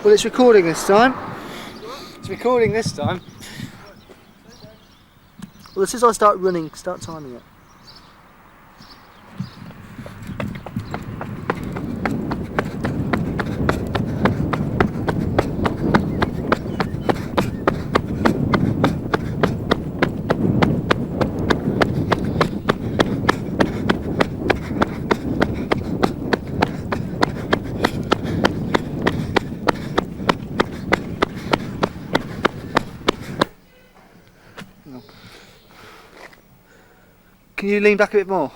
Well, it's recording this time. It's recording this time. Well, as soon as I start running, start timing it. Can you lean back a bit more?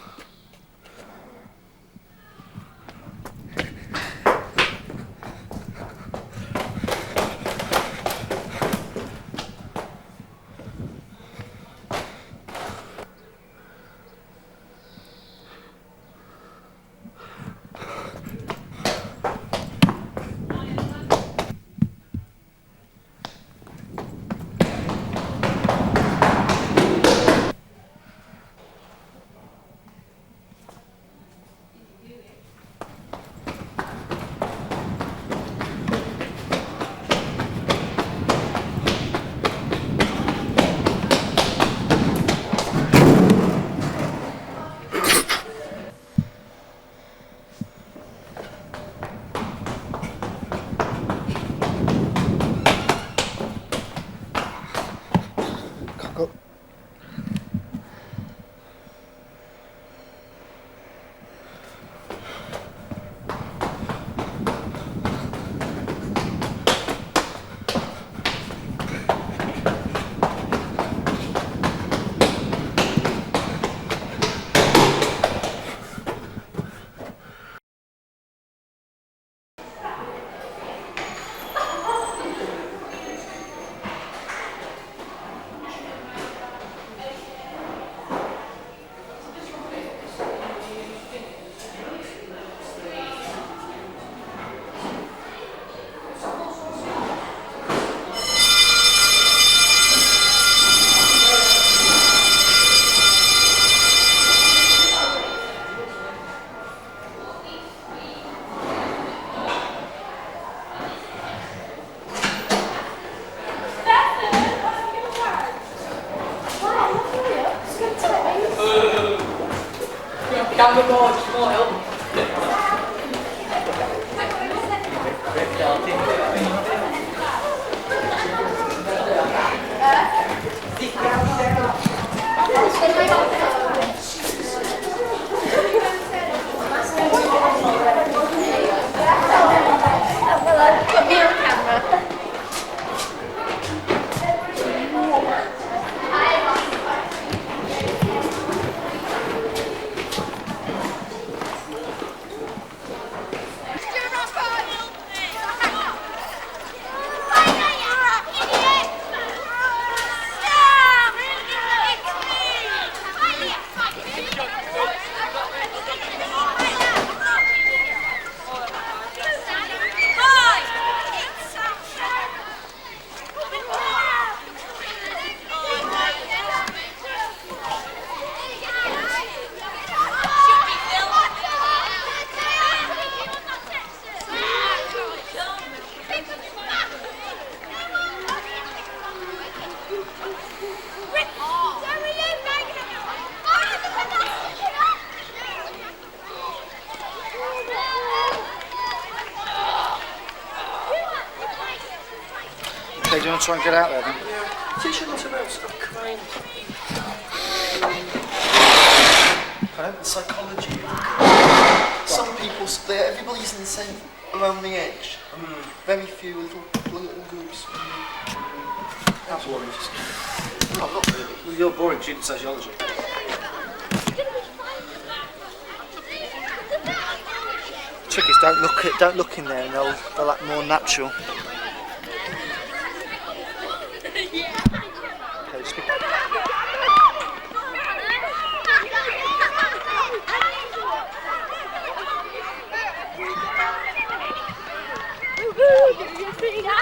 Okay, do you want to try and get out there then? Teach you lots about stop crying. The psychology. Some people, everybody's in the same, around the edge. Very few little groups. That's boring. No, not really. Well, you're boring student sociology. Trick is don't look in there, and they'll act more natural. Okay, just be... Get out!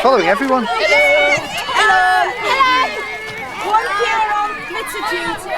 following everyone. Hello. One here on litter duty.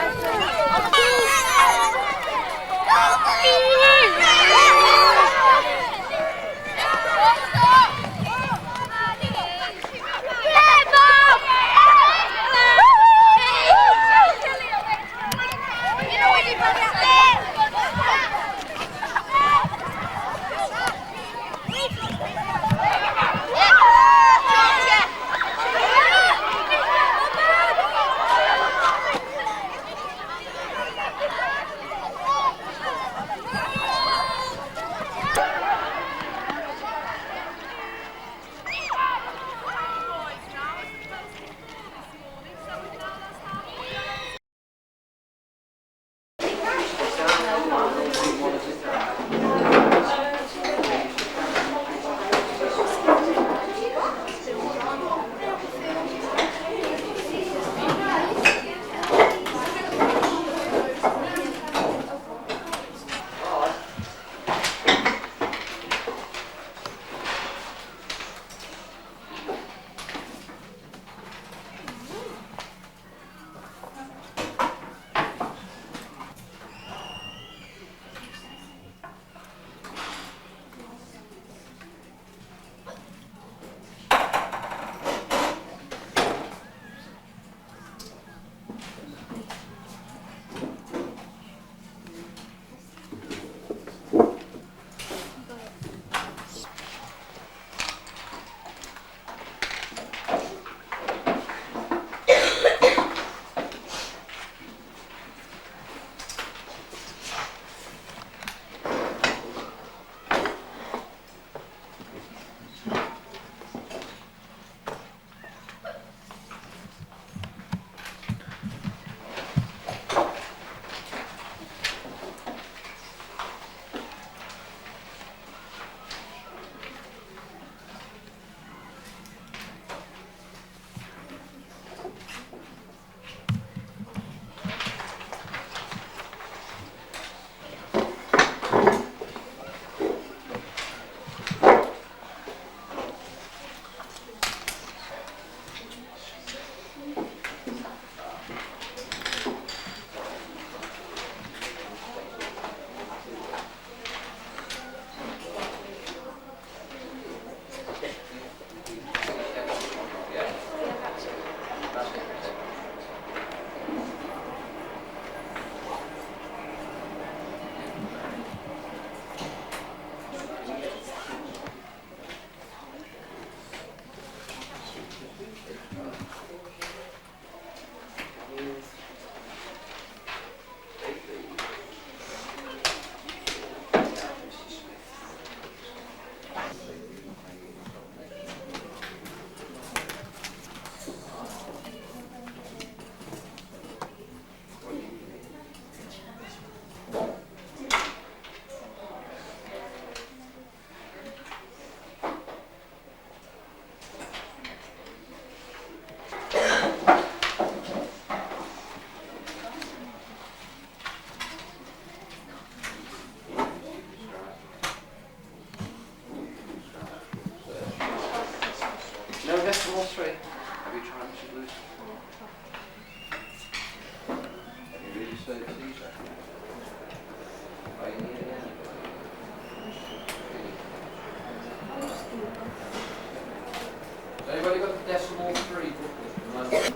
Anybody got the decimal 3 booklet?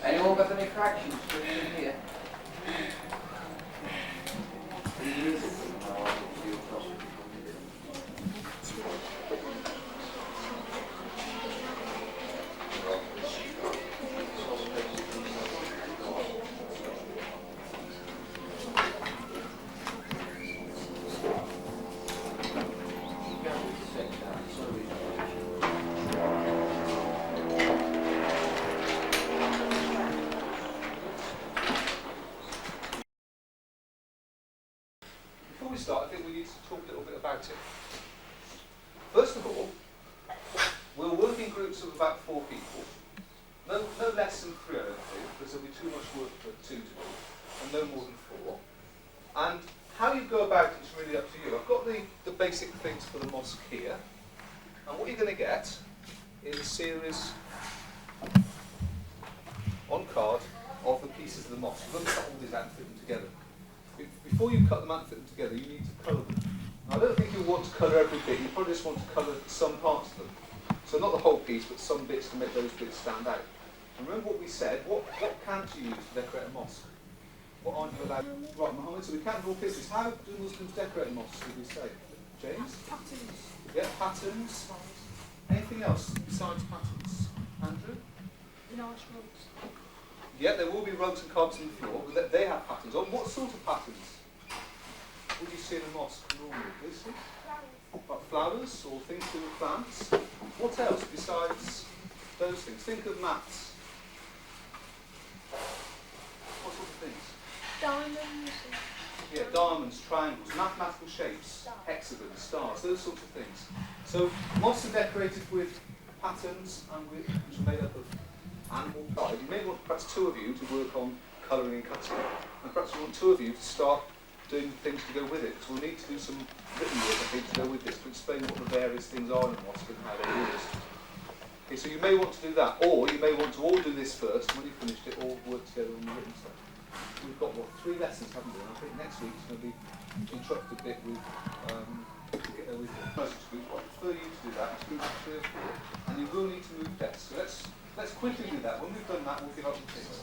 Anyone got any fractions in here? Before we start, I think we need to talk a little bit about it. First of all, We'll work in groups of about 4 people. No less than 3, I don't think, because there'll be too much work for 2 to do, and no more than 4. And how you go about it is really up to you. I've got the basic things for the mosque here, and what you're going to get is a series on card of the pieces of the mosque. You've got to cut all these out and fit them together. Before you cut them out and fit them together, you need to colour them. Now, I don't think you'll want to colour every bit, you probably just want to colour some parts of them. So not the whole piece, but some bits to make those bits stand out. And remember what we said, what can't you use to decorate a mosque? What aren't you allowed? Right, Mohammed, so we can't draw pictures. How do Muslims decorate a mosque, did we say? James? Patterns. Yeah, patterns. Anything else besides patterns? Andrew? Large rugs. Yeah, there will be rugs and carpets on the floor, but they have patterns on. What sort of patterns would you see in a mosque normally? Lucy? Like flowers or things to do with plants? What else besides those things? Think of mats. What sort of things? Diamonds. Yeah, diamonds, triangles, mathematical shapes, hexagons, stars, those sorts of things. So mosques are decorated with patterns and which are made up of animal pride. You may want perhaps 2 of you to work on colouring and cutting, and perhaps you want 2 of you to start doing things to go with it. So we'll need to do some written work, I think, to go with this, to explain what the various things are in a mosque and how they're used. Okay, so you may want to do that, or you may want to all do this first, and when you've finished it, all work together on the written stuff. We've got, 3 lessons, haven't we? And I think next week's going to be interrupted a bit with most groups. I prefer you to do that, it's groups of 3 or 4, and you will need to move desks. So let's quickly do that. When we've done that, we'll give up the things.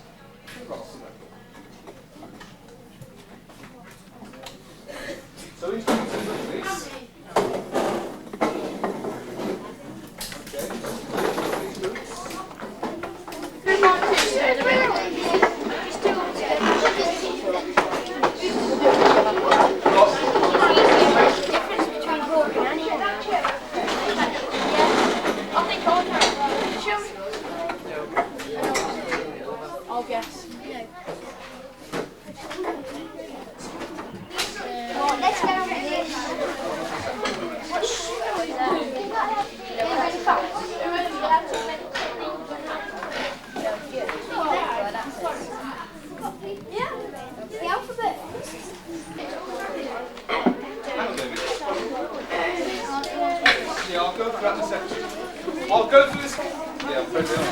So into the please. I'll guess. Let's go with this. Yeah, the alphabet. Yeah, I'll go for that in a second. I'll go for this. Yeah, I'll press it on.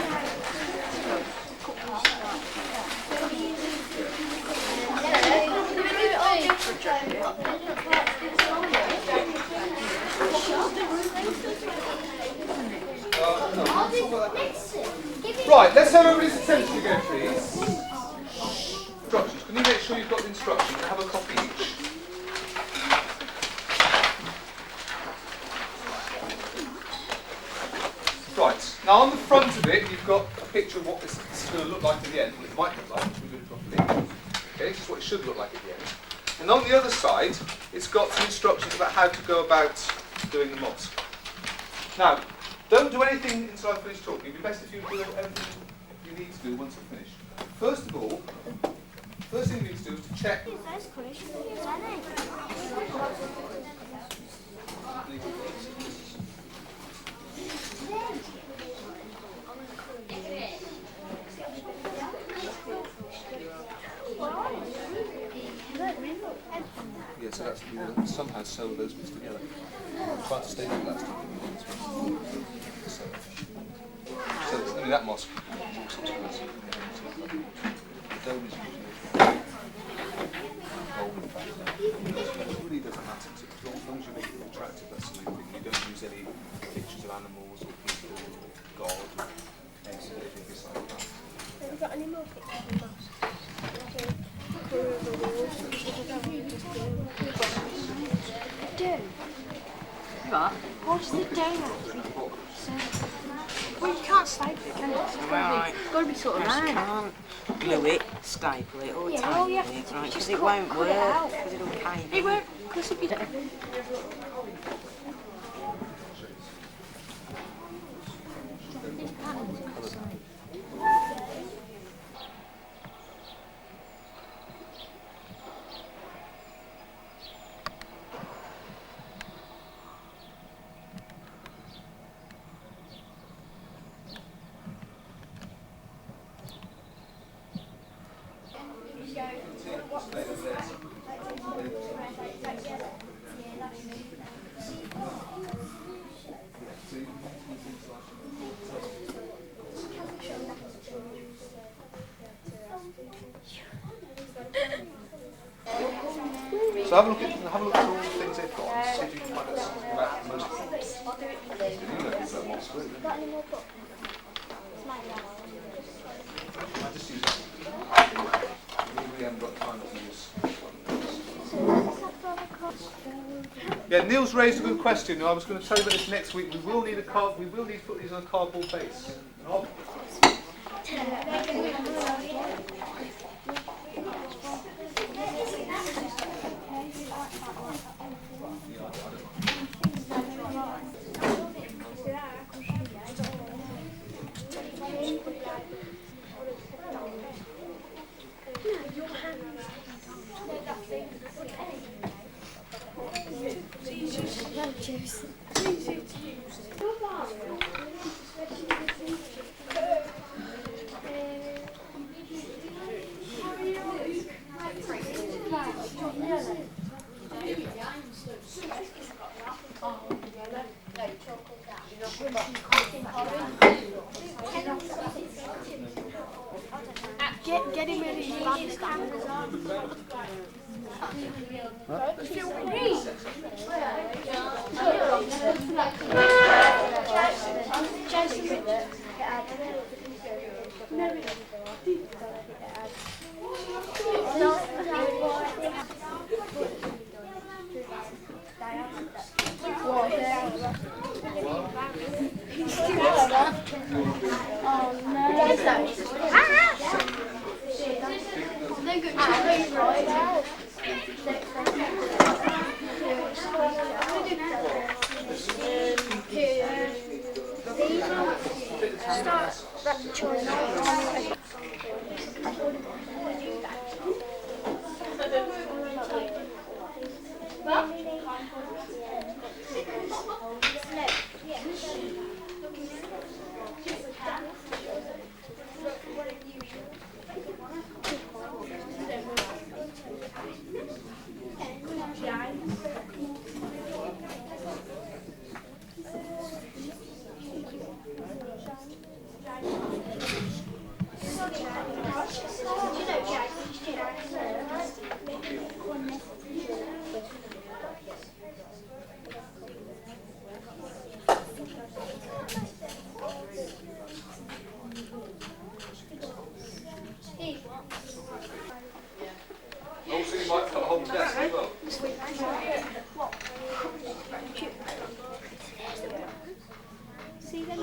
Right, let's have everybody's attention again, please. Instructions. Can you make sure you've got the instructions? Have a copy each. Right, now on the front of it, you've got a picture of what this is going to look like at the end. Well, it might look like if we do it properly. Okay, this is what it should look like at the end. And on the other side, it's got some instructions about how to go about doing the mosque. Now, don't do anything until I've finished talking. It'd be best if you do everything you need to do once I've finished. First of all, first thing you need to do is to check. Yeah, so that's somehow sew those bits together. Try to stay with that. So it's only that mosque. The dome is usually gold, in fact. It really doesn't matter. As long as you make it attractive, that's the main thing. You don't use any pictures of animals or people or God or anything beside that. Have you got any more pictures of mosques? What? What's the donut? Well, you can't staple it, can you? It's got to be sort of round. Can't glue it, staple it, or Yeah, tape well, you it, have to right? just Because it won't cut work, it out. because it'll cave. It won't, because if you don't. So have a look at all the things they've got and see if you can find out something about the most. Got any more books? I just use it. We haven't got time to use. Yeah, Neil's raised a good question. I was going to tell you about this next week. We will need to put these on a cardboard base. Get him in his body stand. Also, you might cut a whole desk as well. See them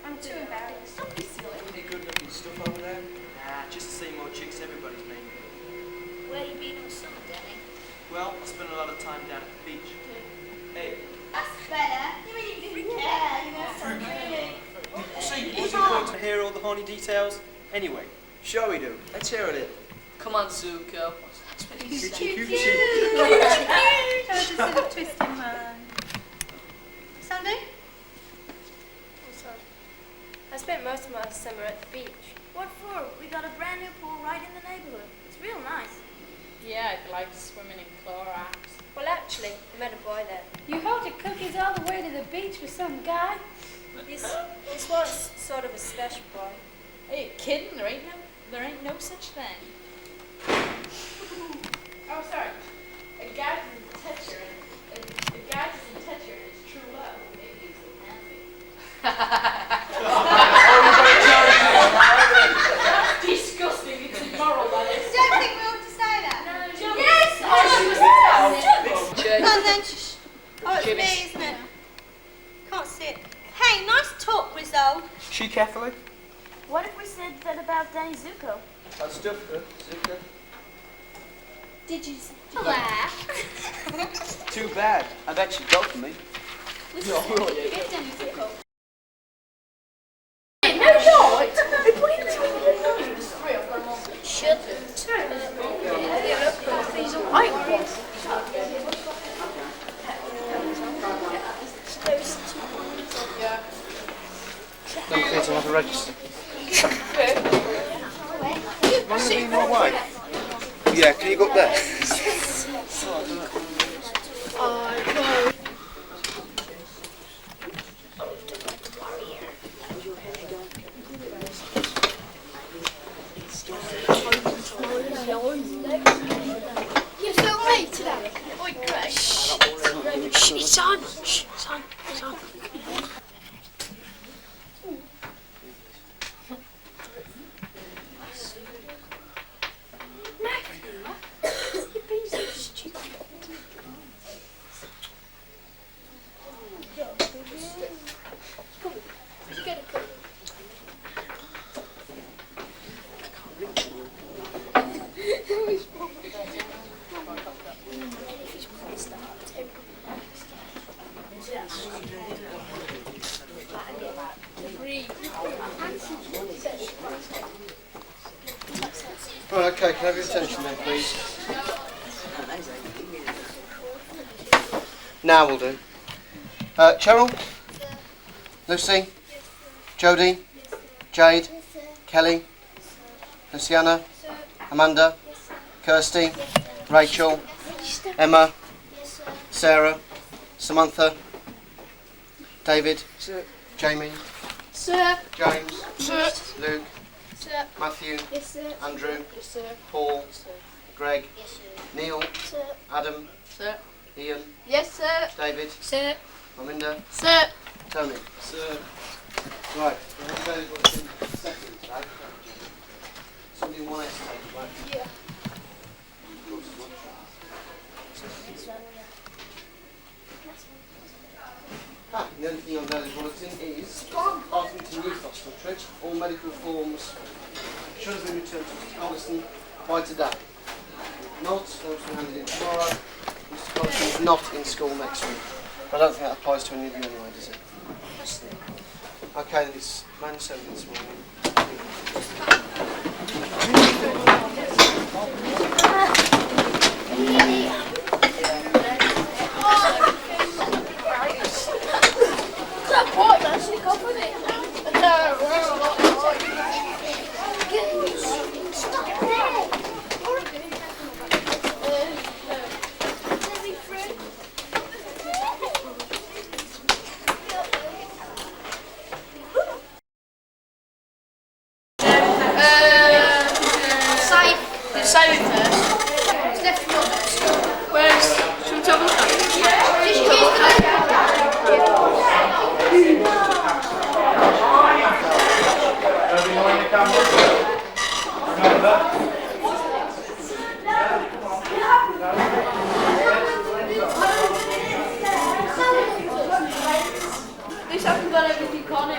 I'm too embarrassed. Don't be silly. Any good looking stuff over there? Nah, just to see more chicks everybody's meeting. Where you been all summer, Danny? Well, I spend a lot of time down at the beach. Hey. That's better. You mean you didn't care? You know, so good. See, wasn't going to hear all the horny details? Anyway, shall we do? Let's hear it. Come on, Zuko. Just a twisting man. Sandy? I spent most of my summer at the beach. What for? We got a brand new pool right in the neighbourhood. It's real nice. Yeah, I'd like swimming in Clorox. Well, actually, I met a boy there. You hauled your cookies all the way to the beach for some guy? This was sort of a special boy. Are you kidding? There ain't no such thing. Oh, sorry. carefully. What if we said that about Danny Zuko? That's different. Zuko. Did you say? Too bad. I bet she'd go for me. Get Danny Zuko. Don't forget to have a register. Might be my way. Yeah, can you go up there? You film me today? Oi, Greg. Shh, it's on. Shh, it's on. It's on. You're being so stupid. Right, okay, can I have your attention then, please? Now we'll do. Cheryl? Lucy? Jodie? Jade? Kelly? Luciana? Amanda? Kirsty? Rachel? Emma? Sarah? Samantha? David? Jamie? Sir. James? Sir. Luke? Sir. Matthew? Yes, sir. Andrew? Yes, sir. Paul? Sir. Greg? Yes, sir. Neil? Sir. Adam? Sir. Ian? Yes, sir. David? Sir. Aminda? Sir. Tony? Sir. Right, we're available in seconds, right? Somebody in 1S take, right? Yeah. The only thing on Daily Bulletin is Arthington Youth Hospital Trip. All medical forms should have been returned to Mr Collison by today. Not, those will be handed in tomorrow. Mr Collison is not in school next week. But I don't think that applies to any of you anyway, does it? Okay, then it's 9:07 this morning. Save it first. It's left foot. Where's, should we tell them This hasn't got everything on it.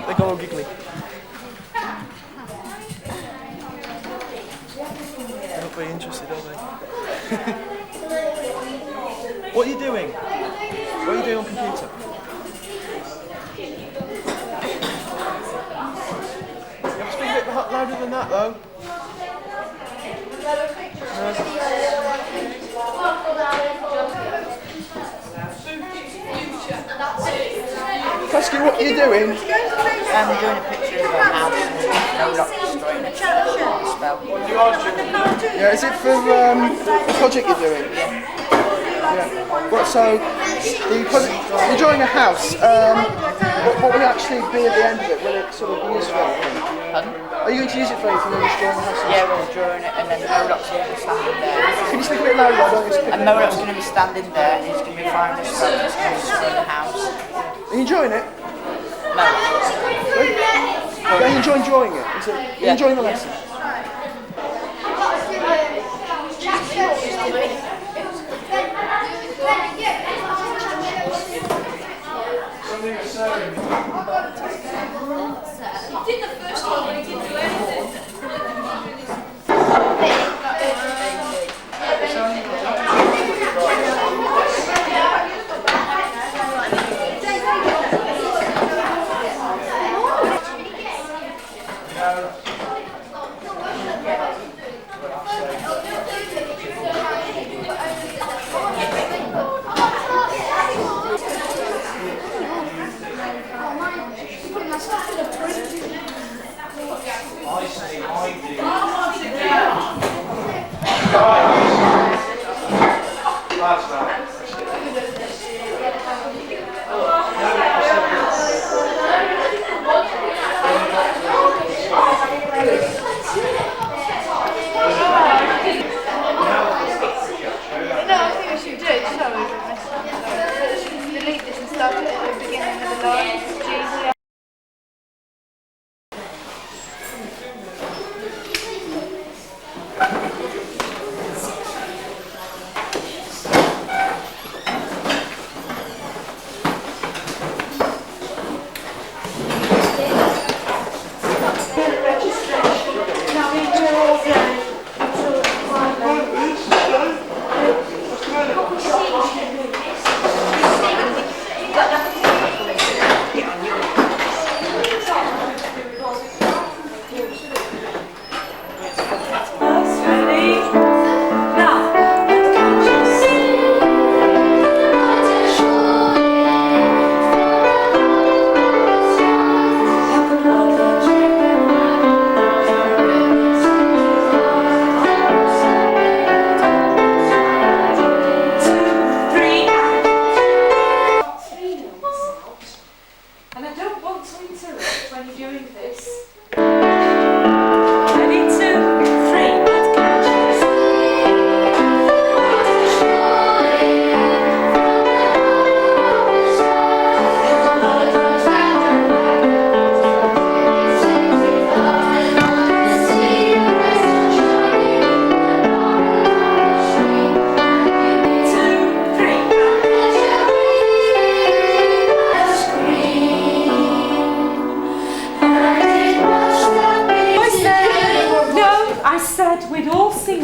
They go all giggly. They're not very interested, are they? What are you doing? What are you doing on computer? You have to speak a bit louder than that, though. Kasky, what are you doing? I'm doing a picture of a house and no lock destroying it. Spell. Yeah, is it for the project you're doing? Yeah. What, so, the project, you're drawing a house. What will it actually be at the end of it? Will it sort of be used for anything? Are you going to use it for anything when you're drawing a house? Yeah, we're drawing it and then Moloch's going to be standing there. Can you speak a bit louder? I don't And Moloch's going to be standing there and he's going to be firing a spell that's going to destroy the house. Are you enjoying it? No. Are you enjoying drawing it? Are you enjoying the lesson? Did the first one when he didn't do anything.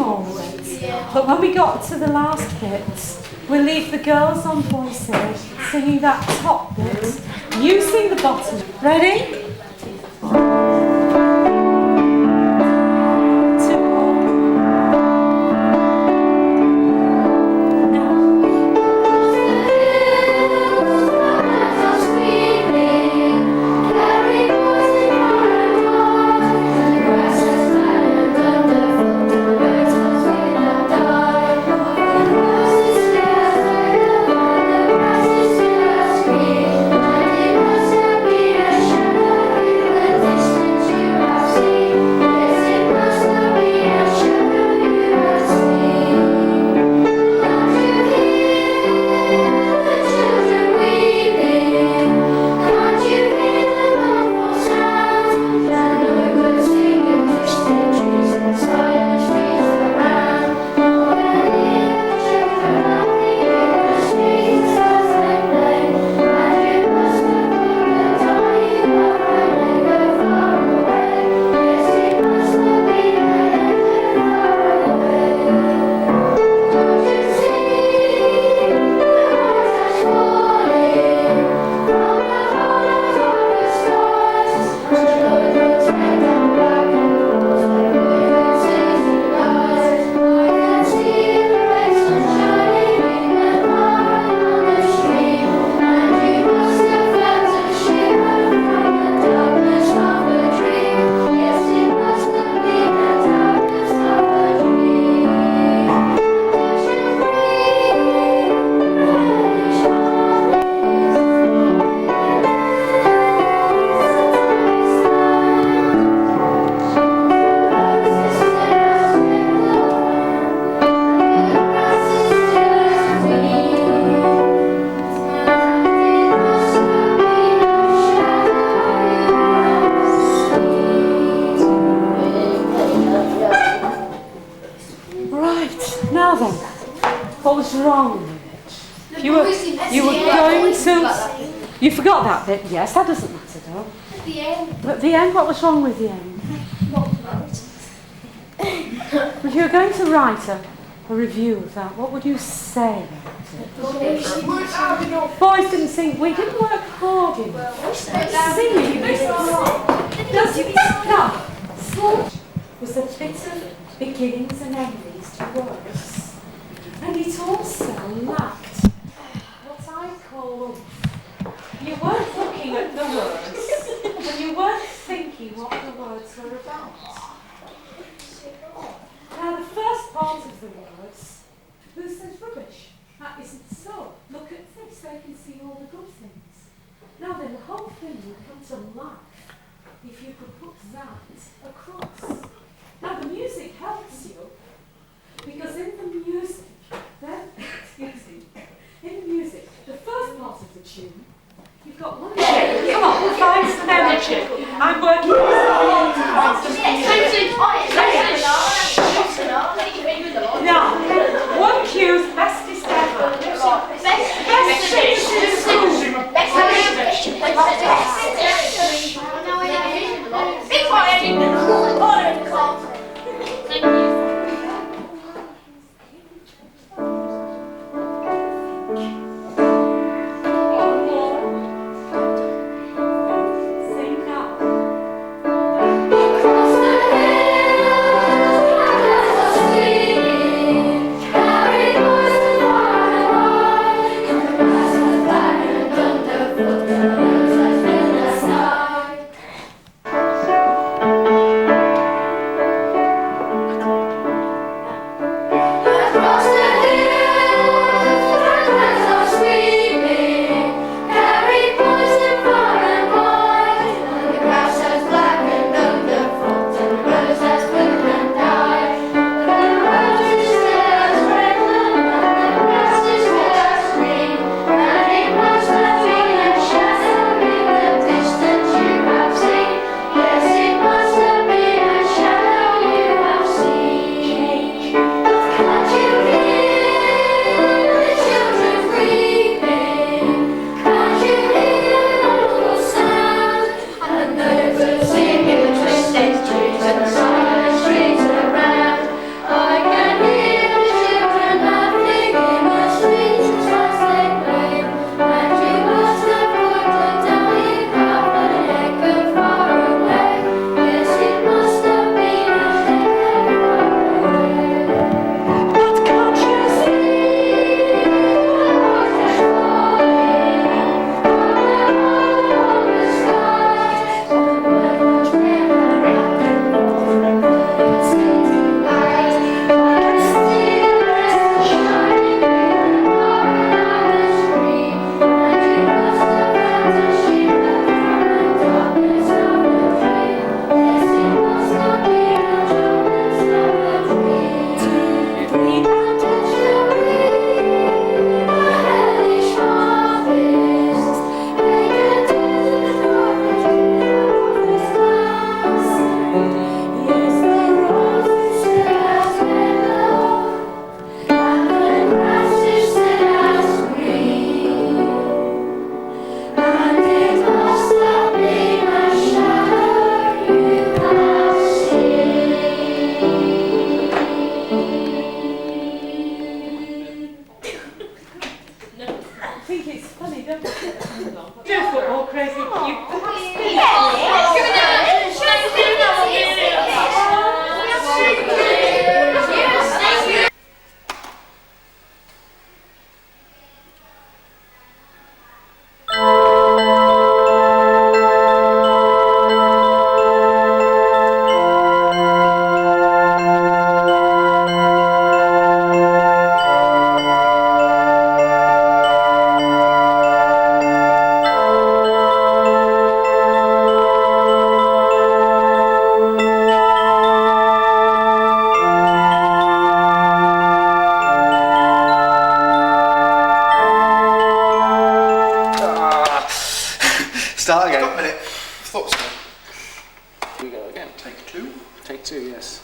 forward. But when we got to the last bit, we'll leave the girls on voices singing that top bit. You sing the bottom. Ready? You forgot that bit, yes, that doesn't matter though. At the end. At the end, what was wrong with the end? If you were going to write a review of that, what would you say about it? Boys didn't sing, we didn't work hard enough. Singing is wrong. Sludge was a bit of beginnings and endings to words. And it also lacked what I call you weren't looking at the words, and you weren't thinking what the words were about. Now, the first part of the words, who says rubbish? That isn't so. Look at this, they can see all the good things. Now then, the whole thing would come to life if you could put that across. Now, the music helps you, because in the music, the first part of the tune, you've got one. Come on, find some energy. I'm working hard to find some energy. Now, one cue's bestest ever. Best. we go again. Take two. Take two, yes.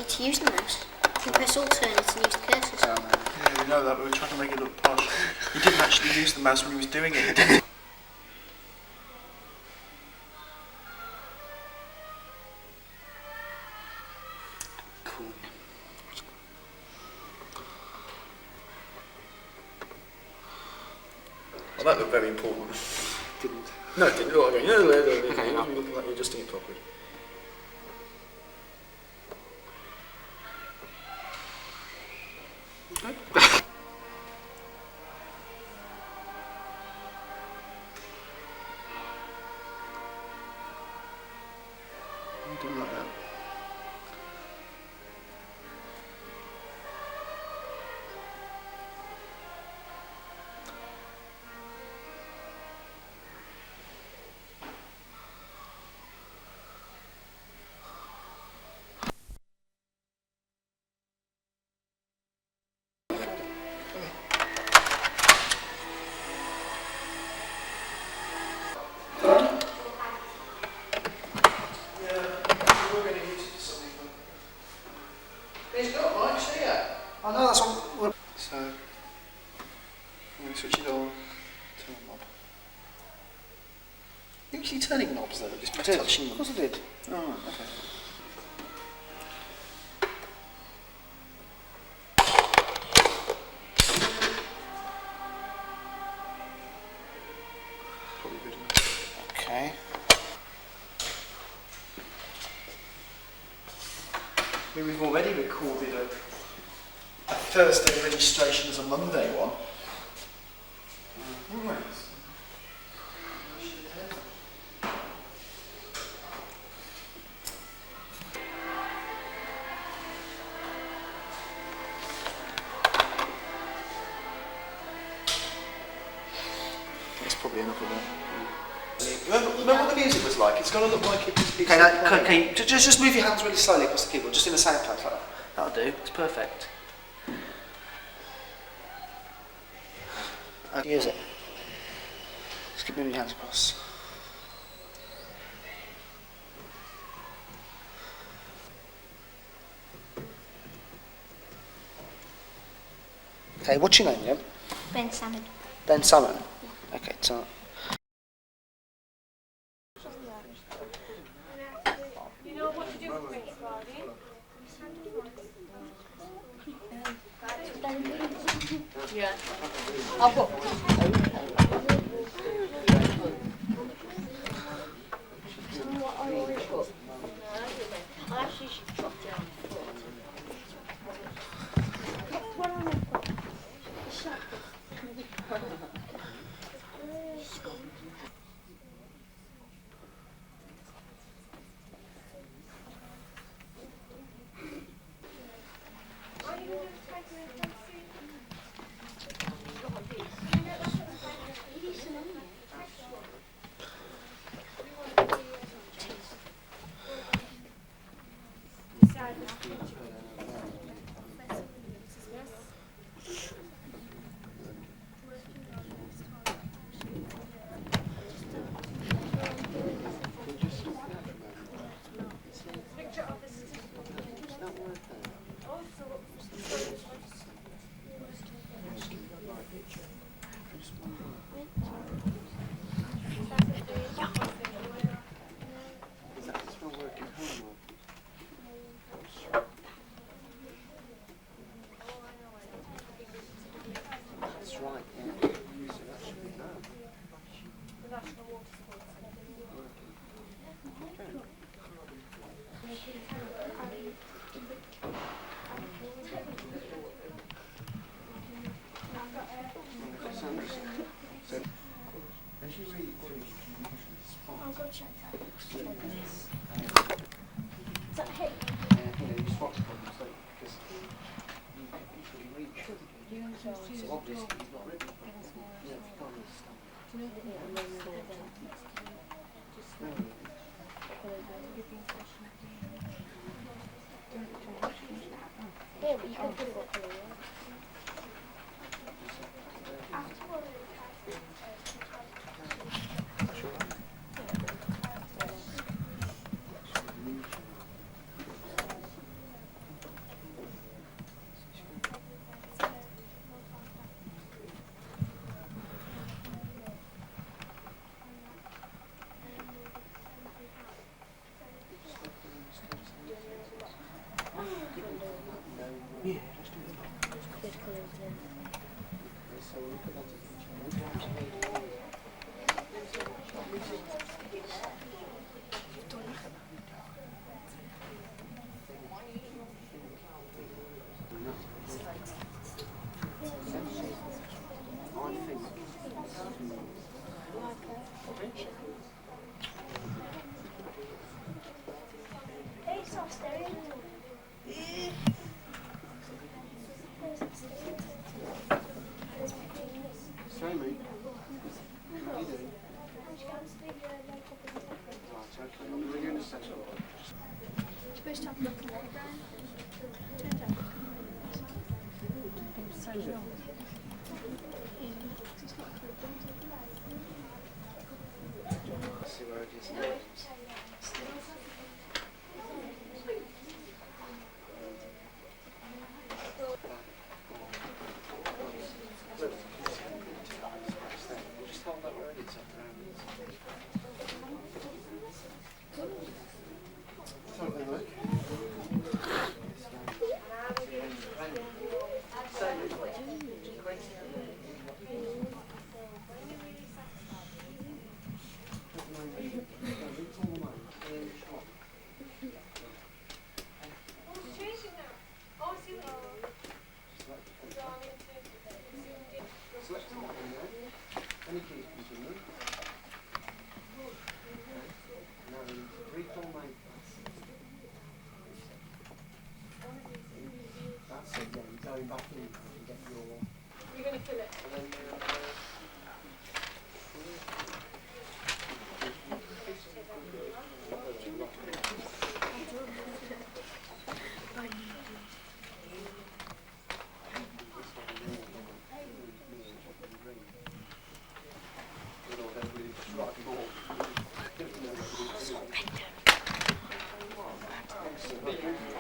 To use the mouse. You can press alternate and use the cursors. Yeah, we know that, but we're trying to make it look posh. He didn't actually use the mouse when he was doing it, did he? Cool. Well, that looked very important. Didn't. No, it didn't look like it. No, Okay, it wasn't looking like you're adjusting it properly. Didn't like that. I know that's on. So, I'm going to switch it on. Turn on knob. You actually turning knobs though, just by touching them. Of course I did. Oh, right, okay. Probably good enough. Okay. We've already recorded a Thursday registration as a Monday one. be enough of that. Remember what the music was like? It's got to look like it was... Okay, just move your hands really slowly across the keyboard, just in the same place like that. That'll do, it's perfect. Okay, use it. Just keep moving your hands across. Okay, what's your name, Liam? Ben Salmon. Ben Salmon? Okay, so... You know what to do with me, Barney? Yeah. I've got I actually should drop down foot. You're going to kill it.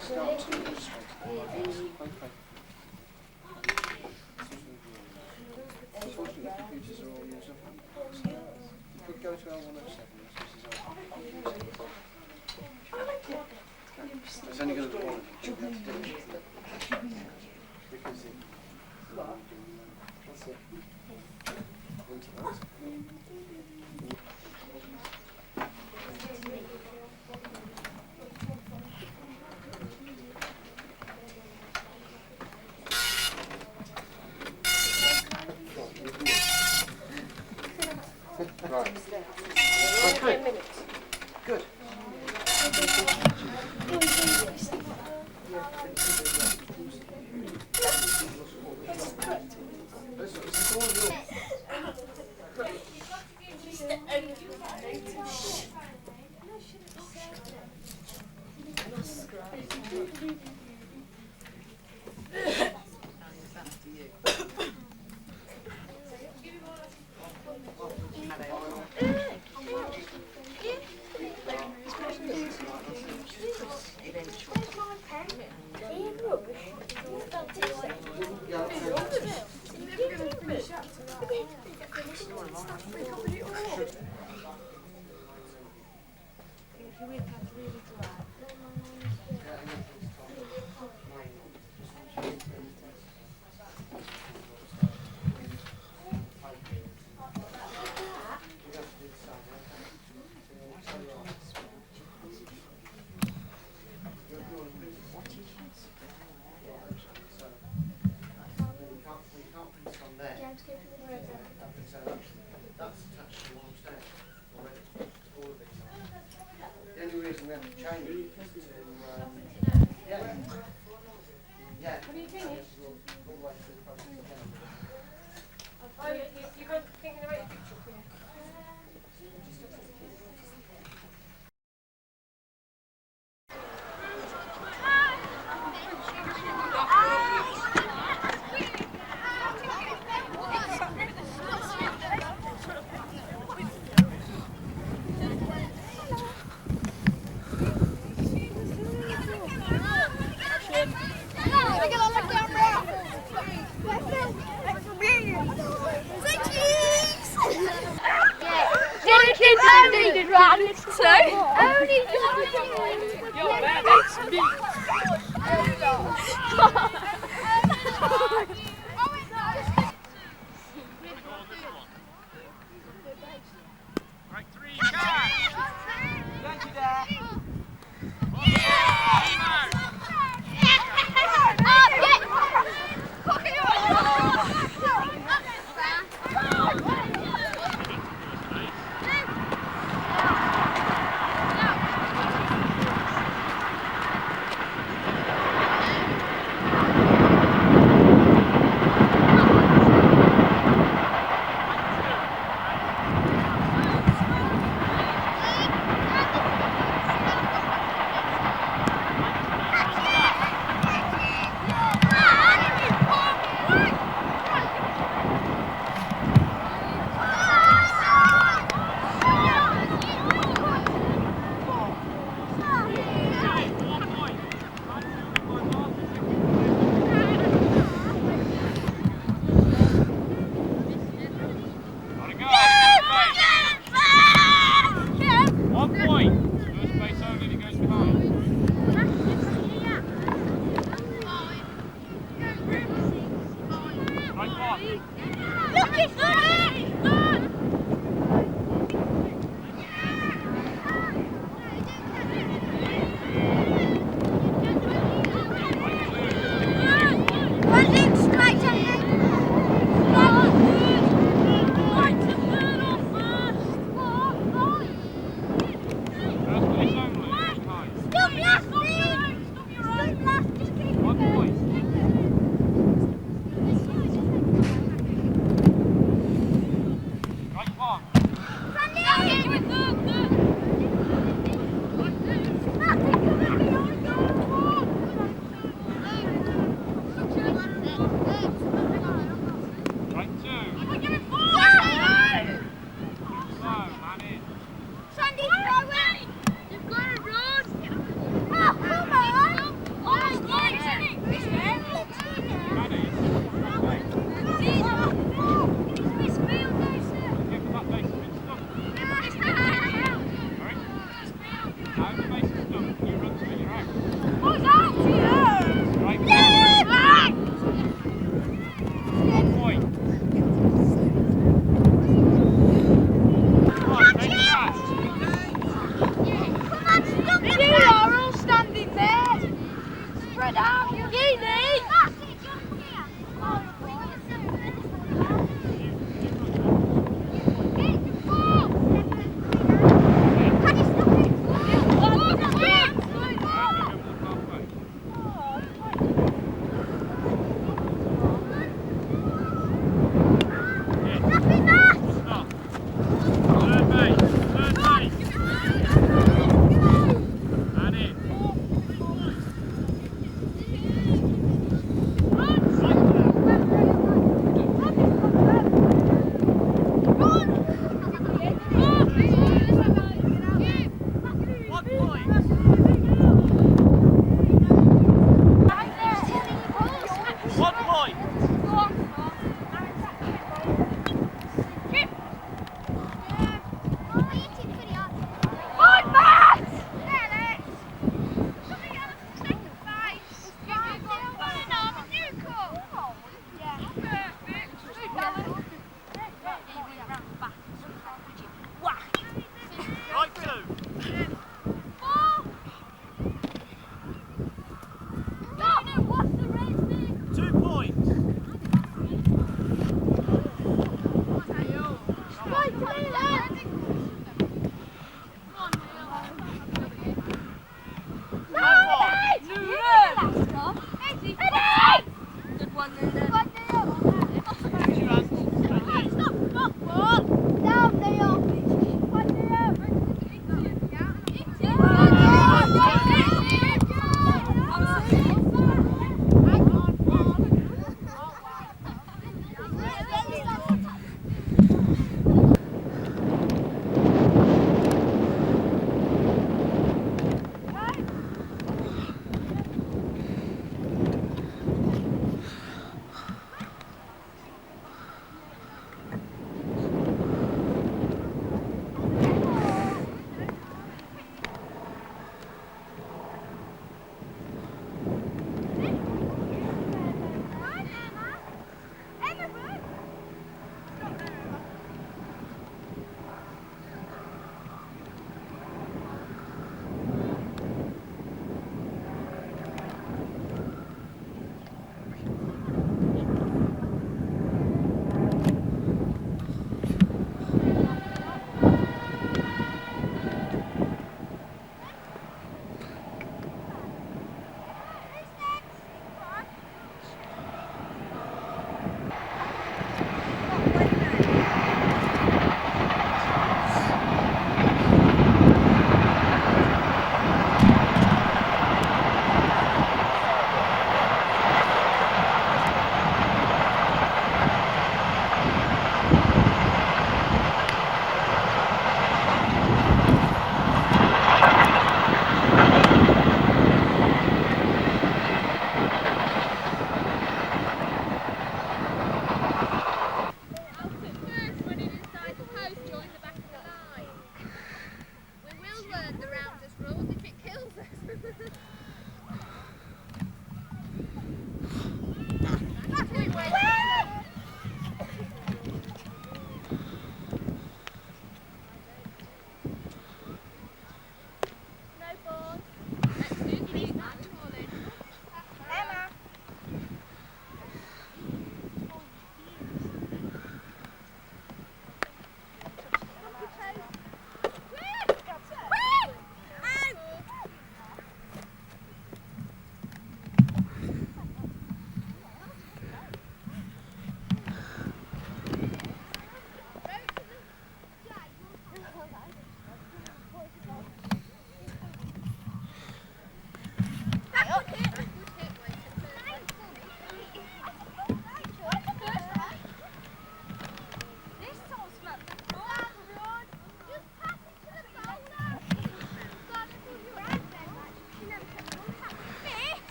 Start to illustrate. Okay. Unfortunately, computers are all used up. So you could go to L107. It's only going to be one because that's it. Into that. Right. Okay. Good. That's attached to one step already. All of these are. The only reason we have to change it is to, yeah. Yeah. What do you think? All the way through the process again. Oh, you're thinking about your picture? Yeah.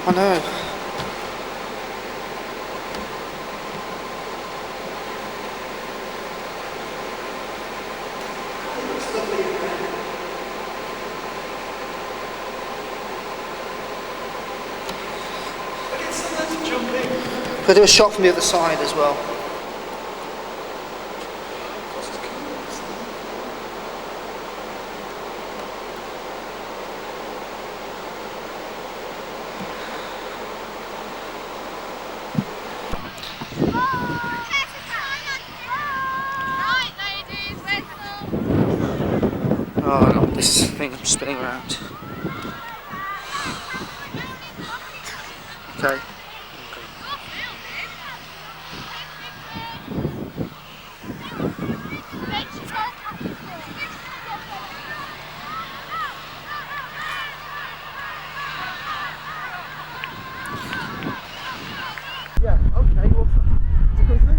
I know. Could do a shot from the other side as well. Oh, I got this thing spinning around. Okay. Yeah, okay, well,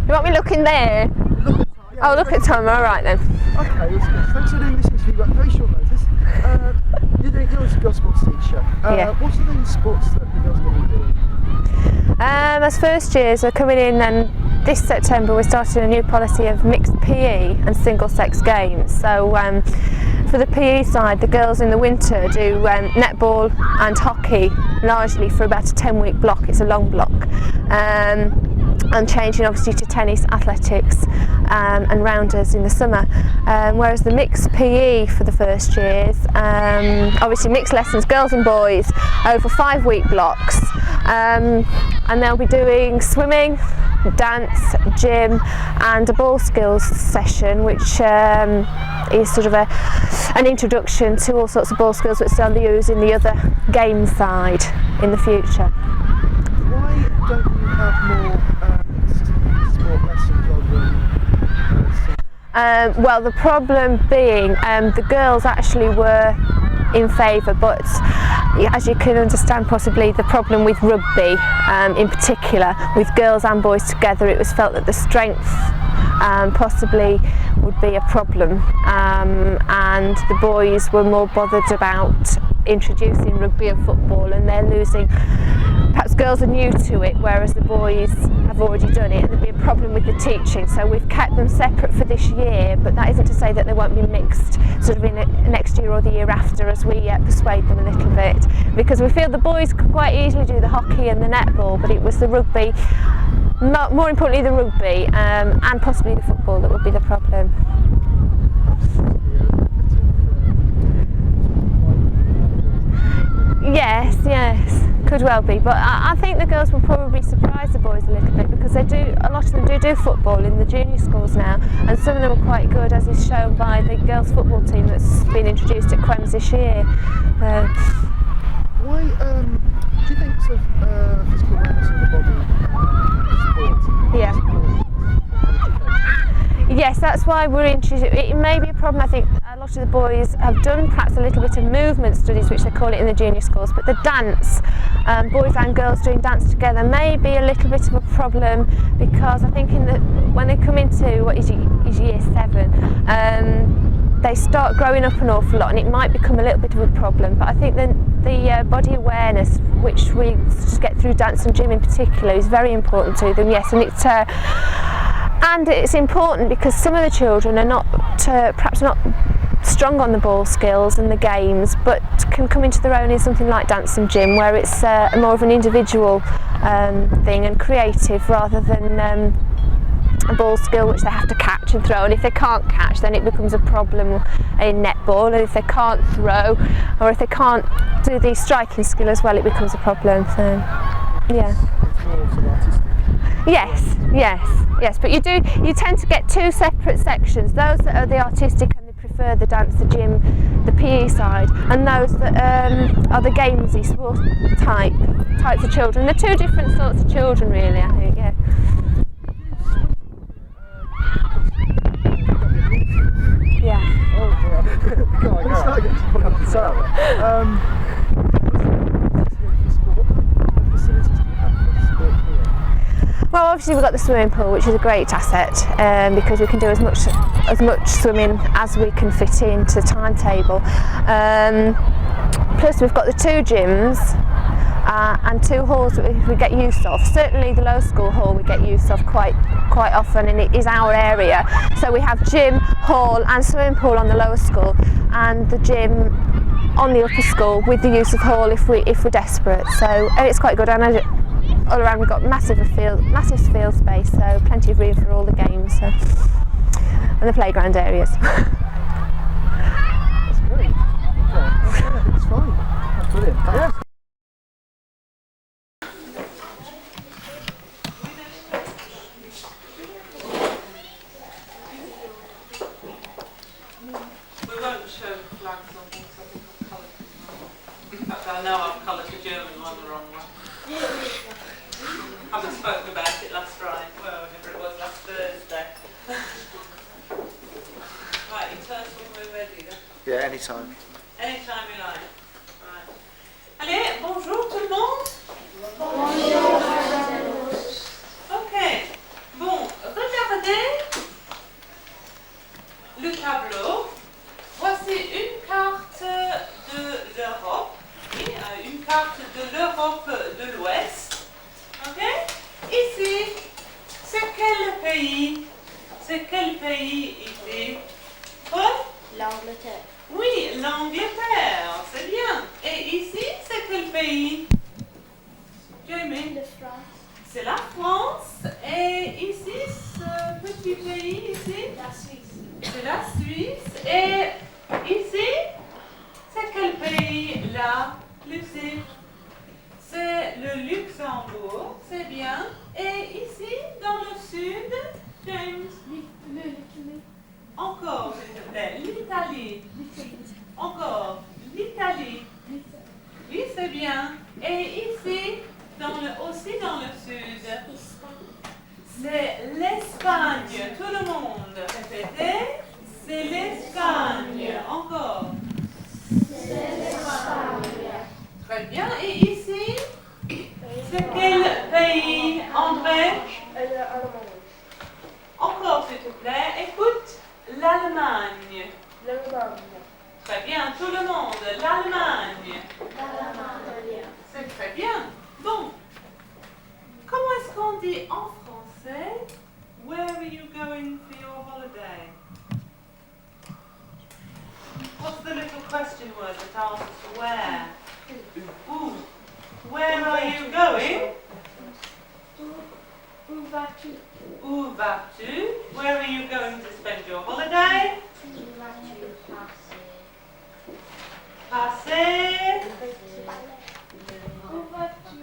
You want me looking there? look at time. Yeah, Oh, look at time, alright then. Okay, well, thanks for doing this interview at very short notice. You're a girls' sports teacher. Yeah. What are the sports that the girls are going to be doing? As first years are coming in, and this September we're starting a new policy of mixed PE and single-sex games. So for the PE side, the girls in the winter do netball and hockey, largely for about a 10-week block. It's a long block. And changing obviously to tennis, athletics and rounders in the summer. Whereas the mixed PE for the first years, obviously mixed lessons, girls and boys, over 5-week blocks. And they'll be doing swimming, dance, gym and a ball skills session, which is sort of an introduction to all sorts of ball skills which they'll use in the other game side in the future. Why don't you have more sport lessons rather than well, the problem being the girls actually were in favour, but as you can understand possibly the problem with rugby in particular, with girls and boys together, it was felt that the strength possibly would be a problem, and the boys were more bothered about introducing rugby and football, and they're losing. Perhaps girls are new to it, whereas the boys have already done it, and there'll be a problem with the teaching. So we've kept them separate for this year, but that isn't to say that they won't be mixed sort of in next year or the year after, as we persuade them a little bit. Because we feel the boys could quite easily do the hockey and the netball, but it was the rugby, more importantly the rugby, and possibly the football that would be the problem. Yes, could well be, but I think the girls will probably surprise the boys a little bit, because they do, a lot of them do football in the junior schools now, and some of them are quite good, as is shown by the girls football team that's been introduced at QEMS this year. Why do you think sort of physical awareness of the body sport? Yeah. Yes, that's why we're interested. It may be a problem. I think a lot of the boys have done perhaps a little bit of movement studies, which they call it in the junior schools, but the dance, boys and girls doing dance together, may be a little bit of a problem, because I think when they come into what is year 7, they start growing up an awful lot, and it might become a little bit of a problem. But I think the body awareness, which we get through dance and gym in particular, is very important to them. Yes, and it's important because some of the children are not perhaps not strong on the ball skills and the games, but can come into their own in something like dance and gym, where it's more of an individual thing and creative, rather than a ball skill which they have to catch and throw, and if they can't catch then it becomes a problem in netball, and if they can't throw or if they can't do the striking skill as well, it becomes a problem. So yeah. It's more sort of artistic. Yes, but you tend to get two separate sections, those that are the artistic and they prefer the dance, the gym, the PE side, and those that are the gamesy sport types of children. They're two different sorts of children really, I think, yeah. Yeah. Oh, God, it's not getting to put up the tower. What facilities do you have for sport here? Well, obviously we've got the swimming pool, which is a great asset, because we can do as much swimming as we can fit into the timetable. Plus we've got the 2 gyms, and 2 halls that we get use of. Certainly the lower school hall we get use of quite often, and it is our area. So we have gym, hall and swimming pool on the lower school, and the gym on the upper school with the use of hall if we're desperate. So and it's quite good. And all around we've got massive field space, so plenty of room for all the games, so, and the playground areas. That's great. Okay, it's fine. That's brilliant. Yeah. We won't show flags on things, I think I've coloured them. In fact, I know I've coloured the German one the wrong way. I haven't spoken about it last Friday, well, whenever it was, last Thursday. Right, you tell us when we're ready then. Yeah, anytime. Anytime you like. Right. Allez, bonjour tout le monde. Bonjour. Ok. Bon, regardez le tableau. Voici une carte de l'Europe. Oui, une carte de l'Europe de l'Ouest. Ok? Ici, c'est quel pays? C'est quel pays ici? L'Angleterre. Oui, l'Angleterre, c'est bien. Et ici, c'est quel pays? Jamie? La France. C'est la France. Et ici, ce petit pays ici? La Suisse. C'est la Suisse. Et ici, c'est quel pays là, Lucie? C'est le Luxembourg, c'est bien. Et ici, dans le sud, James? L'Italie. Encore, s'il te plaît. L'Italie. Encore. L'Italie. Oui, c'est bien. Et ici, aussi dans le sud, c'est l'Espagne. Tout le monde, répétez. C'est l'Espagne. Encore. C'est l'Espagne. Très bien. Et ici, c'est quel pays, André? L'Allemagne. Encore, s'il te plaît. Écoute, l'Allemagne. L'Allemagne. Très bien, tout le monde. L'Allemagne. L'Allemagne. C'est très bien. Bon, comment est-ce qu'on dit en français? Where are you going for your holiday? What's the little question word that asks where? Où. Where are you going? Où vas-tu? Où vas-tu? Where are you going to spend your holiday? Où vas-tu passer? Passer Où vas-tu?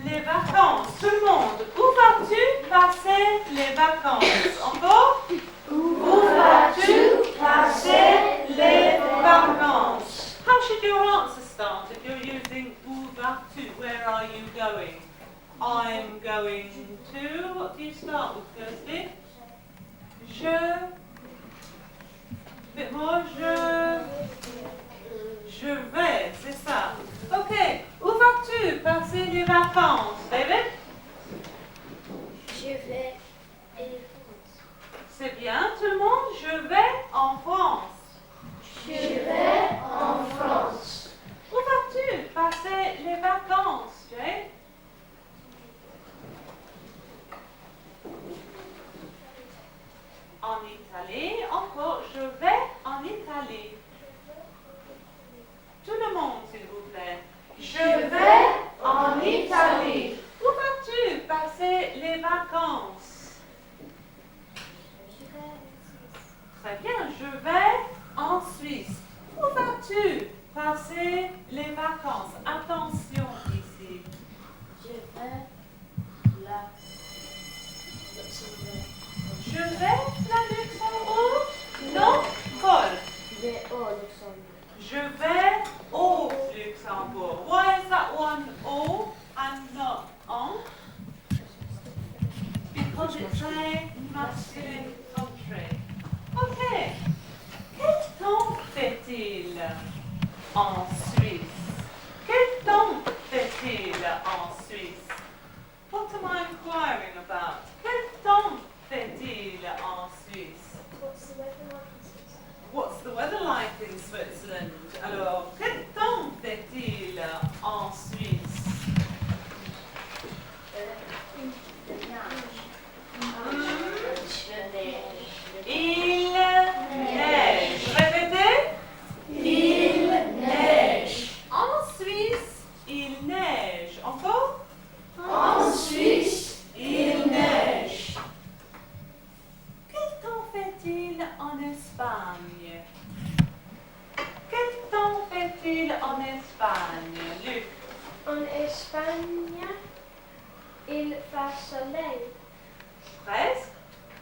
les vacances. Tout le monde. Où vas-tu passer les vacances? Encore? Où vas-tu passer les vacances? How should your answer start if you're using où vas-tu? Where are you going? I'm going to. What do you start with, Kirsty? Je. Bit more. Je vais. C'est ça. Ok. Où vas-tu passer les vacances, David? Je vais en France. C'est bien, tout le monde. Je vais en France. Je vais en France. Où vas-tu passer les vacances, Jay? En Italie. Encore, je vais en Italie. Tout le monde, s'il vous plaît. Je vais en Italie. Où vas-tu passer les vacances? Très bien, je vais en Suisse. Où vas-tu passer les vacances? Attention ici. Je vais là. Je vais à Luxembourg? Non, Paul. Je vais au Luxembourg. Je vais au Luxembourg. Why is that one au and not en? Because it's a masculine country. Ok. Quel temps fait-il en Suisse? Quel temps fait-il en Suisse? What am I inquiring about? Quel temps fait-il en Suisse? What's the weather like in Switzerland? What's the weather like in Switzerland? Alors, quel temps fait-il en Suisse? Espagne, il fait soleil. Presque.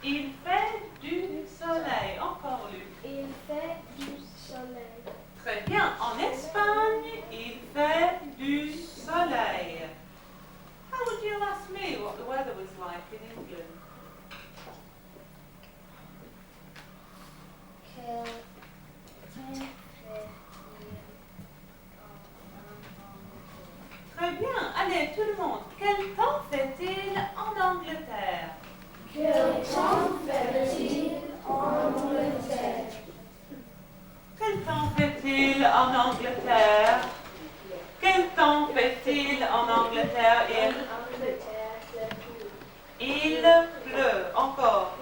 Il fait du soleil. Encore, Luc. Il fait du soleil. Très bien. En Espagne, il fait du soleil. How would you ask me what the weather was like in England? Très bien. Allez, tout le monde. Quel temps fait-il en Angleterre? Quel temps fait-il en Angleterre? Quel temps fait-il en Angleterre? Quel temps fait-il en Angleterre? Il pleut. Encore.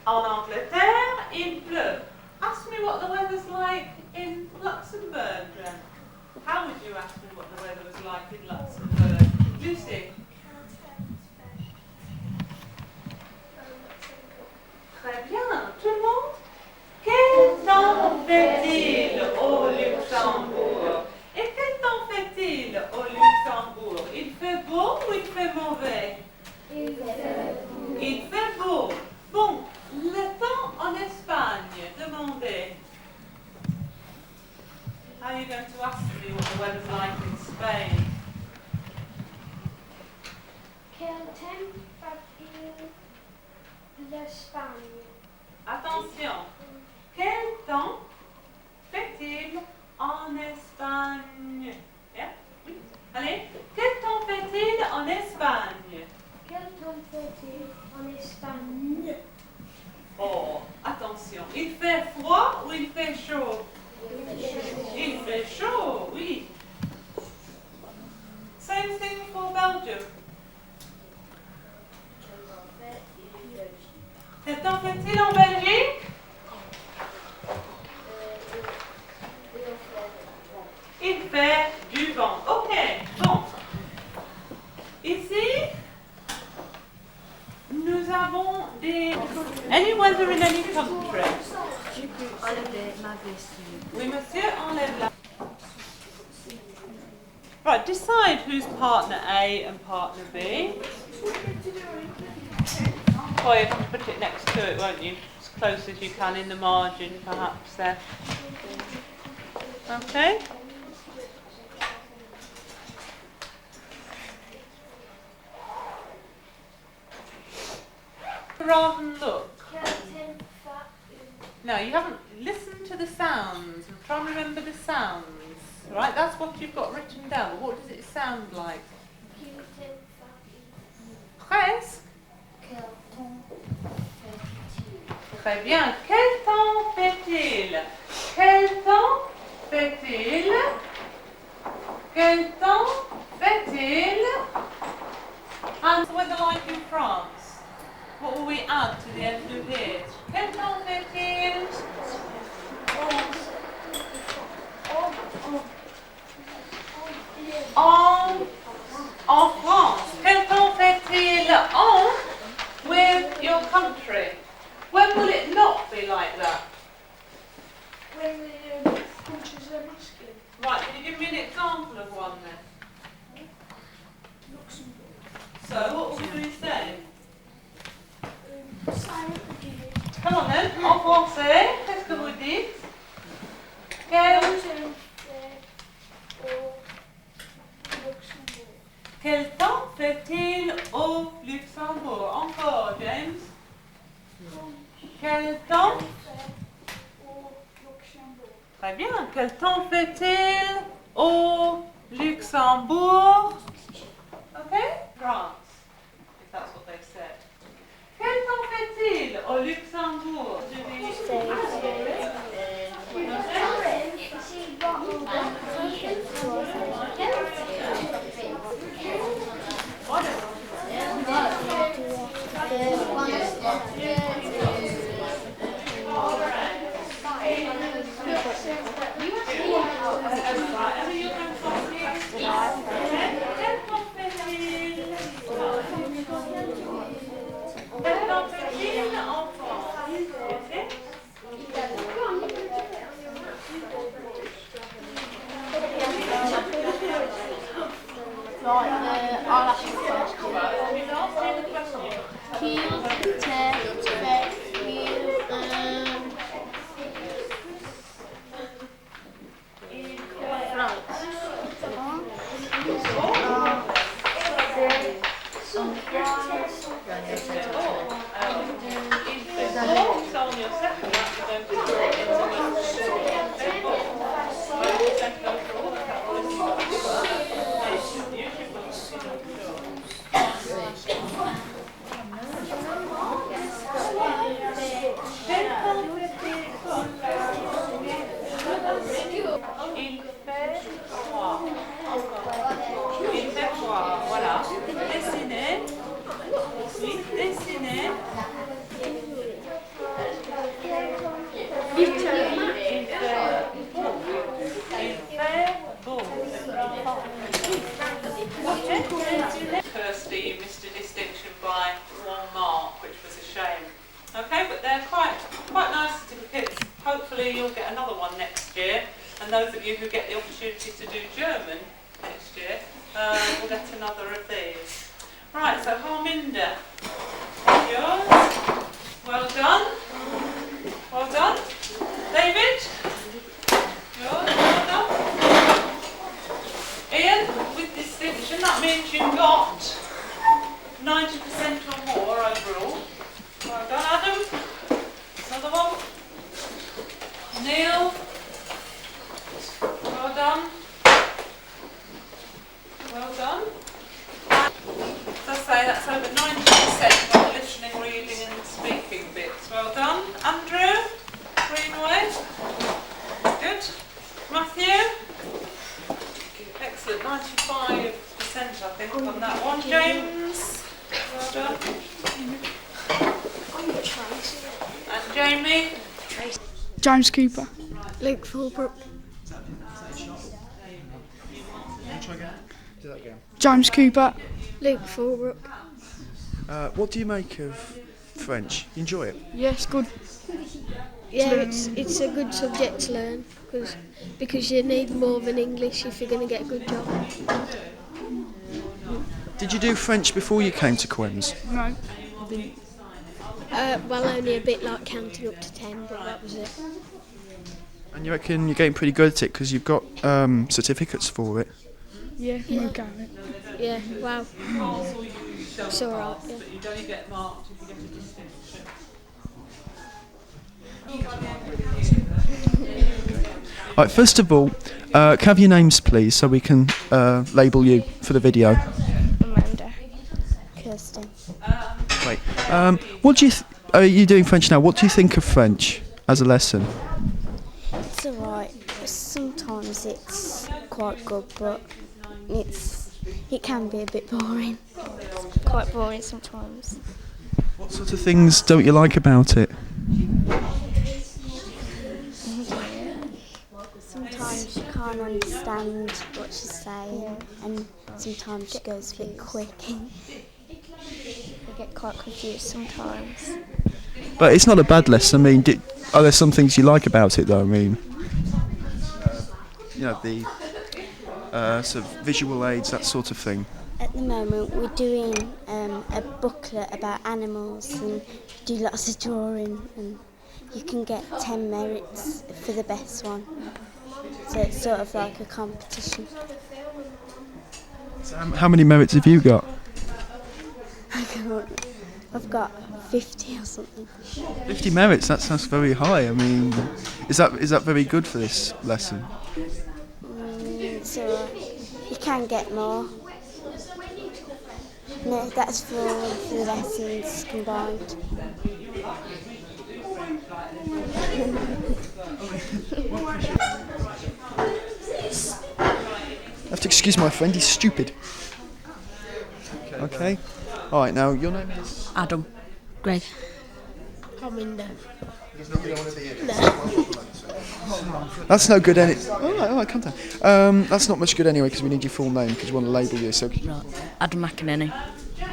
En Angleterre, il pleut. Ask me what the weather's like in Luxembourg, then. How would you ask me what the weather was like in Luxembourg? Lucy? Très bien. Tout le monde? Quel temps fait-il au Luxembourg? Et quel temps fait-il au Luxembourg? Il fait beau ou il fait mauvais? Il fait beau. Il fait beau. Bon, le temps en Espagne, demandez. How are you going to ask me what the weather's like in Spain? Quel temps fait-il l'Espagne? Attention. Quel temps fait-il en Espagne? Yeah? Oui. Allez. Quel temps fait-il en Espagne? Quel temps fait-il en Espagne? Oh, attention. Il fait froid ou il fait chaud? Il fait chaud, oui. Same thing for Belgium. Quel temps fait-il en Belgique? Il fait du vent. Ok, bon. Ici, nous avons des... Any weather in any country? Tu peux enlever ma veste. Oui, monsieur, enlève la... Right, decide who's partner A and partner B. Oh, you have to put it next to it, won't you? As close as you can in the margin, perhaps, there. Okay? Rather than look. No, you haven't listened to the sounds. I'm trying to remember the sounds. Right, that's what you've got written down. But what does it sound like? Presque. Très bien. Quel temps fait-il? Quel temps fait-il? Quel temps fait-il? And the weather like in France? What will we add to the end of it? Quel temps fait-il? En France. Quel temps fait-il en with your country? When will it not be like that? When the countries are masculine. Right, can you give me an example of one then? So, what would we say? Come on then, en français, qu'est-ce que vous dites? Quel temps fait-il au Luxembourg? Encore, James. Quel temps? Très bien. Quel temps fait-il au Luxembourg? Okay? France, if that's what they said. Quel temps fait-il au Luxembourg? Right, I'll ask you the question. Heel, tear, back, heel, Voilà. Dessinez. Oui, dessinez. Il fait beau. Il fait beau. Firstly, you missed a distinction by 1 mark, which was a shame. Okay, but they're quite nice certificates. Hopefully you'll get another one next year, and those of you who get the opportunity to do German next year will get another of these. Right, so Harminder, yours. Well done. Well done. David, yours. Well done. Ian, with distinction, that means you've got 90% or more overall. Well done, Adam. Another one. Neil. Well done. Well done. As I say, that's over 90% on the listening, reading and speaking bits. Well done. Andrew, Greenway. Good. Matthew. Excellent. 95%, I think, on that one. James. Well done. And Jamie. James Cooper. Luke Fulbrook. Do that again. James Cooper. Luke Fulbrook. What do you make of French? You enjoy it? Yes, good. Yeah, it's a good subject to learn because you need more than English if you're going to get a good job. Did you do French before you came to QEMS? No, I didn't. Well, only a bit like counting up to 10, but that was it. And you reckon you're getting pretty good at it because you've got certificates for it? Yeah, I'm okay at it. Yeah, wow. It's alright, yeah. But you'd only get marked if you get a distinction. Right, first of all, can I have your names please so we can label you for the video? Amanda. Kirsten. Right. What do you are you doing French now? What do you think of French as a lesson? It's alright. Sometimes it's quite good, but it can be a bit boring. It's quite boring sometimes. What sort of things don't you like about it? Sometimes you can't understand what she's saying, and sometimes she goes a bit quick. I get quite confused sometimes. But it's not a bad lesson. I mean, are there some things you like about it though? I mean, you know, the sort of visual aids, that sort of thing. At the moment we're doing a booklet about animals and do lots of drawing, and you can get 10 merits for the best one. So it's sort of like a competition. So how many merits have you got? I've got 50 or something. 50 merits, that sounds very high. I mean, is that very good for this lesson? So you can get more. No, that's for the lessons combined. I have to excuse my friend, he's stupid. Okay. Alright, now your name is? Adam. Greg. Harminder. That's no good any. Alright, calm down. That's not much good anyway because we need your full name because we want to label you. So. Right. Adam McInerney.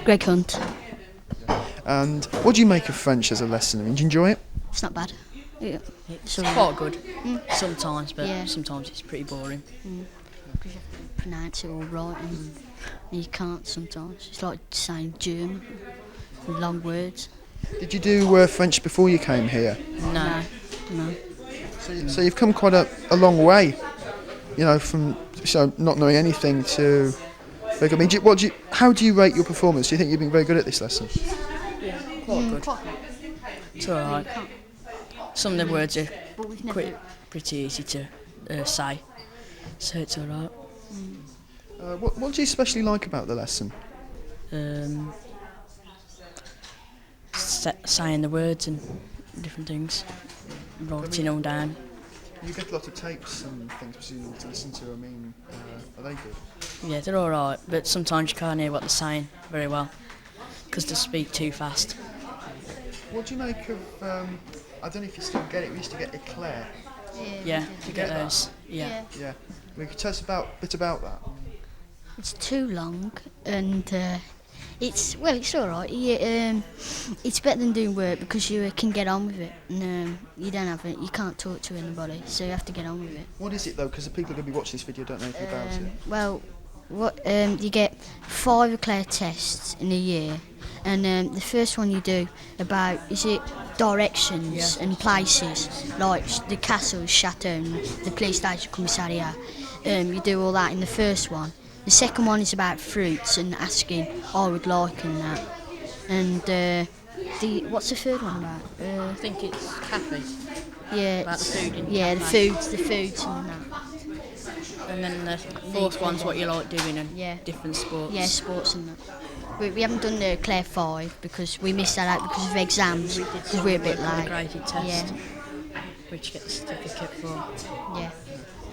Greg Hunt. And what do you make of French as a lesson? I mean, do you enjoy it? It's not bad. Yeah. It's quite good. Sometimes, but sometimes it's pretty boring. because you have to pronounce it all right, and you can't sometimes. It's like saying German, long words. Did you do French before you came here? No. So you've come quite a long way, you know, from not knowing anything to. I mean, how do you rate your performance? Do you think you've been very good at this lesson? Yeah, quite good. It's alright. Some of the words are pretty easy to say, so it's alright. What do you especially like about the lesson? Saying the words and different things, writing all down. You get a lot of tapes and things presumably to listen to. I mean, are they good? Yeah, they're alright, but sometimes you can't hear what they're saying very well because they speak too fast. What do you make of, I don't know if you still get it, we used to get eclair. Yeah, you get those. Yeah. Well, you could tell us a bit about that. It's too long, and it's alright. It's better than doing work because you can get on with it. And, you can't talk to anybody, so you have to get on with it. What is it though? Because the people who are going to be watching this video don't know anything about it. Well, you get 5 eclair tests in a year, and the first one you do about directions and places, like the castle, chateau, the police station, commissariat. You do all that in the first one. The second one is about fruits and asking I would like and that. And what's the third one about? I think it's cafe. Yeah, about the food. The foods and that. And then the fourth one's what you like doing and different sports. Yeah, sports and that. We haven't done the Eclair 5 because we missed that out because of exams. Because we're a bit late. The graded test, which you get the certificate for. Yeah.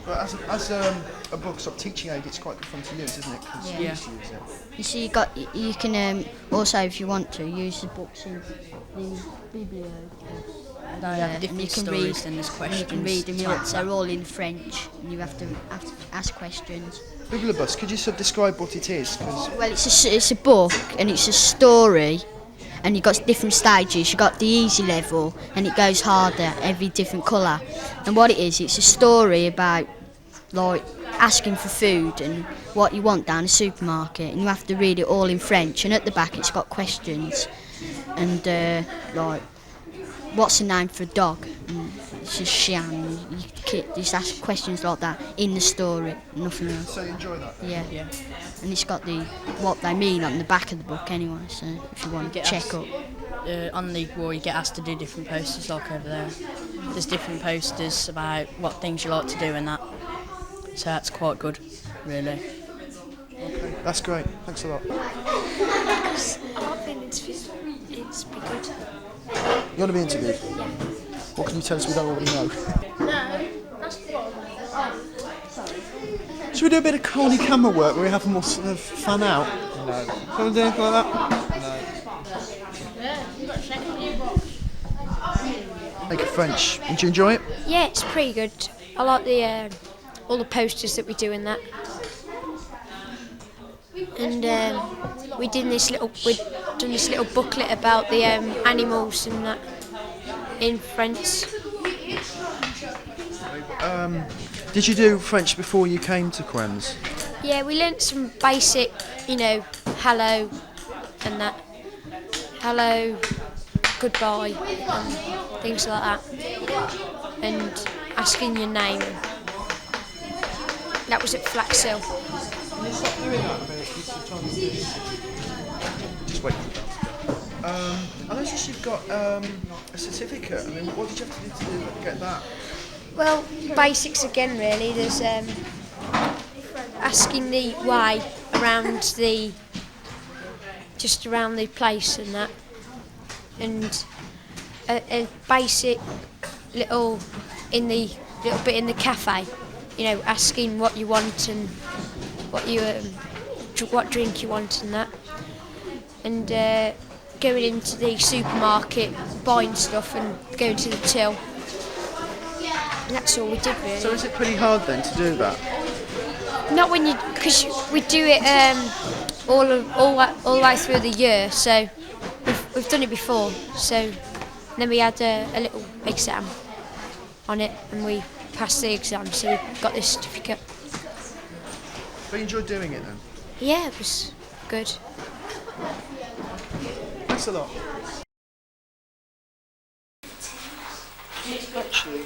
But as a book sort of teaching aid, it's quite good fun to use, isn't it? Because you used to use it. You see, you can also, if you want to, use the books in the biblio. They have different stories and there's questions. You can read them. They're all in French, and you have to ask questions. Bibliobus, could you sort of describe what it is? Well, it's a book and it's a story, and you've got different stages. You've got the easy level, and it goes harder, every different colour. And what it is, it's a story about like asking for food and what you want down a supermarket, and you have to read it all in French. And at the back, it's got questions, and like what's the name for a dog? And it's a chien. You just ask questions like that in the story, nothing else. So you enjoy that? Yeah. And it's got what they mean on the back of the book anyway, so if you want to check up. On the wall you get asked to do different posters like over there. There's different posters about what things you like to do and that. So that's quite good, really. Okay, that's great. Thanks a lot. I've been interviewed. It's been good. You want to be interviewed? Yeah. What can you tell us we don't already know? No, that's the one. Should we do a bit of corny camera work where we have them all sort of fan out? No. Can we do anything like that? Yeah, you got a second new box. Make it French. Did you enjoy it? Yeah, it's pretty good. I like the all the posters that we do in that. And we've done this little booklet about the animals and that in French. Did you do French before you came to QEMS? Yeah, we learnt some basic, hello and that. Hello, goodbye, and things like that. And asking your name. That was at Flaxhill. Just wait. I noticed you've got a certificate. I mean, what did you have to do to get that? Well, basics again, really. There's asking the way around just around the place and that, and a basic little bit in the cafe. Asking what you want and what drink you want and that, and going into the supermarket, buying stuff and going to the till. And that's all we did really. So is it pretty hard then to do that? Not when because we do it all the way through the year. So we've done it before. So then we had a little exam on it, and we passed the exam. So we got this certificate. So you enjoyed doing it then? Yeah, it was good. Thanks a lot. Actually,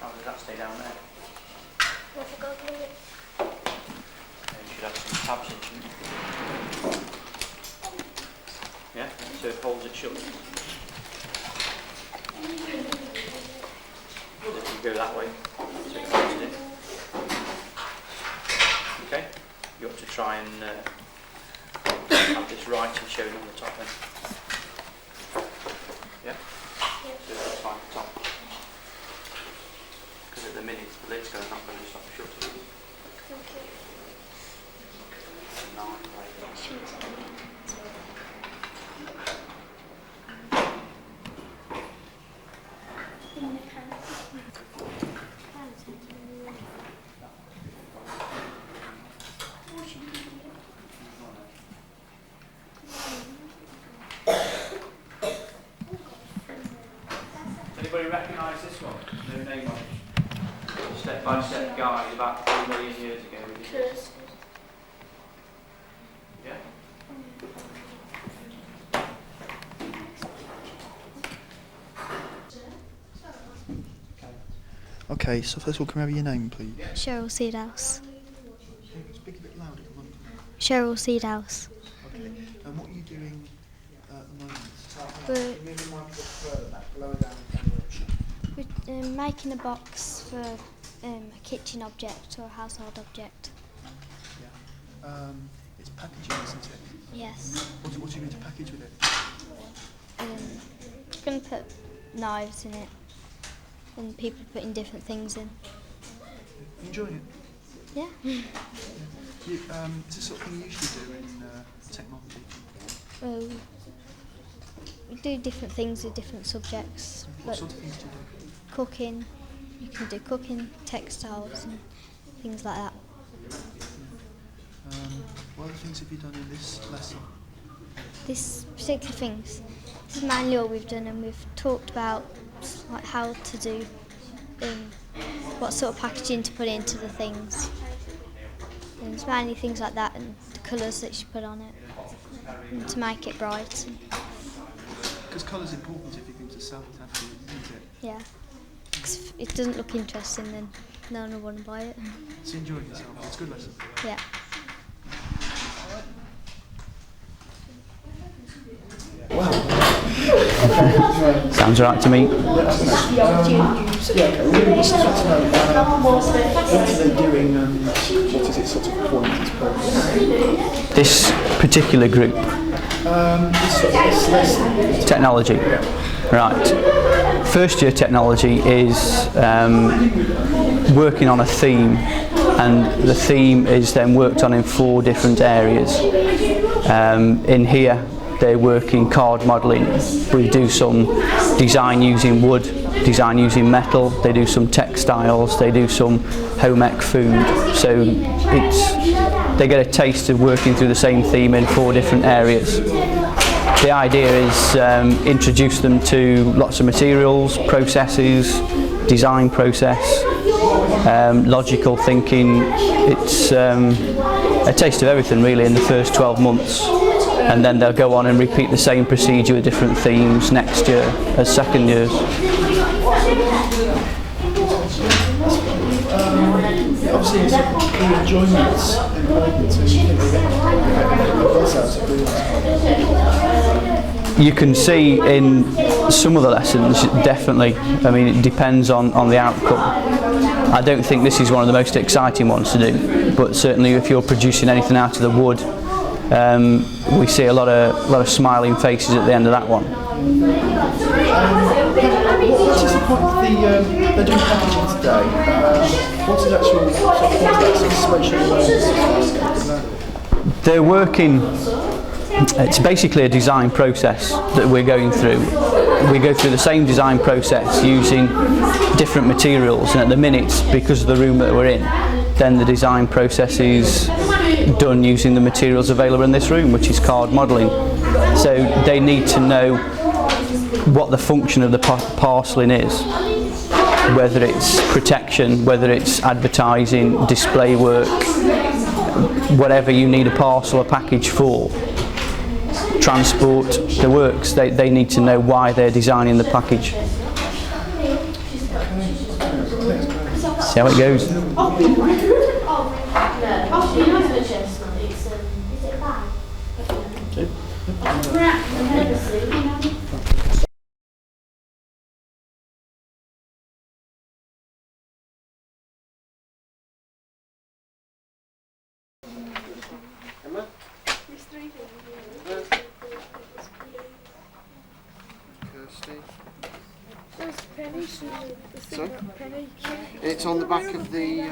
How does that stay down there? You should have some tabs in, shouldn't you? Yeah, so it holds it shut. If you go that way, so it holds it. Okay, you ought to try and have this writing shown on the top then. Yeah? So that's fine at the top. Because at the minute the lid's going up and it's not shut. Anybody recognise this one? No name on it. Step-by-step guide about 3 million years ago. Yeah? okay, so first of all, can we have your name, please? Cheryl Seedhouse. Speak a bit louder, come on. Cheryl Seedhouse. Okay, and what are you doing at the moment? We're- Move the mic further back, lower down the camera. We're making a box for a kitchen object or a household object. Yeah. It's packaging, isn't it? Yes. What are you going to package with it? We're going to put knives in it and people putting different things in. You enjoying it? Yeah. Is this sort of thing you usually do in technology? Well, we do different things with different subjects. What sort of things do you do? Cooking. You can do cooking, textiles and things like that. What other things have you done in this lesson? This particular things, this is mainly all we've done, and we've talked about like how to do, what sort of packaging to put into the things. And it's mainly things like that and the colours that you put on it, and to make it bright. Because colour's important if you're going to sell it after, isn't it? Yeah. 'Cause if it doesn't look interesting, then no one will want to buy it. So you enjoying yourself? It's a good lesson. Yeah. Sounds right to me. What are they doing? What is it sort of point, its purpose? This particular group. This lesson. Technology. Right. First year technology is working on a theme, and the theme is then worked on in 4 different areas. In here they work in card modelling. We do some design using wood, design using metal, they do some textiles, they do some home ec food. So they get a taste of working through the same theme in 4 different areas. The idea is introduce them to lots of materials, processes, design process, logical thinking. It's a taste of everything really in the first 12 months, and then they'll go on and repeat the same procedure with different themes next year as second years. Obviously it's the enjoyment's important, so you think they get the buzz out of it. You can see in some of the lessons, definitely. I mean, it depends on the outcome. I don't think this is one of the most exciting ones to do, but certainly if you're producing anything out of the wood, we see a lot of smiling faces at the end of that one. What is the point of they're doing packaging today? What's the actual situation? They're working. It's basically a design process that we're going through. We go through the same design process using different materials, and at the minute, because of the room that we're in, then the design process is done using the materials available in this room, which is card modelling. So they need to know what the function of the parcelling is, whether it's protection, whether it's advertising, display work, whatever you need a parcel or package for. Transport, the works, they need to know why they're designing the package. See how it goes. Sorry? It's on the back of the.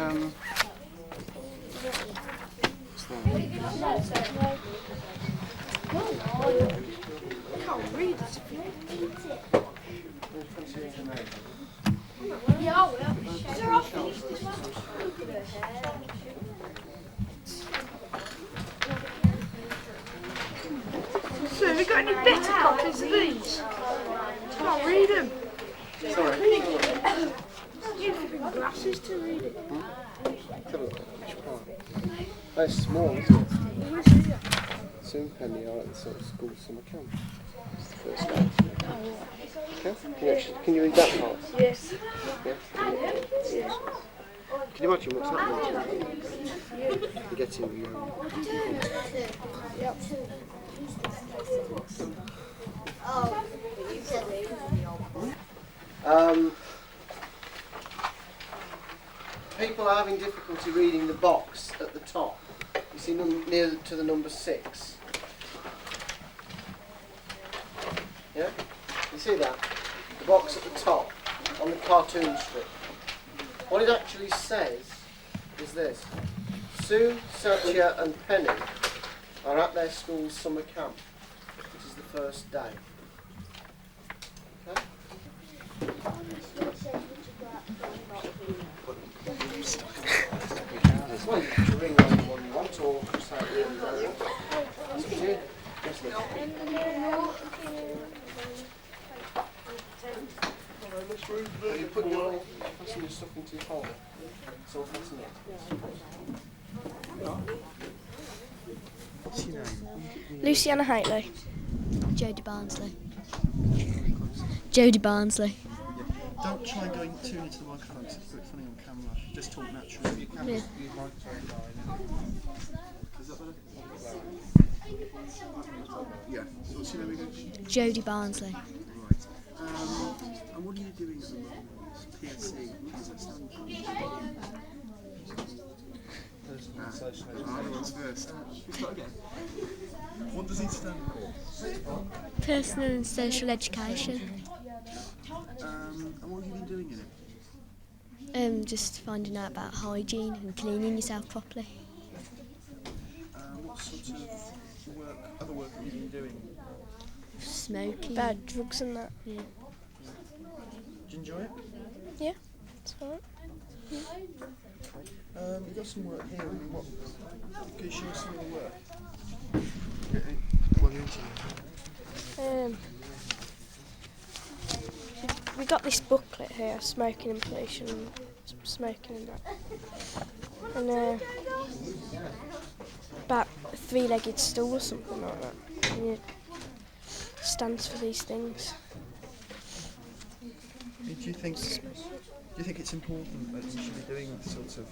What's that? I can't read it. Yeah, I will. So, have you got any better copies of these? I can't read them. Sorry. You have glasses to read it. Which part? They're small, isn't it? Soon Penny are at the sort of school summer camp. It's the first day. Okay. Can you read that part? Yes. Yeah? Yes. Can you imagine what's happening? You're getting Yep. People are having difficulty reading the box at the top. You see near to the number 6. Yeah? You see that? The box at the top on the cartoon strip. What it actually says is this. Sue, Satya and Penny are at their school's summer camp, which is the first day. Okay? Well, you can ring on the one you want or say the one you want. That's up to you. Yes, Liz. Have you put your fasten your stuff into your folder? It's all fastened up. What's your name? Luciana Haitley. Jodie Barnsley. Jodie Barnsley. Yeah. Don't try going too into the microphone, it's a bit funny on camera. Just talk naturally. You can use microphone line. Is that better? Yeah. So what's your name again? Jodie Barnsley. Right. And what are you doing at the moment? PSC. What does that stand for? Personal and social education. First. Start again. What does it stand for? Personal and social education. And what have you been doing in it? Just finding out about hygiene and cleaning yourself properly. What sort of work, other work have you been doing smoking. About drugs and that. Yeah. Do you enjoy it? Yeah, it's alright. We've got some work here. What? Can you show us some of the work? What are you into? We got this booklet here, smoking and pollution, and smoking and that. And about a three-legged stool or something like that. And it stands for these things. Do you think it's important that you should be doing this sort of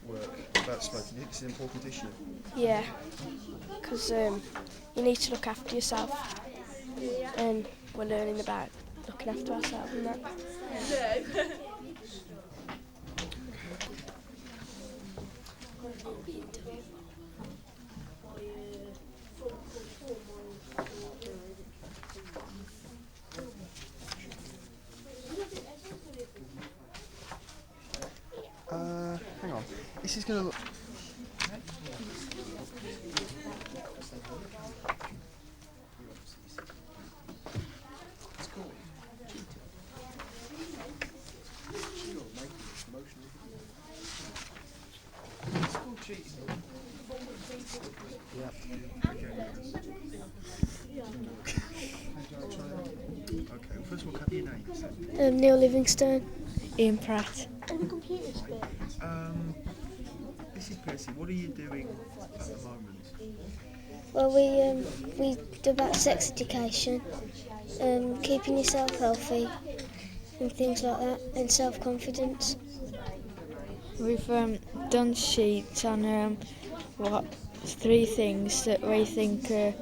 work about smoking? Do you think it's an important issue? Yeah, because you need to look after yourself, and we're learning about looking after ourselves and that. Hang on. This is going to look... Okay, first of all, have your name? Neil Livingstone. Ian Pratt. And the computer's bit. Mrs Percy, what are you doing at the moment? Well, we do about sex education, keeping yourself healthy, and things like that, and self-confidence. We've done sheets on three things that we think are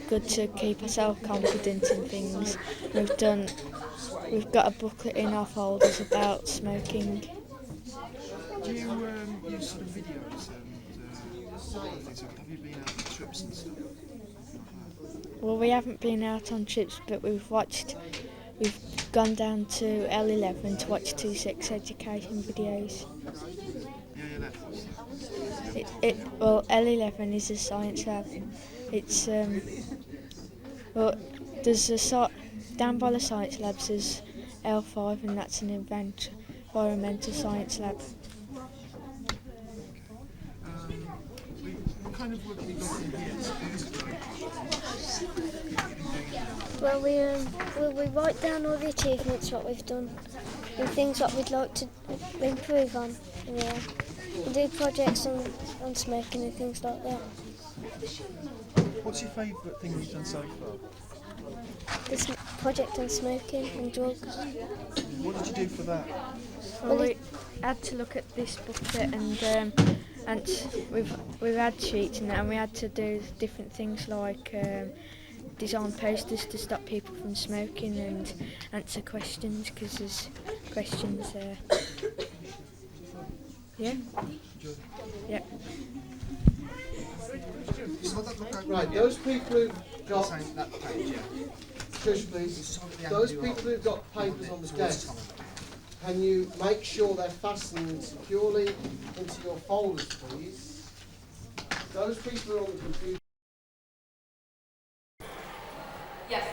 good to keep ourselves confident in things. We've got a booklet in our folders about smoking. Do you use sort of videos and things? Have you been out on trips and stuff? Well, we haven't been out on trips, but we've gone down to L11 to watch 2 sex education videos. Well, L11 is a science lab. It's there's a down by the science labs there's L5, and that's an environmental science lab. What kind of work have you got in here? Well, we write down all the achievements what we've done and things what we'd like to improve on. Yeah. We do projects on smoking and things like that. What's your favourite thing you've done so far? This project on smoking and drugs. What did you do for that? Well, we had to look at this booklet and we've had sheets and we had to do different things like design posters to stop people from smoking and answer questions, because there's questions there. Yeah? Yeah. Right, those people who've got... Shush, please. Those people who've got papers on the desk, can you make sure they're fastened securely into your folders, please? Those people who are on the computer... Yes.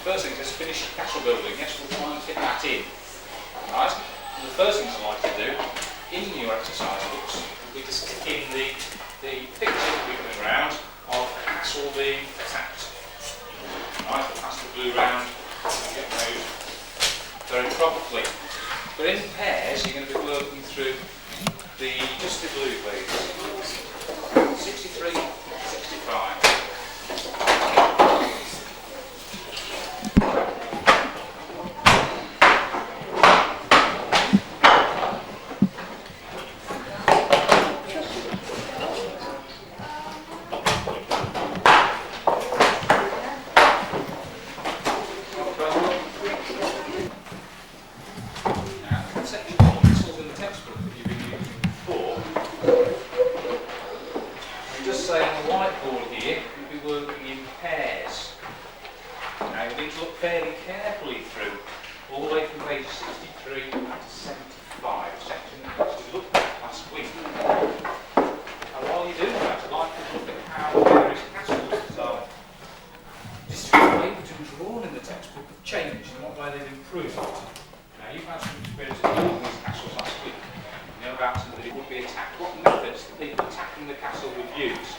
First thing is finish fairly carefully through all the way from page 63 to 75, section which we looked at last week. And while you're doing that, I'd like to look at how various castles are distributed and drawn in the textbook have changed and what way they've improved. Now, you've had some experience of building these castles last week. You know about somebody who would be attacked. What methods the people attacking the castle would use?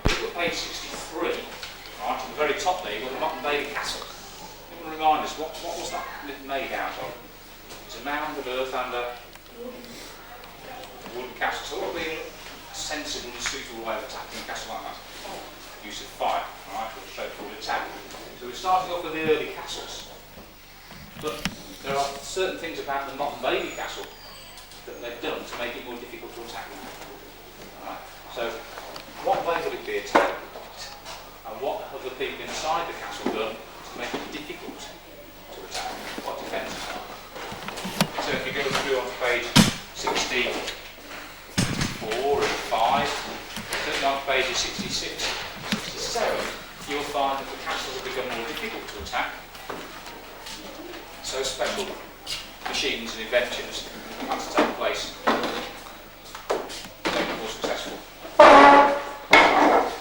Look at page 63. Right, at the very top there, you've got the Motte and Bailey Castle. You want to remind us, what was that made out of? It's a mound of earth and a wooden castle. So what would be a sensible and suitable way of attacking a castle like that? Use of fire, right, for a straightforward attack. So we're starting off with the early castles. But there are certain things about the Motte and Bailey Castle that they've done to make it more difficult to attack them. Right. So what way would it be attacked? And what have the people inside the castle done to make it difficult to attack? What defences are? So if you go through on page 64 and 5, certainly on pages 66, 67, you'll find that the castles have become more difficult to attack. So special machines and inventions had to take place to make it more successful.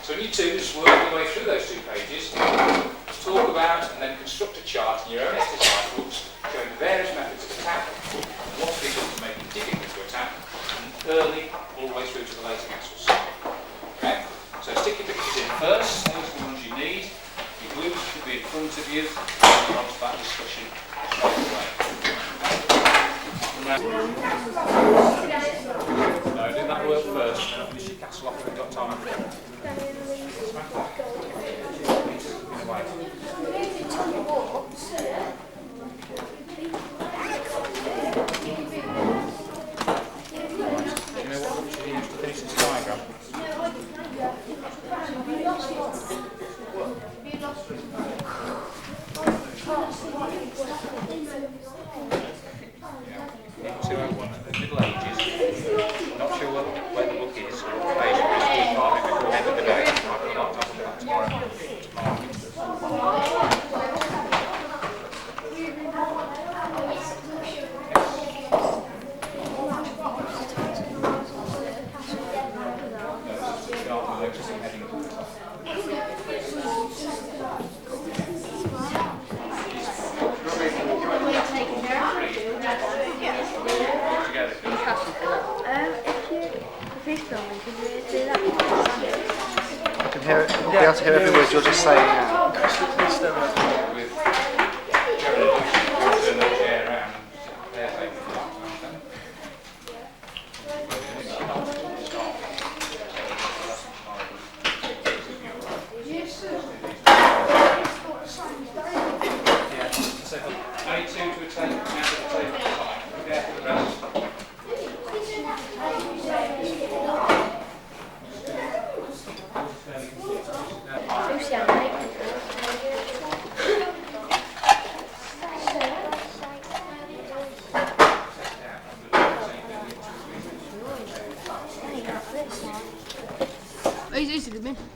So in year 2, just work your way through those 2 pages, talk about and then construct a chart in your own exercise books showing the various methods of attack, and what to be done to make it difficult to attack, and early all the way through to the later castles. Okay? So stick your pictures in first, those are the ones you need. Your glues should be in front of you, and you're on to that discussion straight away. No, do that work first, and I'll finish your castle off if we've got time. Do you know what you used to finish this diagram? In 201, the Middle Ages. Not sure where the book is or what page it is. We'll mark it before the end of the day. I'll not talk about tomorrow. I can hear it. I'll be able to hear every word you're just saying now.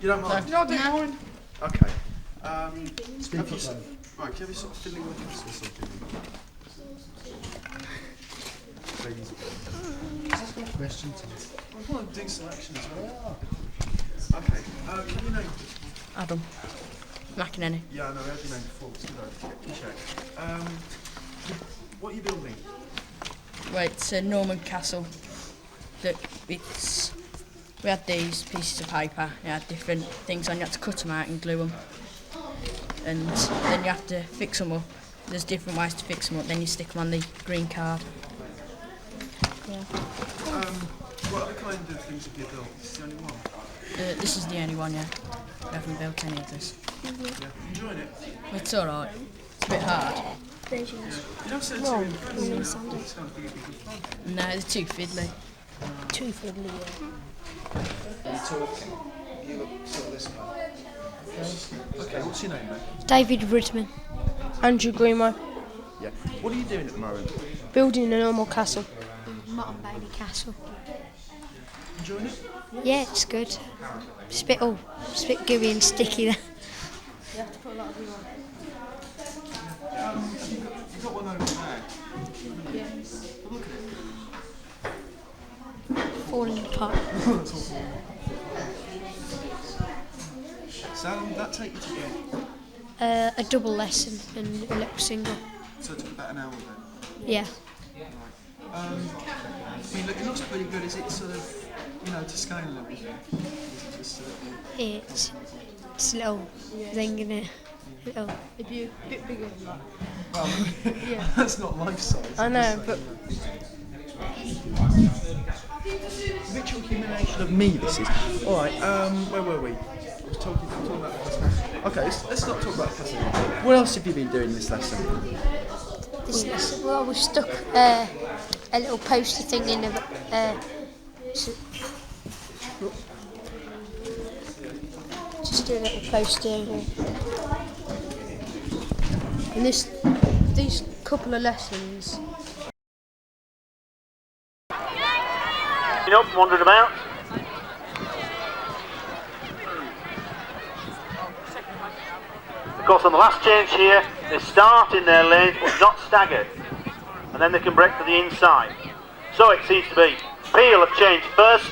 You don't mind? No, I don't mind. Okay. Have you, right, can you have a sort of fiddling with the castle or something? Please. Just got a question to you. I want to do selection as well. Okay. Can you name? Adam. McInerney. Yeah, I know. I had your name before. It's good. Check. What are you building? Well, it's a Norman castle. We had these pieces of paper, you had different things on, you had to cut them out and glue them. And then you have to fix them up. There's different ways to fix them up, then you stick them on the green card. Yeah. What other kind of things have you built? Is this the only one? This is the only one, yeah. We haven't built any of this. Yeah. Enjoying it? It's alright. It's a bit hard. You don't say No, it sounds like it'd be good fun. No, they're too fiddly. Too fiddly, yeah. Are you talking? You look sort of this way. Okay, what's your name, mate? David Ridman. Andrew Greenway. Yeah. What are you doing at the moment? Building a normal castle. Motte and Bailey Castle. Enjoying it? Yeah, it's good. It's a bit gooey and sticky there. You have to put a lot of glue on. You've got one over there. Yes. Look at it. Falling apart. That's all falling apart. So how long did that take you to do? A double lesson and a little single. So it took about an hour then? Yeah. Right. I mean, look, it looks pretty good. Is it sort of, you know, to scale and everything? Is it just It's a little thing in it. Little. It'd be a bit bigger than that. Well, Yeah. that's not life size. I know, but Ritual humiliation of me, this is. Alright, where were we? I was talking about okay, let's not talk about passing. What else have you been doing this lesson? This lesson, well, we stuck a little poster thing in the. Just a little poster. and these couple of lessons. Up, wandering about. Of course, on the last change here, they start in their lanes but not staggered, and then they can break to the inside. So it seems to be Peel have changed first,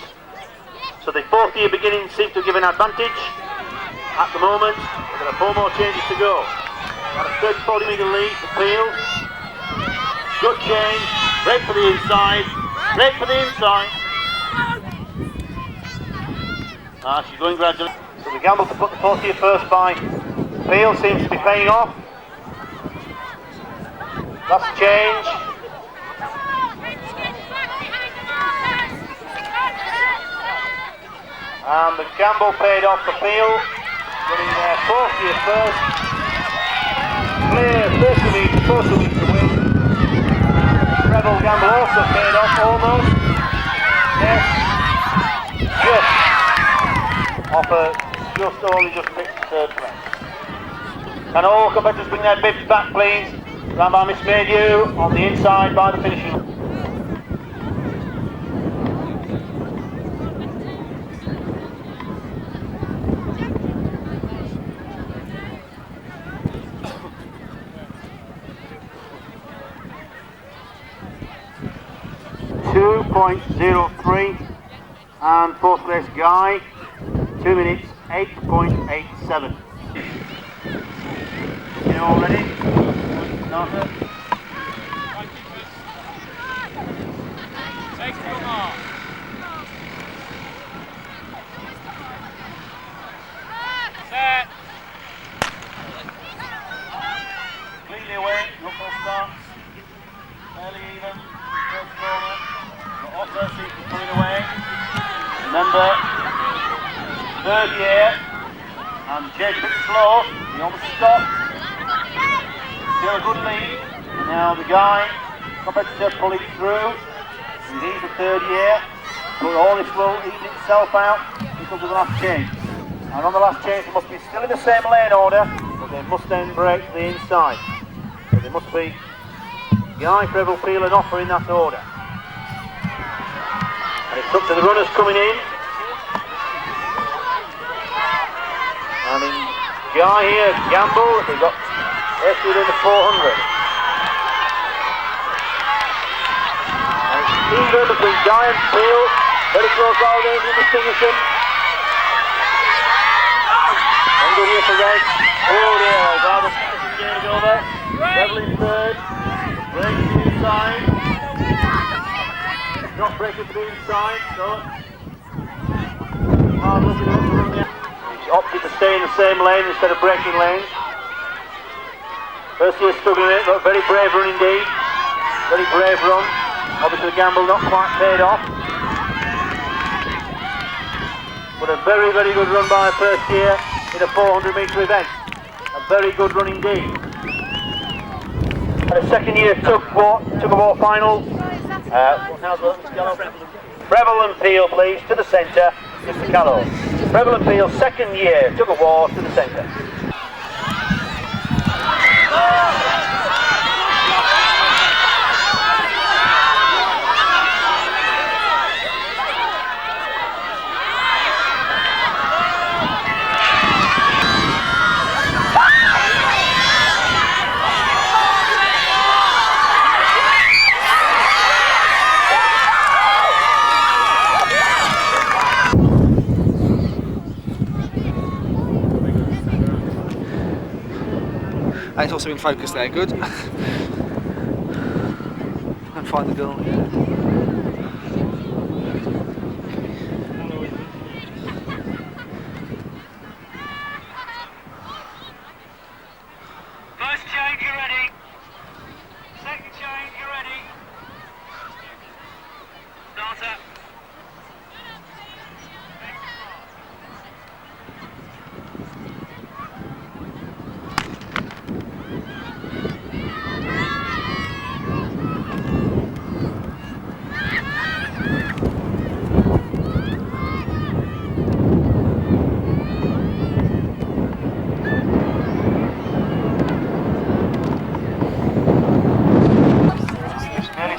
so the fourth year beginning seems to give an advantage at the moment. There are 4 more changes to go. Got a 30-40 metre lead for Peel. Good change, break for the inside, break for the inside. She's going gradually. So the gamble to put the 4th year first by Peel seems to be paying off. Last change. And the gamble paid off for Peel, winning their 4th year first. Clear, first to win. Rebel gamble also paid off almost. Yes. Just. Offer only just picked 3rd place. Can all competitors bring their bibs back, please? Ran by Miss Maydew on the inside by the finishing line. .03 and 4th place Guy. 2 minutes, 8.87. You all ready? Starter. Set. Completely away, knuckle starts. Fairly even. First corner. But also seems to be pulling away. Remember, 3rd year, and Jake a bit slow, he almost stopped, still a good lead, and now the guy, competitor pulling through, and he's the 3rd year, but all this will even itself out because of the last change. And on the last change they must be still in the same lane order, but they must then break to the inside. So they must be Guy, Freville, Peel and Offer in that order. And it's up to the runners coming in. And in Guy here, Gamble, they've got rescued in the 400. And it's even between Guy and Peel, very close all days in distinguishing. And good here for Red. Oh dear, rather getting over. Rebel in 3rd, breaking to the inside. Not breaking to the inside, so hard looking up to run there. Opted to stay in the same lane instead of breaking lanes. First year struggling it, but very brave run indeed. Very brave run. Obviously the gamble not quite paid off. But a very, very good run by a first year in a 400 metre event. A very good run indeed. And a 2nd year tug of war final. Breville and Peel, please, to the centre. Mr Callow. Breville and Peel, 2nd year, tug of war to the centre. And it's also in focus there, good. And find the girl. First change, you ready? Second change, you ready? Starter.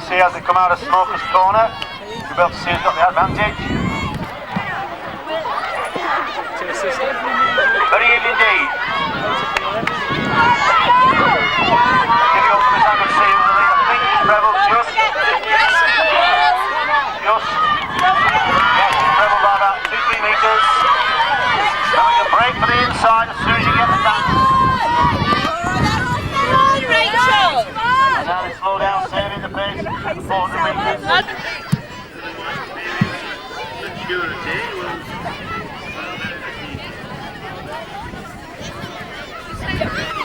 See as they come out of Smoker's Corner, you'll be able to see who's got the advantage. Very even indeed. Give you up from this I could see who's the lead. I think it's Rebel just. Yes, Rebel by about 2-3 metres. Now we can break for the inside as soon as you get the dance. And now they slow down, saving the pace. 400 metres.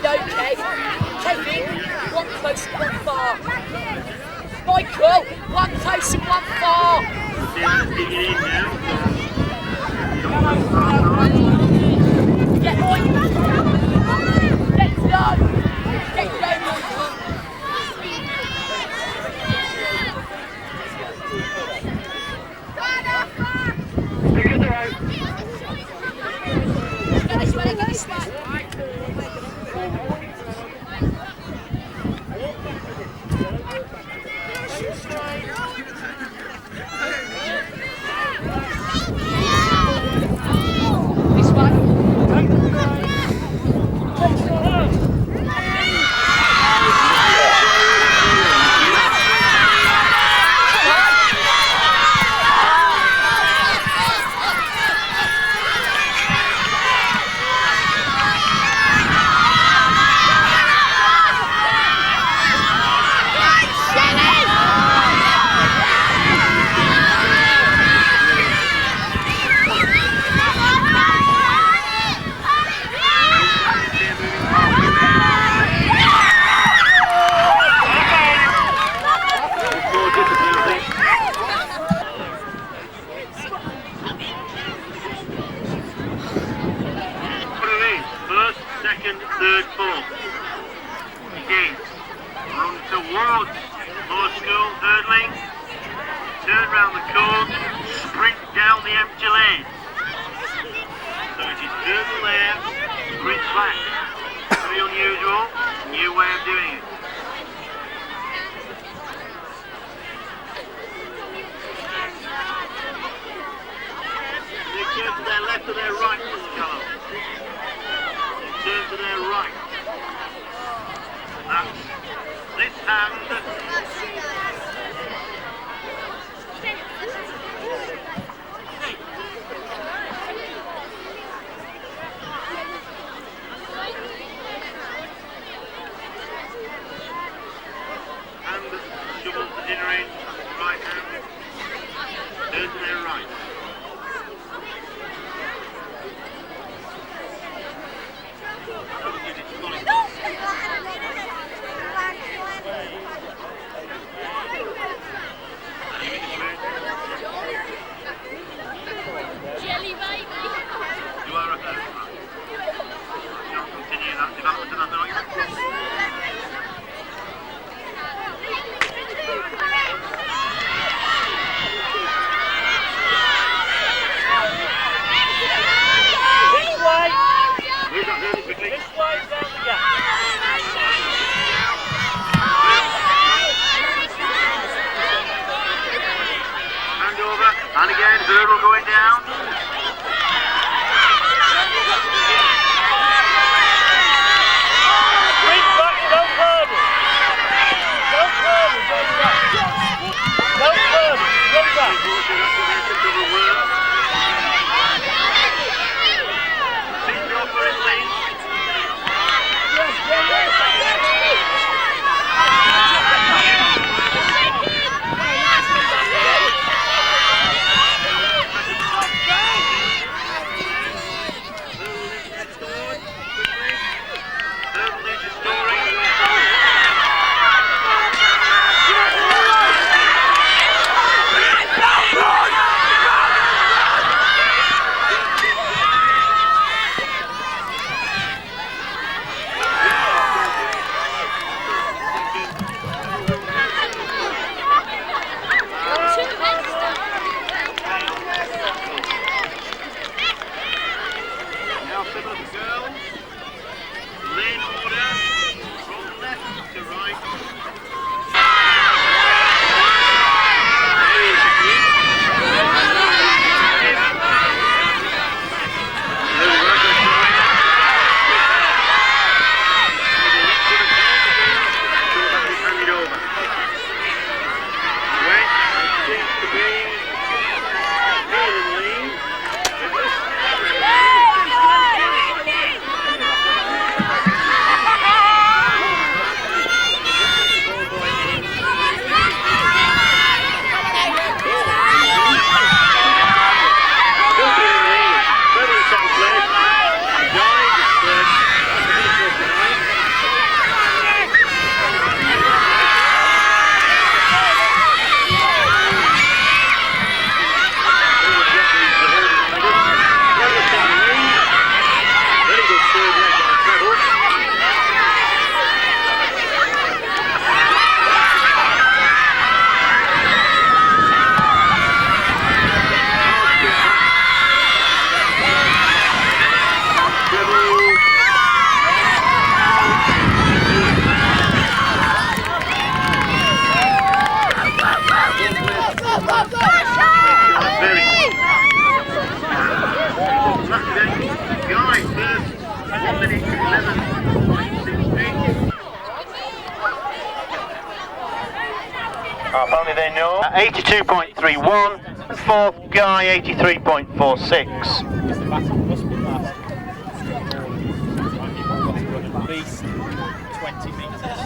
Okay, Kevin, one close and one far. Michael, one close and one far. Get on. Let's go. Get going, Michael. Go this way, go this way. And again, hurdle going down. Bring back, don't hurdle. Don't hurdle, go back. Don't hurdle, go back. Please go for it, please. Apparently they know. 82.31, fourth guy 83.46. At least 20 metres.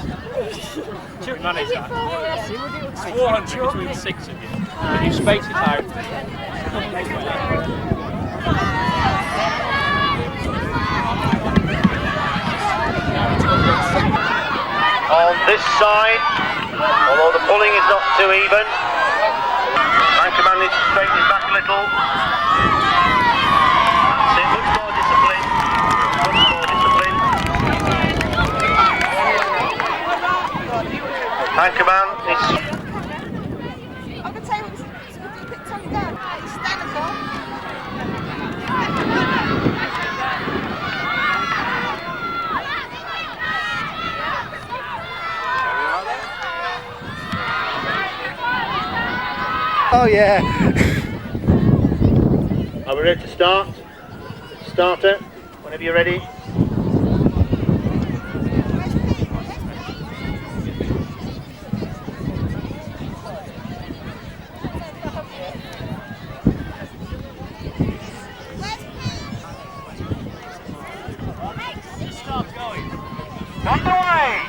Should we manage that? It's 400 between 6 of you. Can you space it out? On this side, although the pulling is not too even, Anchorman needs to straighten his back a little. That's it, much more discipline. Much more discipline. Anchorman is... I could say it's a bit tongue down. Stand up. Oh yeah. Are we ready to start? Starter, whenever you're ready. Underway!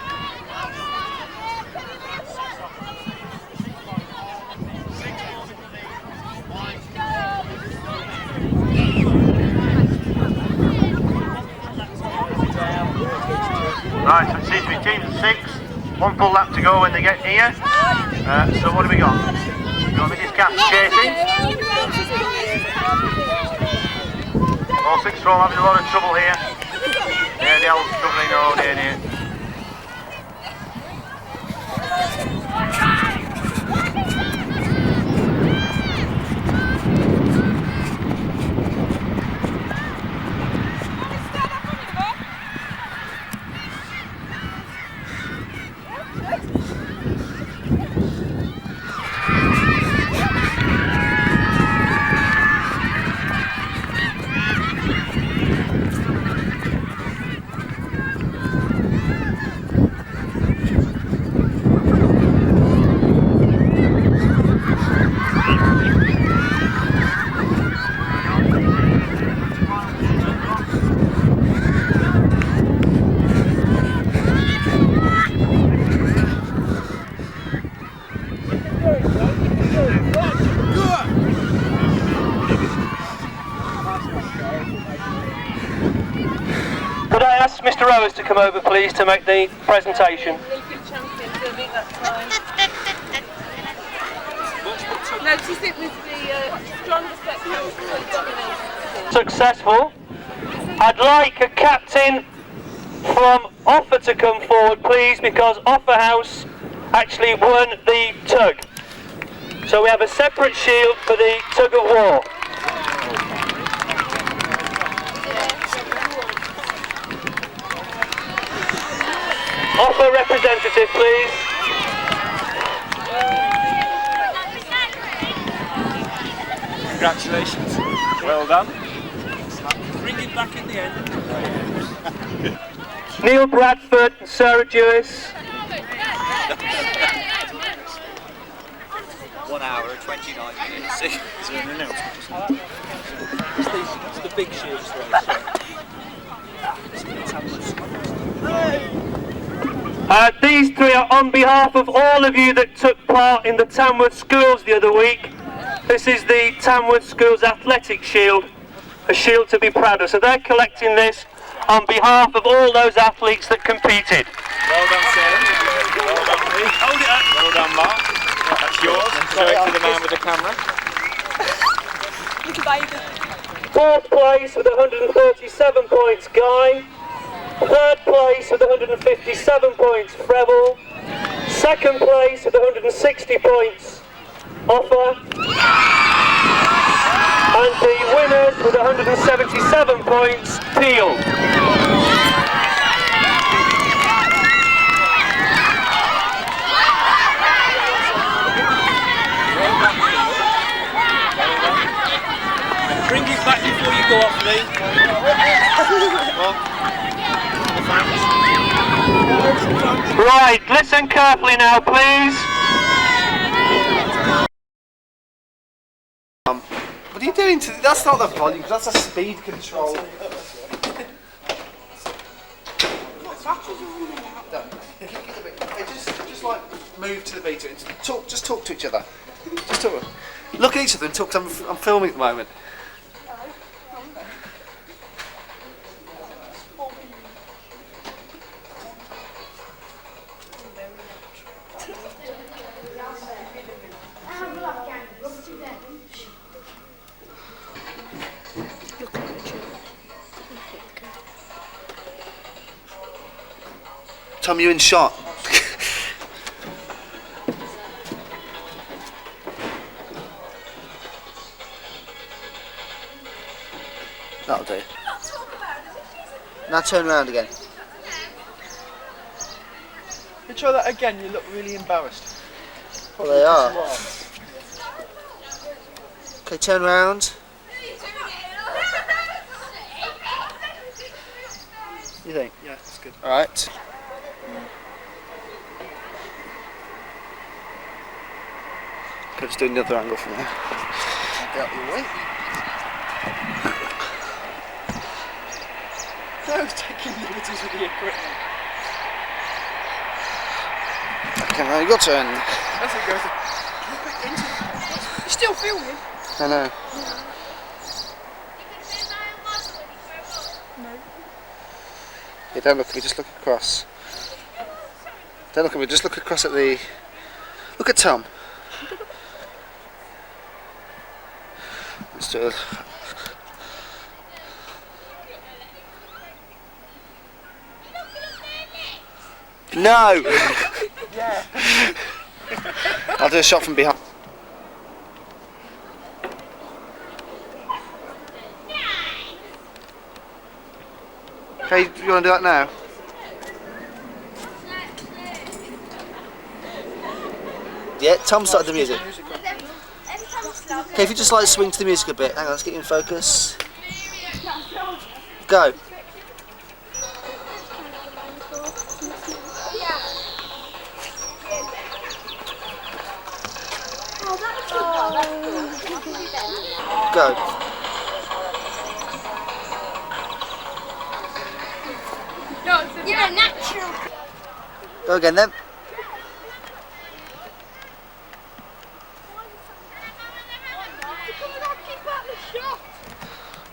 Right, so it seems to be teams of 6. One full lap to go when they get here. So what have we got? We've got Mrs Haskell chasing. All 6 from having a lot of trouble here. Yeah, the owl's struggling, oh dear dear. Could I ask Mr Owers to come over please to make the presentation? Notice it was the strongest dominated. Successful. I'd like a captain from Offa to come forward please, because Offa House actually won the tug. So we have a separate shield for the tug of war. Offa Offa representative, please. Congratulations. Well done. Bring it back in the end. Neil Bradford and Sarah Jewis. 1 hour, 29 minutes. It's the big shields race. These three are on behalf of all of you that took part in the Tamworth Schools the other week. This is the Tamworth Schools Athletic Shield, a shield to be proud of. So they're collecting this on behalf of all those athletes that competed. Well done, Sarah. Well done, Lee. Hold it up. Well done, Mark. That's yours. Show it to the man with the camera. Fourth place with 137 points, Guy. Third place with 157 points, Freville. Second place with 160 points, Offa. And the winners with 177 points, Peel. Bring it back before you go off, Lee. Right, listen carefully now, please. What are you doing? That's not the volume, that's a speed control. Just like move to the beat. Just talk to each other. Just talk. Look at each other and talk. I'm filming at the moment. Tom, you in shot. That'll do. Now turn around again. If you try that again, you look really embarrassed. Well, they are. Okay, turn around. You think? Yeah, that's good. Alright. Okay, let's do another angle from there. Get out of your way. No, taking liberties with the equipment. Okay, now your turn. That's it, Gareth. You're still filming? I know. No. Yeah, don't look at me, just look across. Don't look at me, just look across at the... Look at Tom. Let's do it. No! Yeah. I'll do a shot from behind. Okay, you want to do that now? Yeah, Tom started the music. Okay, if you just like swing to the music a bit. Hang on, let's get you in focus. Go. Go. You're a natural. Go again then.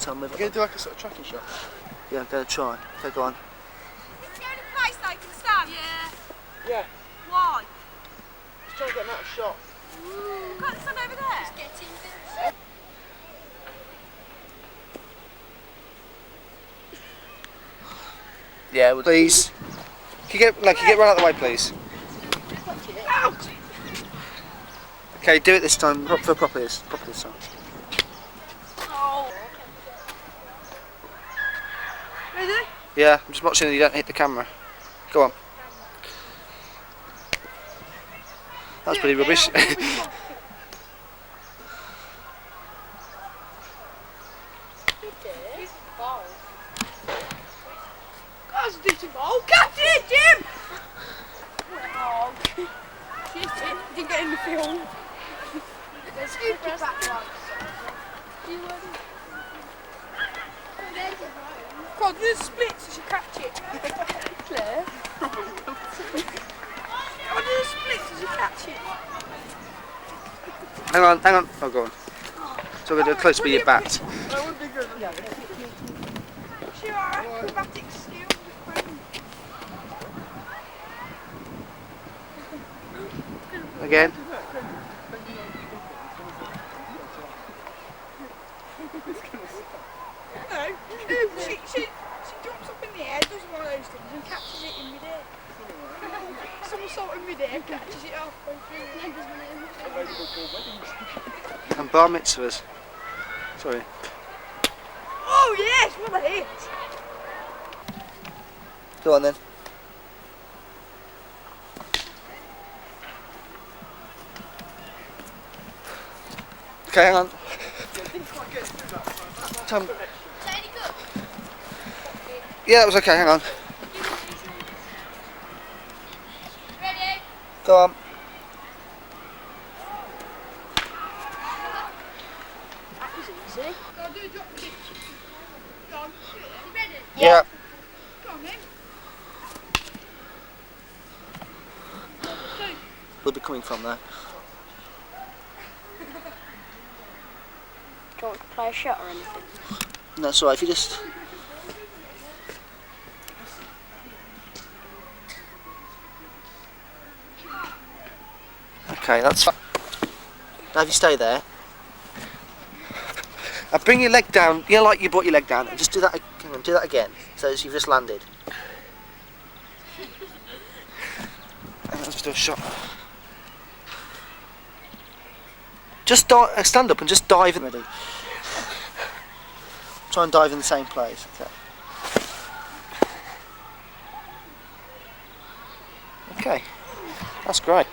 Tell me. You're going to do like a sort of tracking shot? Yeah, I'm going to try. Okay, go on. Is the only place they can stand? Yeah. Yeah. Why? Just try to get that shot. Can't stand over there? Just get in there. Yeah, well, please. Can you get right out of the way, please? Out! Okay, do it this time. Properly this time. Oh. Ready? Yeah, I'm just watching that you don't hit the camera. Go on. That's pretty rubbish. Catch it, Jim! Oh, didn't get in the film. God, there's splits as you catch it. Claire. God, there's splits as you catch it. Hang on. Oh, go on. So we're going to do a close up of your bat. That would be good. Sure, acrobatic skill. Again. No, she jumps up in the air, does one of those things and catches it in midair. Somersault in midair, catches it halfway through. And bar mitzvahs. Sorry. Oh yes, what a hit! Go on then. Okay, hang on. Tom. Yeah, that was okay, hang on. Ready? Go on. That was easy. Go on, do a drop kick. Go on. You ready? Yeah. Go on then. We'll be coming from there. Do you want to play a shot or anything? No, that's alright, if you just... Okay, that's fine. Now if you stay there. Now bring your leg down, you know, like you brought your leg down, and just do that, do that again, so as you've just landed. And let's just do a shot. Just stand up and just dive in. Ready. Try and dive in the same place. Okay. Okay. That's great.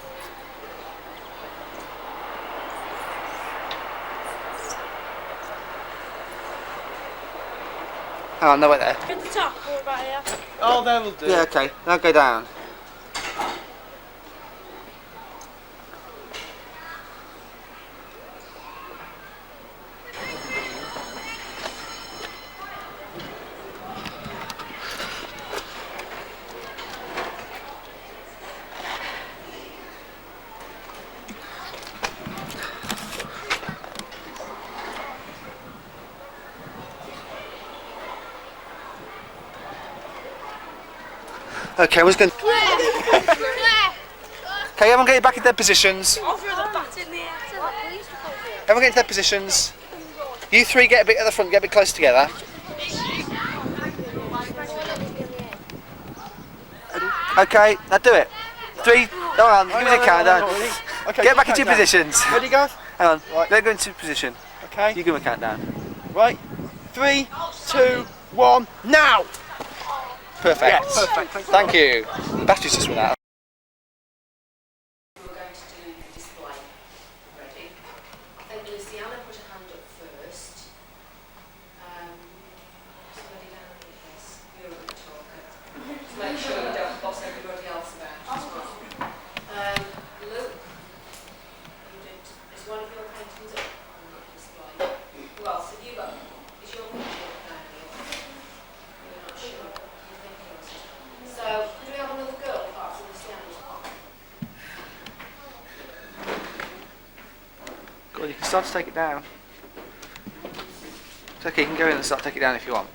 Oh, no, wait there. At the top or about here? Oh, there will do. Yeah, okay. Now go down. Okay, we're just going to... Okay, everyone get back in their positions. Everyone get into their positions. You three get a bit at the front, get a bit close together. Okay, now do it. 3, go on, give me the countdown. Okay, Get back into your positions. Ready, Gareth? Hang on, Right. they're going into position. Okay. You give them a countdown. Right. 3, 2, 1, now! Perfect. Yes. Perfect. Thank you. The battery's just run out. We're going to do the display. Ready? I think Luciana put her hand up first. Somebody down here, yes. You're a good talker. Just make sure you don't boss everybody else about as well. Luke, is one of your paintings up on the display? Who else have you got? Is your picture up there? You're not sure. So, could we have another girl apart from Luciana's part? Go on, you can start to take it down. It's okay, you can go in and start to take it down if you want.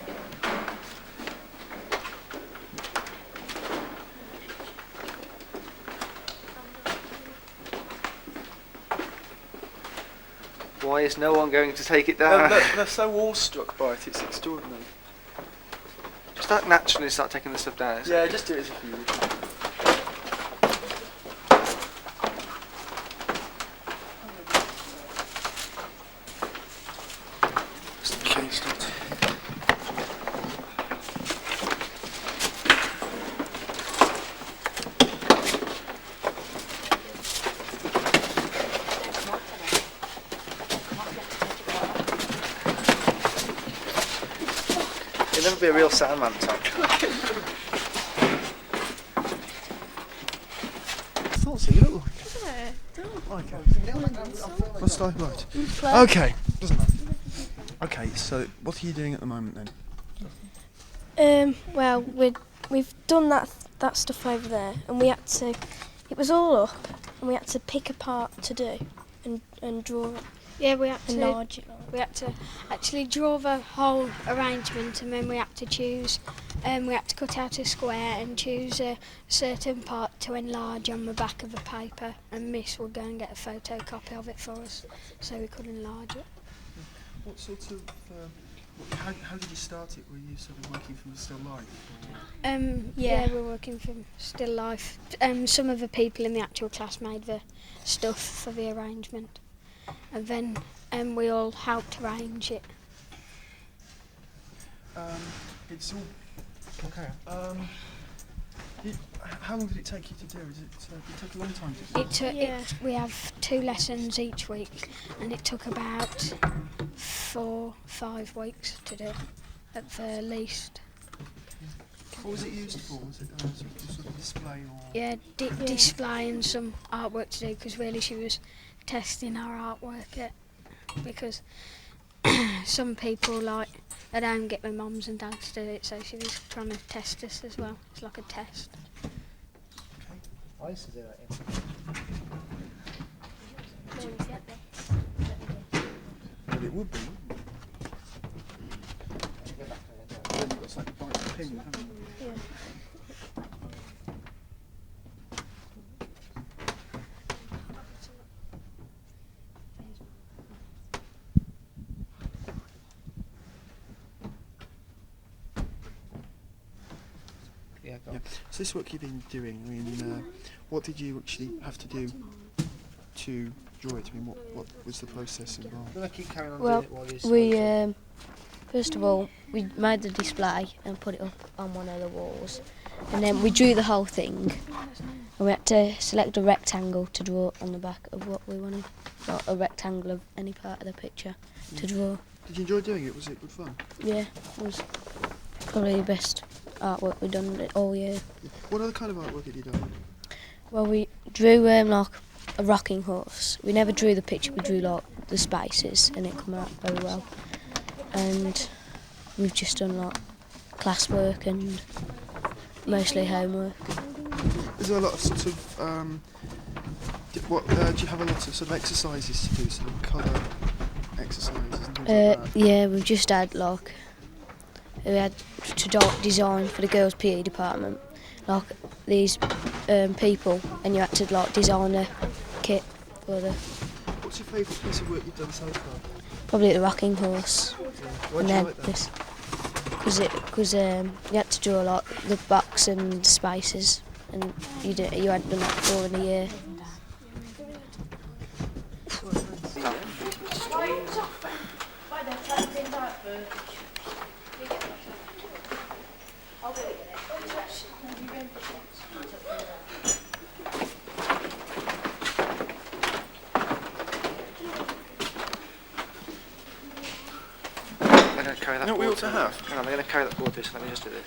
Why is no one going to take it down? They're so awestruck by it, it's extraordinary. Just act naturally and start taking the stuff down. Yeah, just do it as if you would. You'll never be a real sound man, Tom. I thought so, you look like it. Must I? Right. Okay, doesn't matter. Okay, so what are you doing at the moment then? Well, we've done that stuff over there, and we had to. It was all up, and we had to pick a part to do, and draw it. Yeah, we had to. Enlarge it. We had to actually draw the whole arrangement, and then we had to choose. We had to cut out a square and choose a certain part to enlarge on the back of the paper, and Miss would go and get a photocopy of it for us, so we could enlarge it. What sort of? How did you start it? Were you sort of working from still life? Yeah, we're working from still life. Some of the people in the actual class made the stuff for the arrangement, and then we all helped arrange it. It's all okay. How long did it take you to do? Did it take a long time to do? We have 2 lessons each week, and it took about 4-5 weeks to do, at the least. What was it used for? Was it sort of display or? Yeah, display and some artwork to do, because really she was testing our artwork because some people they don't get their mums and dads to do it, so she was trying to test us as well. It's like a test. I used to do that. Well, it would be. It's like a bite pin, haven't you? Yeah. Yeah. So this work you've been doing, I mean, what did you actually have to do to draw it? I mean, what was the process involved? Well, we first of all we made the display and put it up on one of the walls, and then we drew the whole thing, and we had to select a rectangle to draw on the back of what we wanted, not a rectangle of any part of the picture to draw. Did you enjoy doing it? Was it good fun? Yeah, it was probably the best artwork we've done all year. What other kind of artwork have you done? Well, we drew like a rocking horse. We never drew the picture, we drew like the spaces, and it came out very well. And we've just done like classwork and mostly homework. Is there a lot of sort of do you have a lot of sort of exercises to do, sort of colour exercises and things like that? Yeah, we've just had we had to design for the girls' PE department, like these people, and you had to design a kit for the. What's your favourite piece of work you've done so far? Probably the rocking horse. Yeah. Why do you like that? Because you had to draw the box and the spaces, and you hadn't done that before in a year. I'm going to carry that board. We ought to have. Hang on, I'm going to carry that board through, so let me just do this.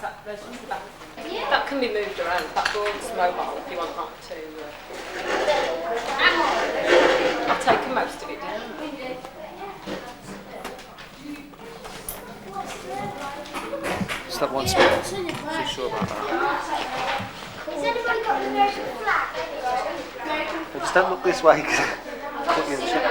Yes, there's the back. That can be moved around. That board's mobile if you want that to. I've taken most of it down. Just that one spot. I'm not sure about that. Has anybody got the American flag? Just don't look this way. Put you in the shot.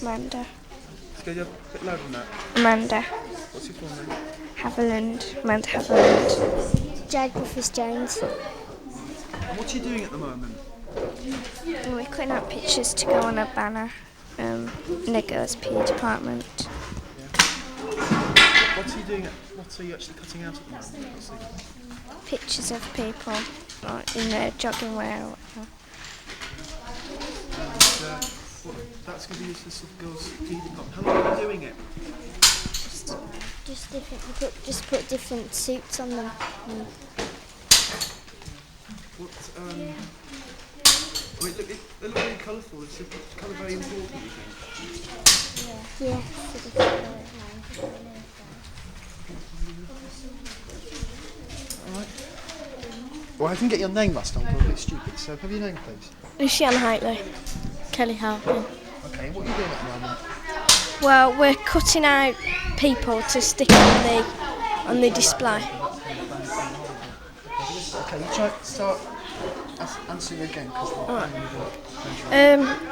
Amanda. Let's go a bit louder than that. Amanda. What's your full name? Haviland. Amanda Haviland. Jade Griffiths-Jones. What are you doing at the moment? We're cutting out pictures to go on a banner in the girls' PE department. What are you doing? What are you actually cutting out at the moment? Pictures of people in their jogging wear or whatever. That's going to be used for some girls' PE department. How long are you doing it? Just different. Just put different suits on them. What? Wait, look, they look really colourful. Is the colour very important, you think? Yeah. Alright. Well, I didn't get your name last time, I was a bit stupid, so have your name, please? Luciana Hartley. Kelly Harpin. Okay, what are you doing at the moment? Well, we're cutting out people to stick on the display. Okay, you try to start answering again.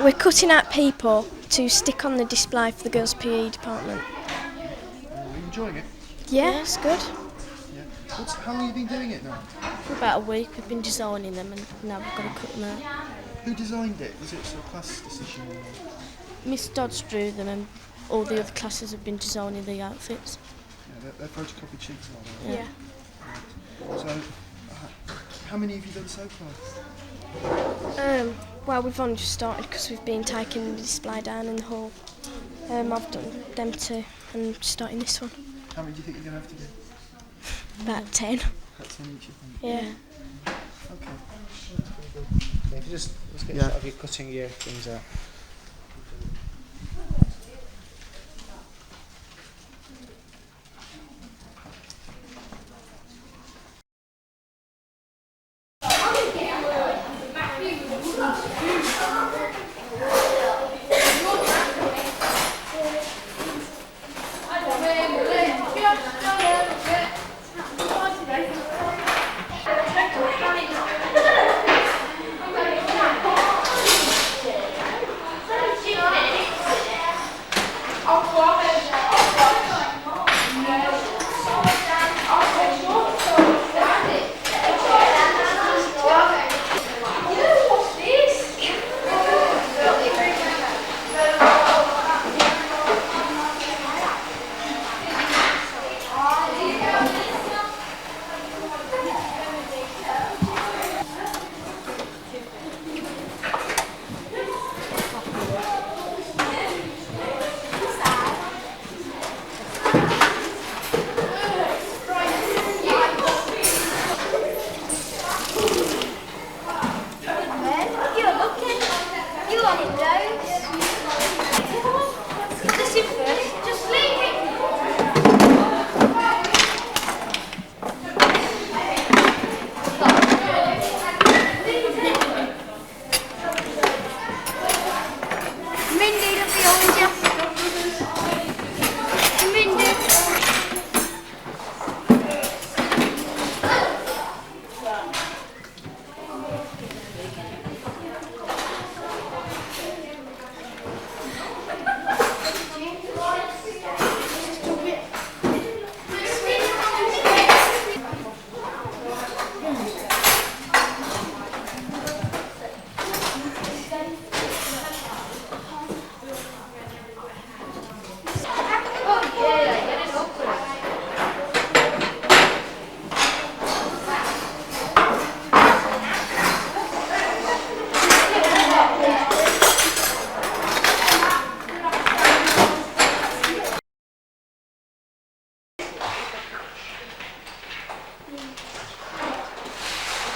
We're cutting out people to stick on the display for the girls' PE department. Are you enjoying it? Yeah, it's good. Yeah. How long have you been doing it now? For about a week. We've been designing them and now we've got to cut them out. Who designed it? Was it a class decision? Miss Dodds drew them and all the other classes have been designing the outfits. Yeah, they're photocopied sheets, aren't they? Yeah. So, how many have you done so far? Well, we've only just started because we've been taking the display down in the hall. I've done them 2 and starting this one. How many do you think you're going to have to do? About 10. About 10 each, you think? Yeah. Okay. Yeah, if you just get a shot of you cutting your things out.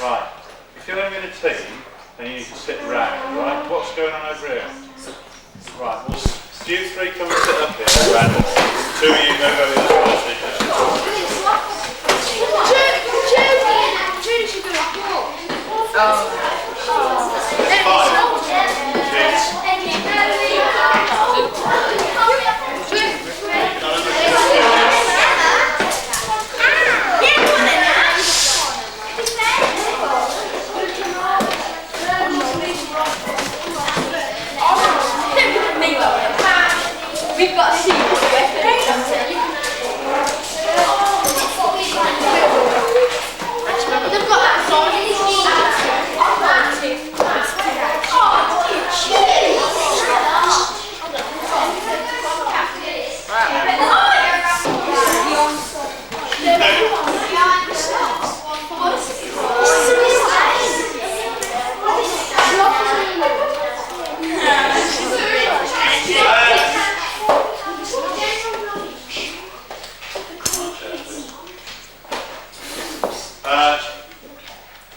Right. If you're going to be in a team, then you need to sit round, right? What's going on over here? Right, well, you three come and sit up here, round. Two of you move over this way. We've got a secret weapon. They've got that song in his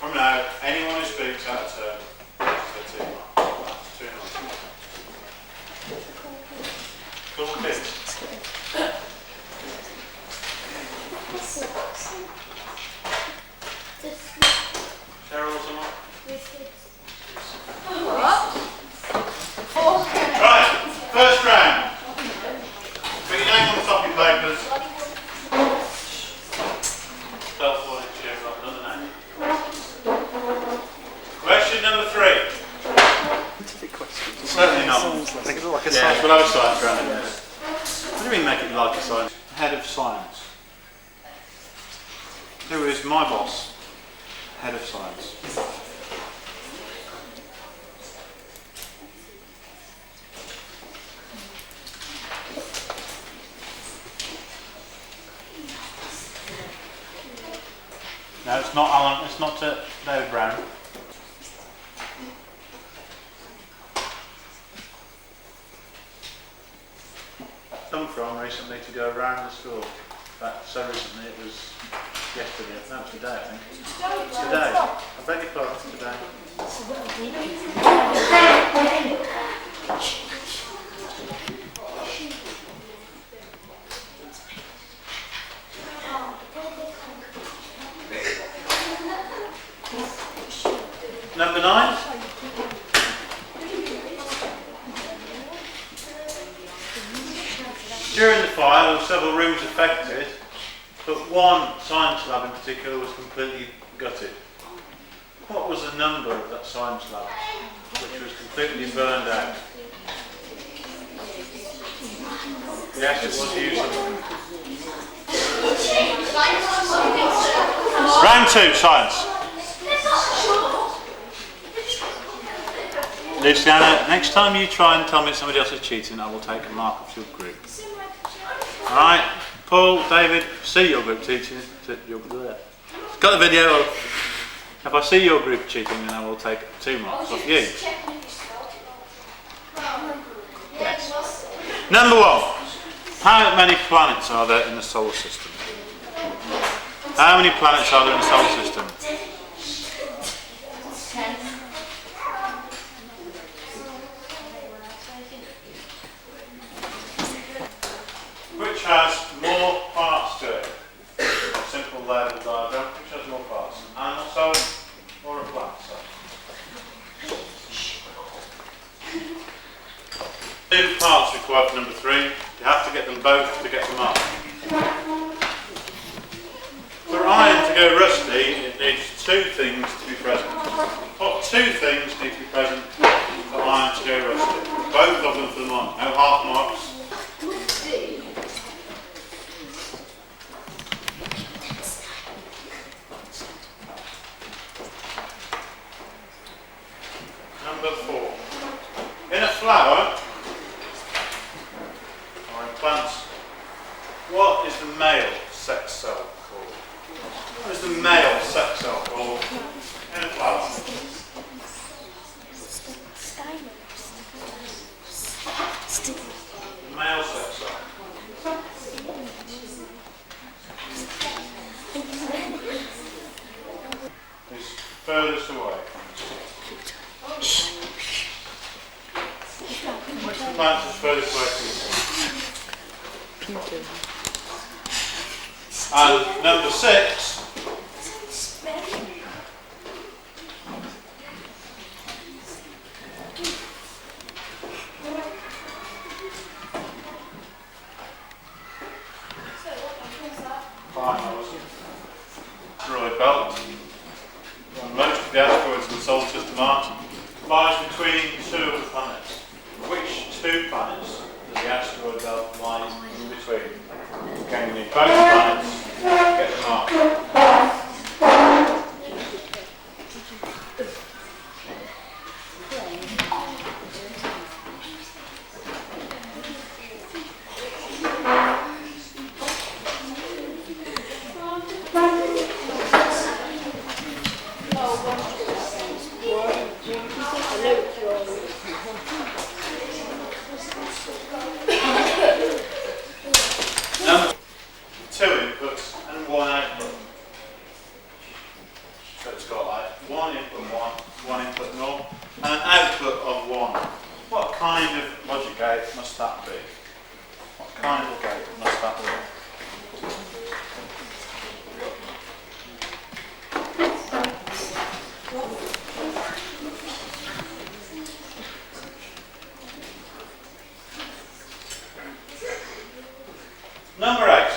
From now, anyone who speaks out of turn, that's it. Too nice. Cool kids. Cheryl, someone? Right, first round. Put your name on the top of your papers. Spell for it, Cheryl, another name. Question number 3. Certainly not. Make it look like a yeah, science. we'll have a science round in there. What do you mean make it like a science? Head of science. Who is my boss? Head of science. No, it's not Alan, it's not David Brown. Come from recently to go around the school. In fact, so recently it was yesterday. No, it was today, I think. Today. I beg your pardon, today. Number 9. During the fire, there were several rooms affected, but one science lab in particular was completely gutted. What was the number of that science lab, which was completely burned out? Yes, it was useful. Round 2, science. Luciana, next time you try and tell me somebody else is cheating, I will take a mark off your group. Alright, Paul, David, see your group cheating. Got the video. If I see your group cheating, then I will take 2 marks off you. Yes. Number 1. How many planets are there in the solar system? How many planets are there in the solar system? Which has more parts to it? A simple label diagram. Which has more parts? An animal cell or a plant cell? 2 parts required for number 3. You have to get them both to get the mark. For iron to go rusty, it needs 2 things to be present. What 2 things need to be present for iron to go rusty? Both of them for the mark. No half marks. Number 4. In a flower, or in plants, what is the male sex cell called? What is the male sex cell called in a flower? The male sex cell. Is furthest away? Which of the planets is furthest away from you? And number 6. Droid belt. Most of the asteroids and solar system lies between 2 of the planets. Which 2 planets does the asteroid belt lie in between? Okay, we need both planets to get the mark. Number 2 inputs and 1 output. So it's got like 1 input, 1 input null, and an output of 1. What kind of logic gate must that be? What kind of gate must that be? Number 8.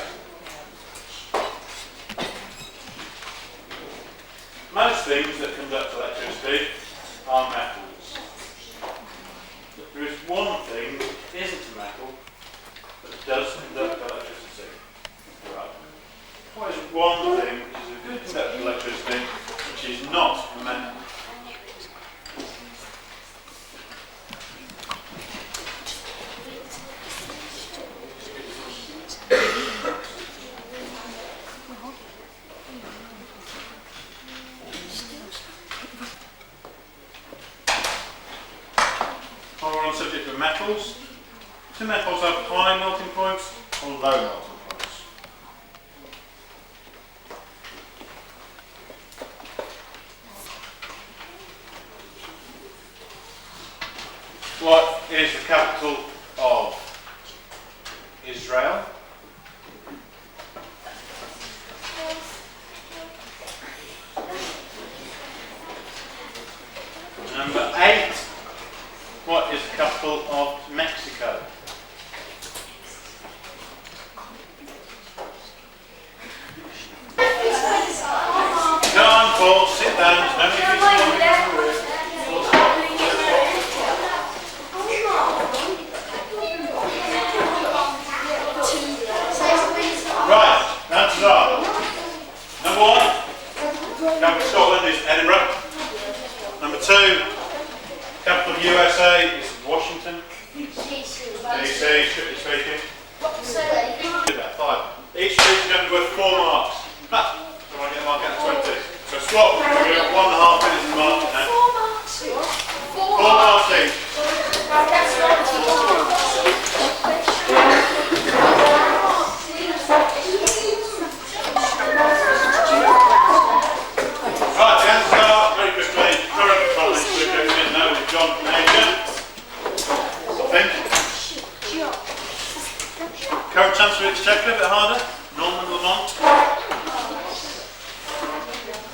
Most things that conduct electricity are metals. But there is one thing that isn't a metal that does conduct electricity. Right. What is one thing which is a good conductor of electricity which is not a metal? While we're on the subject of metals, do metals have high melting points or low melting points? What is the capital of Israel? Number 8. What is the capital of Mexico? Go on, Paul, sit down. There's no need for you to wander around the room. Right, answers are. Number 1, capital of Scotland is Edinburgh. Number 2, capital of USA is Washington. DC, strictly speaking. About 5. Each street is going to be worth 4 marks. So I want to get a mark out of 20. So swap. We're going to have 1.5 minutes to mark it now. 4 marks each. Right, the answers are very quickly. Current college we're going in now with John from Asia. I think. Current Chancellor of Exchequer, a bit harder. Norman Lamont.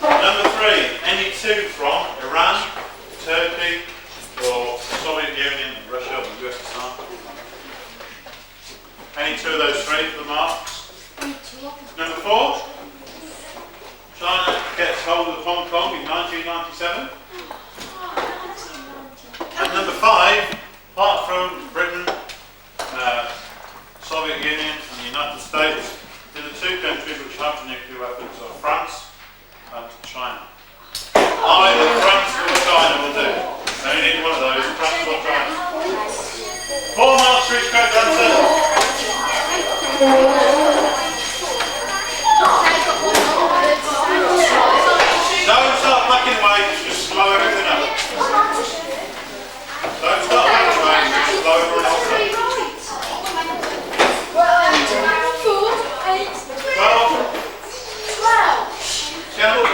Number 3, any 2 from Iran, Turkey, or Soviet Union, Russia, or USSR. Any 2 of those 3 for the marks. Number 4, China gets hold of Hong Kong in 1997. And number 5, apart from Britain, Soviet Union and the United States, the 2 countries which have nuclear weapons are France and China. Either France or China will do. So you need one of those, France or China. 4 marks for each correct answer. Don't start backing away, just slow everything up. Don't start backing away, just slow everything up. 12. 12.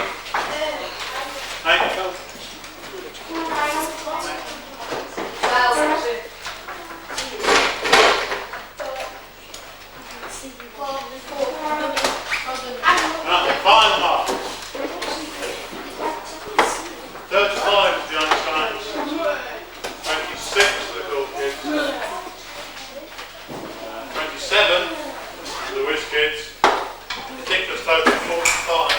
12. Final mark. 35 for the young science. 26 for the cool kids. 27 for the whiz kids. Ridiculous total 45.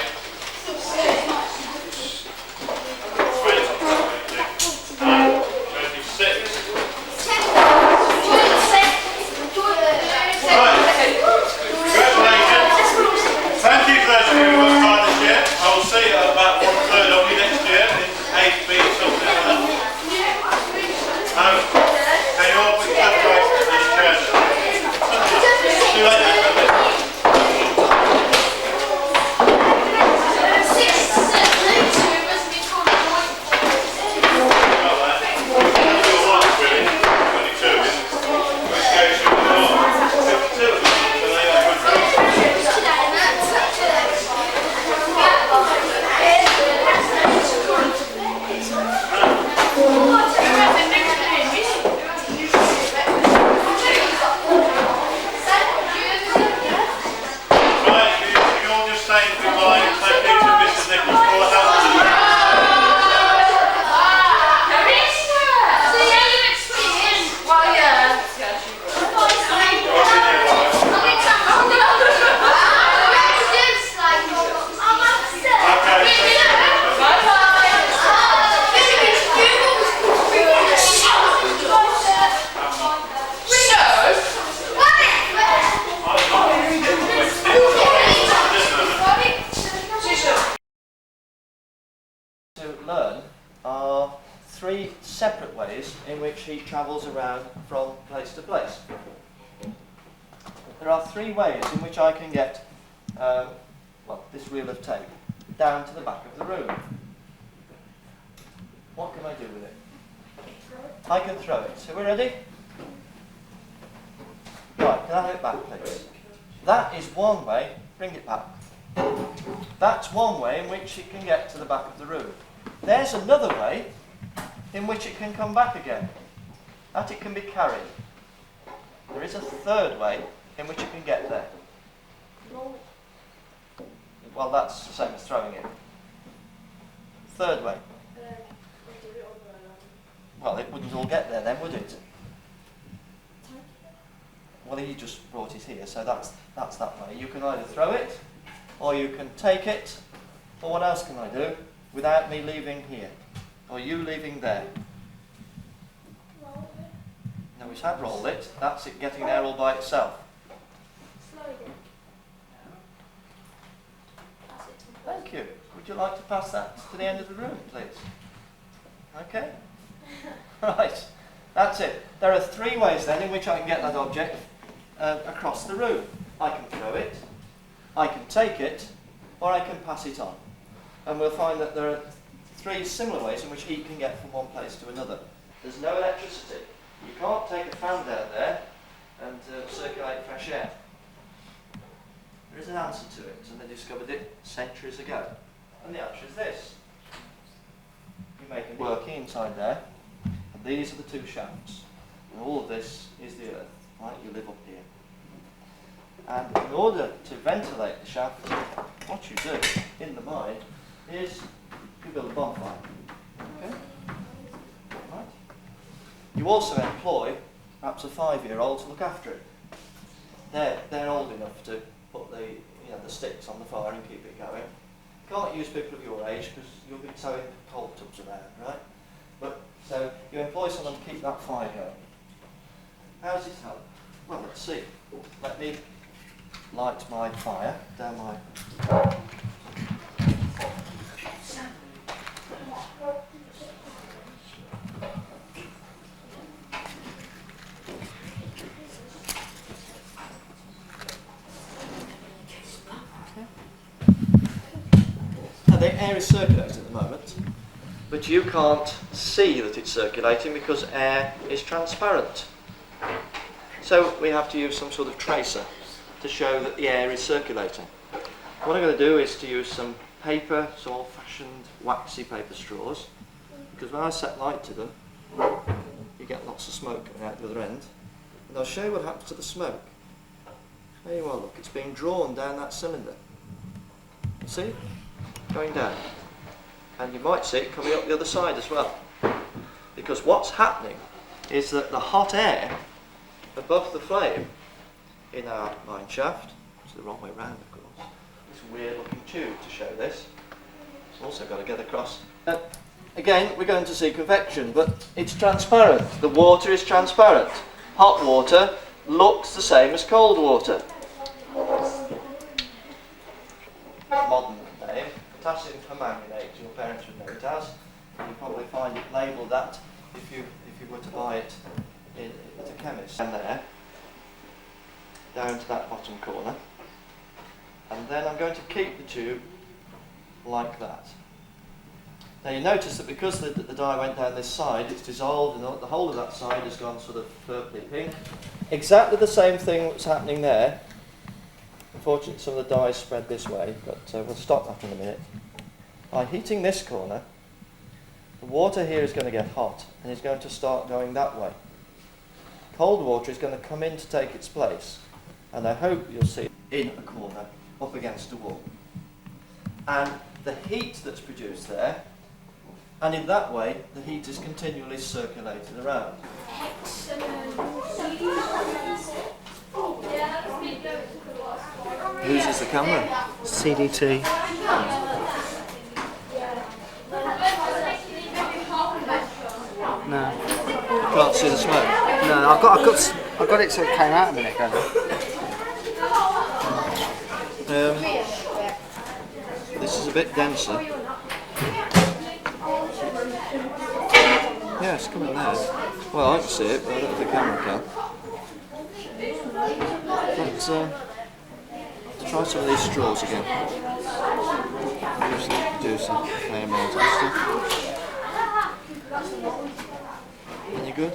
3 separate ways in which heat travels around from place to place. There are 3 ways in which I can get this reel of tape down to the back of the room. What can I do with it? I can throw it. So we're ready? Right, can I have it back, please? That is one way. Bring it back. That's one way in which it can get to the back of the room. There's another way in which it can come back again. That it can be carried. There is a third way in which it can get there. Well, that's the same as throwing it. Third way. Well, it wouldn't all get there then, would it? Well, he just brought it here, so that's that way. You can either throw it, or you can take it, or what else can I do without me leaving here, or you leaving there? No, we have rolled it. That's it getting there all by itself. Thank you. Would you like to pass that to the end of the room, please? Okay. Right. That's it. There are 3 ways then in which I can get that object across the room. I can throw it, I can take it, or I can pass it on. And we'll find that there are 3 similar ways in which heat can get from one place to another. There's no electricity. You can't take a fan down there and circulate fresh air. There is an answer to it, and they discovered it centuries ago. And the answer is this. You make a working inside there, and these are the 2 shafts. And all of this is the earth, right? You live up here. And in order to ventilate the shaft, what you do in the mine is you build a bonfire. Okay? Right? You also employ perhaps a 5-year-old to look after it. They're old enough to put the sticks on the fire and keep it going. You can't use people of your age because you'll be towing coal tubs around, right? But so you employ someone to keep that fire going. How does it help? Well, let's see. Let me light my fire down my... Now the air is circulating at the moment, but you can't see that it's circulating because air is transparent. So we have to use some sort of tracer to show that the air is circulating. What I'm going to do is to use some paper, some old-fashioned waxy paper straws, because when I set light to them, you get lots of smoke coming out the other end. And I'll show you what happens to the smoke. There you are, look, it's being drawn down that cylinder. You see? Going down. And you might see it coming up the other side as well. Because what's happening is that the hot air above the flame in our mine shaft, it's the wrong way round of course, this weird looking tube to show this, it's also got to get across. Again, we're going to see convection, but it's transparent. The water is transparent. Hot water looks the same as cold water. Modern name, potassium permanganate, your parents would know it as. You'll probably find it labelled that if you were to buy it at a chemist. And there, down to that bottom corner. And then I'm going to keep the tube like that. Now you notice that because the dye went down this side, it's dissolved and the whole of that side has gone sort of purpley pink. Exactly the same thing that's happening there. Unfortunately some of the dye is spread this way, but we'll stop that in a minute. By heating this corner, the water here is going to get hot and is going to start going that way. Cold water is going to come in to take its place, and I hope you'll see it in a corner up against a wall. And the heat that's produced there, and in that way the heat is continually circulated around. Whose is the camera? CDT. No. You can't see the smoke? No, I've got it so it came out a minute ago. This is a bit denser. Yeah, it's coming there. Well, I can see it, but I don't think the camera can. Let's try some of these straws again. Do some AMR testing. Any good?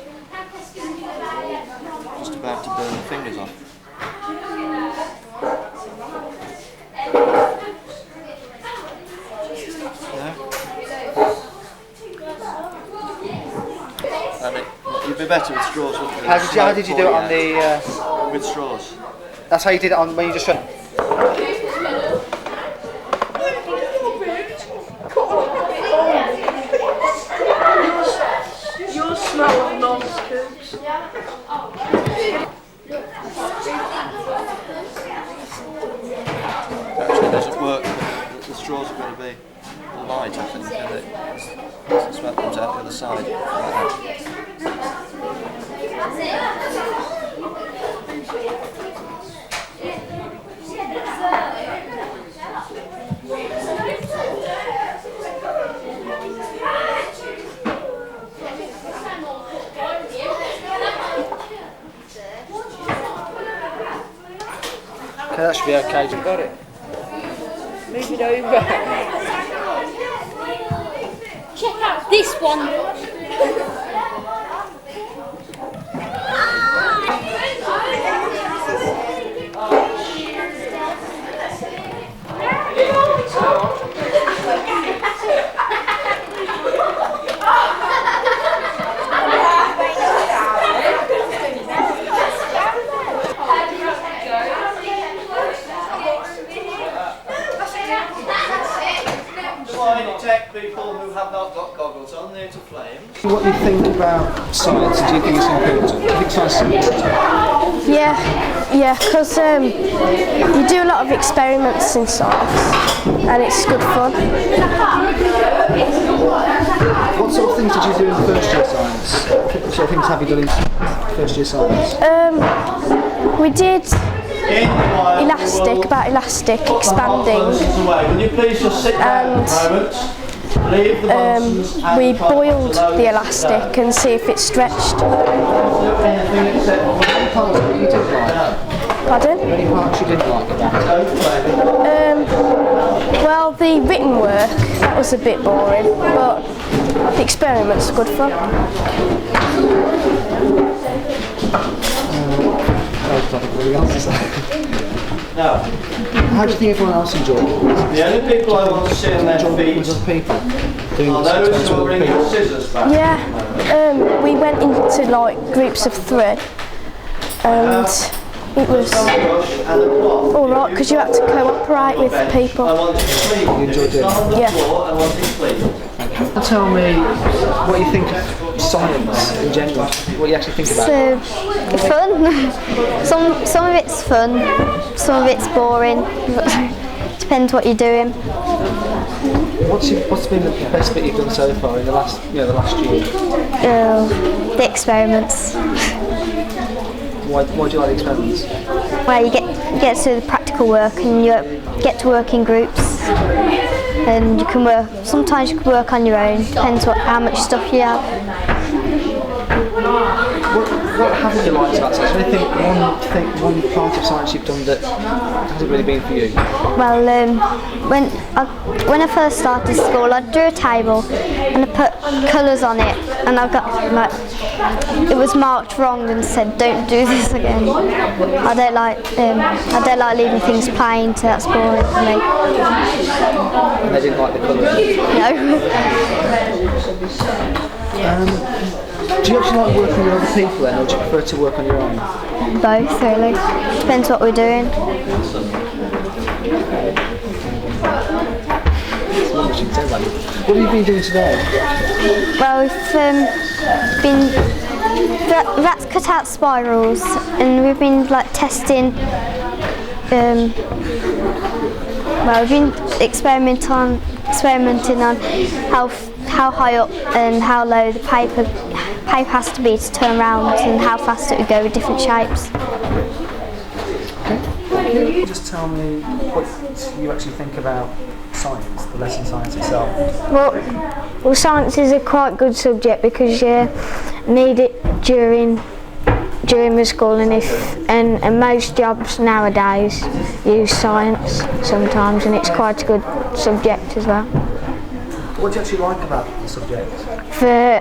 Just about to burn the fingers off. You'd be better with straws, wouldn't you? How did you do it on the... with straws. That's how you did it on when you just... Your smell of non-scoops. Actually, it doesn't work. The straws are going to be light, I think, and the smell comes out the other side. Like that. Okay, that should be okay. You've got it. Move it over. Check out this one. People who have not got goggles on near to flames. What do you think about science? Do you think it's important? Do you think science is important? Yeah, because you do a lot of experiments in science, and it's good fun. What sort of things did you do in first year science? What sort of things have you done in first year science? We did about elastic expanding, and we boiled the elastic and see if it stretched. Pardon? Any parts you didn't like about it? Well, the written work, that was a bit boring, but the experiments were good fun. Now, how do you think everyone else enjoyed it? The only people I want to see on their feet are those who are bringing scissors back. Yeah, we went into like groups of 3, and it was like because you have to cooperate with people. You enjoy doing it? Yeah. Tell me what you think of science in general. What you actually think about it. It's fun. some of it's fun, some of it's boring. Depends what you're doing. What's been the best bit you've done so far in the last year? The experiments. Why do you like the experiments? Well, you get to do the practical work and you get to work in groups, and you can work. Sometimes you can work on your own. Depends how much stuff you have. What haven't you liked about science? Is there one part of science you've done that hasn't really been for you? Well, when I first started school, I drew a table and I put colours on it, and I got it was marked wrong and said, "Don't do this again." I don't like leaving things plain, so that's boring for me. And they didn't like the colours? No. Do you actually like working with other people then, or do you prefer to work on your own? Both, really. Depends what we're doing. What have you been doing today? Well, that's cut out spirals, and we've been testing. We've been experimenting on how high up and how low the paper has to be to turn around, and how fast it would go with different shapes. Can you just tell me what you actually think about science, the lesson science itself? Well, science is a quite good subject because you need it during the school, and most jobs nowadays use science sometimes, and it's quite a good subject as well. What do you actually like about the subject? For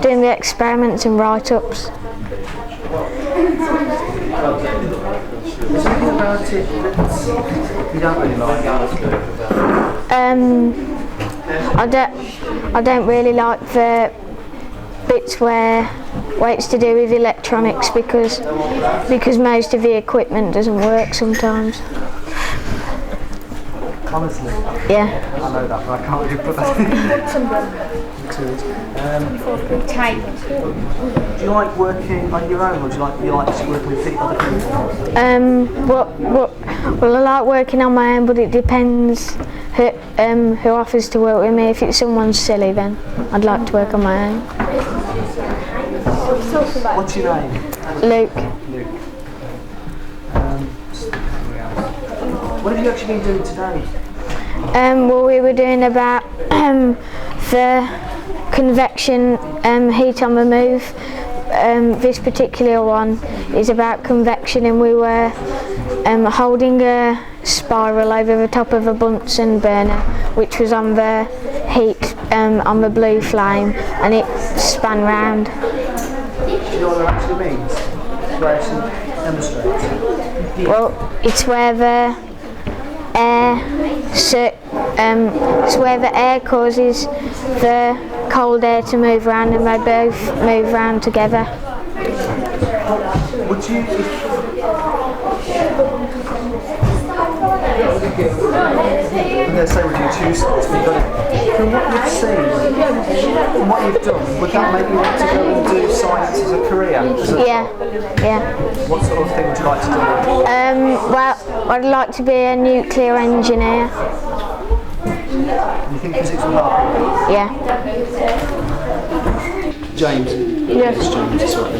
doing the experiments and write-ups. Is there anything about it that you don't really like? I don't really like the bits where it's to do with electronics because most of the equipment doesn't work sometimes. Honestly? Yeah. I know that, but I can't really put that in. Do you like working on your own, or do you like just working with other people? Well, I like working on my own, but it depends who offers to work with me. If it's someone silly, then I'd like to work on my own. What's your name? Luke. Luke. What have you actually been doing today? Well, we were doing about the convection heat on the move. This particular one is about convection, and we were holding a spiral over the top of a Bunsen burner, which was on the heat on the blue flame, and it span round. Do you know what that actually means? Demonstrate. Well, it's where the air causes the cold air to move around, and they both move round together. Would you? I'm going to say would you choose science, but you've got it. From what you've seen, from what you've done, would that make you want to go and do science as a career? Yeah. What sort of thing would you like to do? Well, I'd like to be a nuclear engineer. And you think physics will help? Yeah. James? Yes. James, sorry.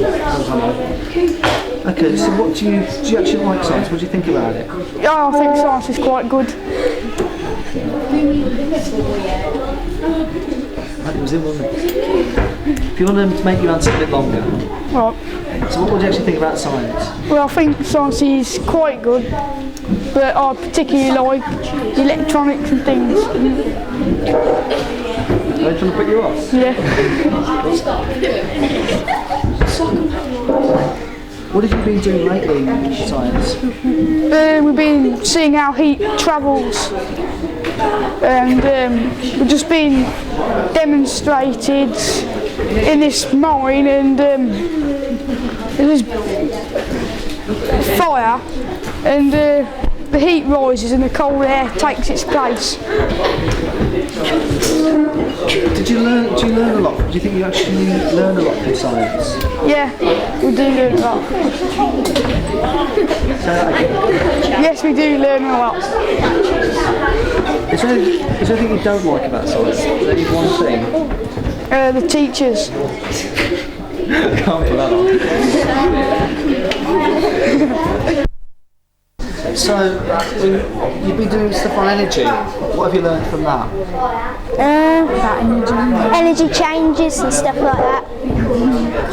Okay, so what do you actually like science? What do you think about it? Yeah, I think science is quite good. It was in, wasn't it? If you want them to make you answer a bit longer. Right. So what would you actually think about science? Well, I think science is quite good, but I particularly like electronics and things. Are they trying to put you off? Yeah. What have you been doing lately in science? We've been seeing how heat travels, and we've just been demonstrated in this mine, and there was fire, and the heat rises and the cold air takes its place. Do you learn a lot? Do you think you actually learn a lot from science? Yeah, we do learn a lot. Yes, we do learn a lot. Is there anything you don't like about science? Is there any one thing? The teachers. Can't put that on. So, you've been doing stuff on energy. What have you learned from that? Energy changes and stuff like that.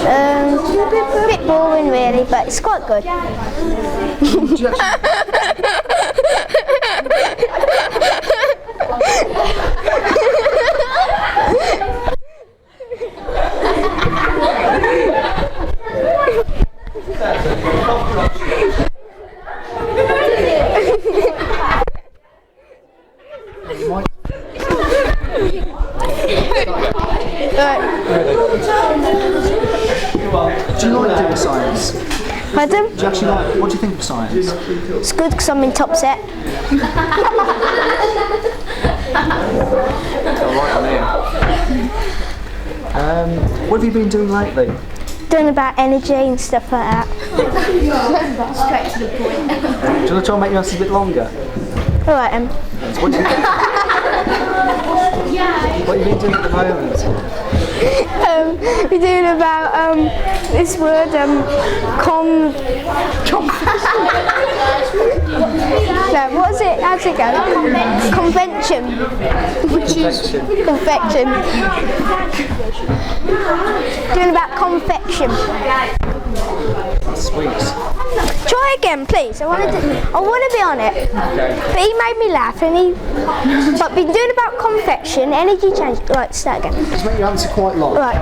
A bit boring really, but it's quite good. Do you like doing science? Pardon? Do you actually like? What do you think of science? It's good because I'm in top set. What have you been doing lately? Doing about energy and stuff like that. Straight to the point. Do you want to try and make your answers a bit longer? Alright then. What have you been doing at the moment? We're doing about this word no, what is it? How's it go? Convention. Which is confection. Doing about confection. Sweet. Try again, please. I want to be on it. Okay. But he made me laugh, and but been doing about confection, energy change. Right, start again. Let's make your answer quite long. Right.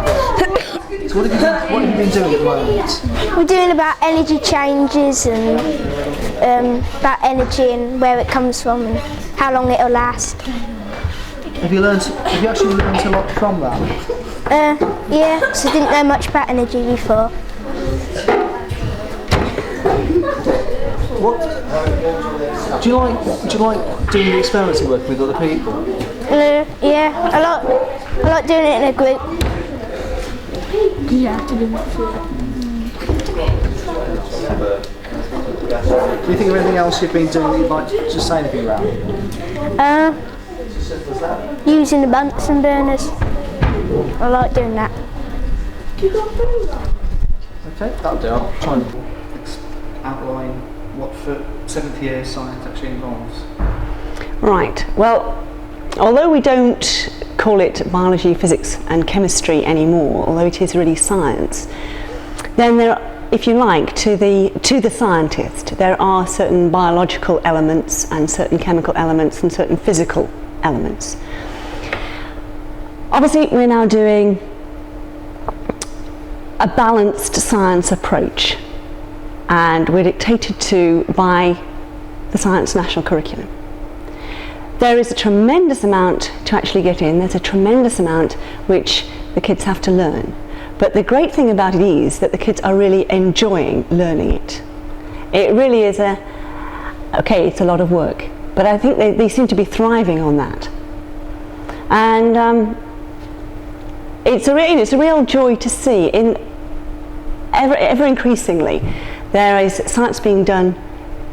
So what have you been doing at the moment? We're doing about energy changes and about energy and where it comes from and how long it'll last. Have you actually learned a lot from that? Yeah, because I didn't know much about energy before. What do you like doing the experiments and working with other people? Yeah, I like doing it in a group. Yeah, to do Do you think of anything else you've been doing that you'd like to just say anything about? Using the Bunsen burners. I like doing that. Okay, that'll do. I'll try and outline what for 7th year science actually involves. Right, well, although we don't call it biology, physics and chemistry anymore, although it is really science, then there, if you like, to the scientist, there are certain biological elements and certain chemical elements and certain physical elements. Obviously, we're now doing a balanced science approach, and we're dictated to by the Science National Curriculum. There is a tremendous amount to actually get in. There's a tremendous amount which the kids have to learn. But the great thing about it is that the kids are really enjoying learning it. It really is okay, it's a lot of work, but I think they seem to be thriving on that. And it's a real joy to see ever increasingly there is science being done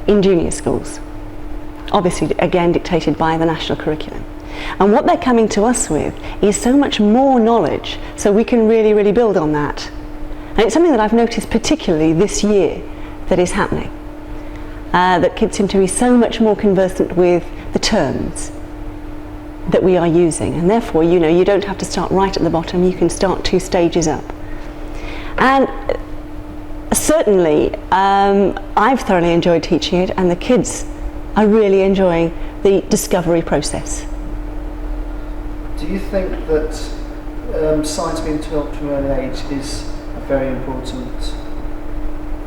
in junior schools, obviously again dictated by the national curriculum. And what they're coming to us with is so much more knowledge, so we can really build on that. And it's something that I've noticed particularly this year that is happening, that kids seem to be so much more conversant with the terms that we are using, and therefore, you know, you don't have to start right at the bottom, you can start 2 stages up. And certainly I've thoroughly enjoyed teaching it, and the kids are really enjoying the discovery process. Do you think that science being taught from an early age is a very important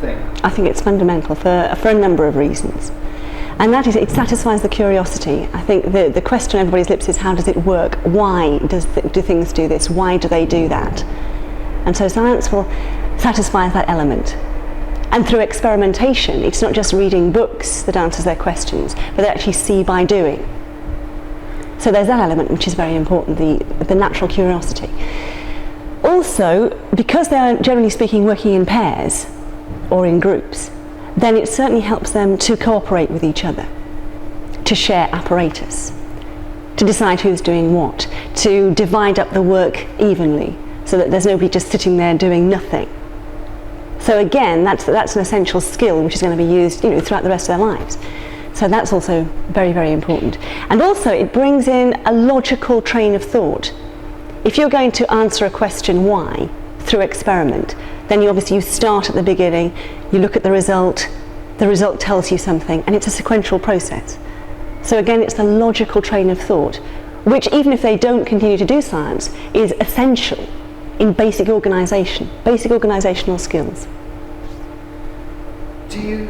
thing? I think it's fundamental for a number of reasons. And that is, it satisfies the curiosity. I think the question on everybody's lips is, how does it work? Why do things do this? Why do they do that? And so science will satisfy that element. And through experimentation, it's not just reading books that answers their questions, but they actually see by doing. So there's that element which is very important, the natural curiosity. Also, because they are generally speaking working in pairs or in groups, then it certainly helps them to cooperate with each other, to share apparatus, to decide who's doing what, to divide up the work evenly so that there's nobody just sitting there doing nothing. So again, that's an essential skill which is going to be used, throughout the rest of their lives. So that's also very, very important. And also it brings in a logical train of thought. If you're going to answer a question why through experiment, then you start at the beginning, you look at the result tells you something, and it's a sequential process. So again, it's the logical train of thought, which even if they don't continue to do science, is essential in basic organisation, basic organisational skills. Do you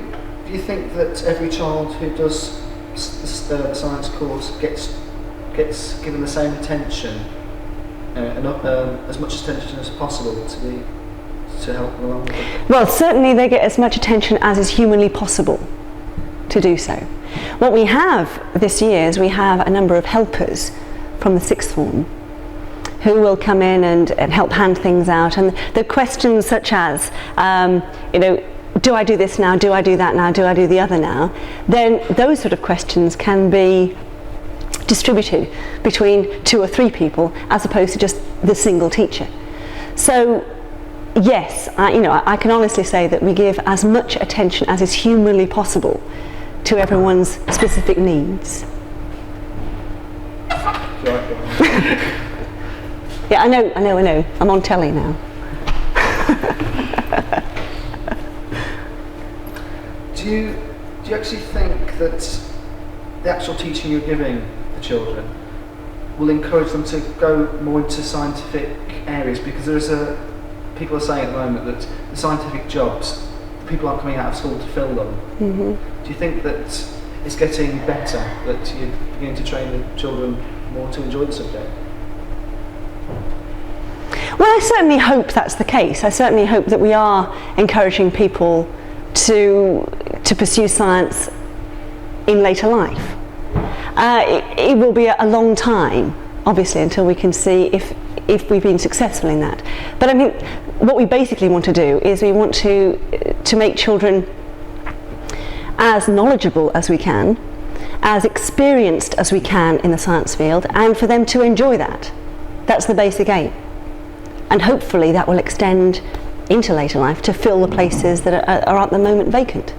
think that every child who does the science course gets given the same attention, as much attention as possible to help them along with it? Well, certainly they get as much attention as is humanly possible to do so. What we have this year is we have a number of helpers from the sixth form who will come in and help hand things out, and the questions such as, do I do this now, do I do that now, do I do the other now, then those sort of questions can be distributed between 2 or 3 people as opposed to just the single teacher. So yes, I can honestly say that we give as much attention as is humanly possible to everyone's specific needs. Yeah, I know. I'm on telly now. Do you actually think that the actual teaching you're giving the children will encourage them to go more into scientific areas? Because people are saying at the moment that the scientific jobs, people aren't coming out of school to fill them. Mm-hmm. Do you think that it's getting better, that you're beginning to train the children more to enjoy the subject? Well, I certainly hope that's the case. I certainly hope that we are encouraging people to pursue science in later life. It will be a long time, obviously, until we can see if we've been successful in that. But I mean, what we basically want to do is we want to make children as knowledgeable as we can, as experienced as we can in the science field, and for them to enjoy that. That's the basic aim. And hopefully that will extend into later life to fill the places that are at the moment vacant.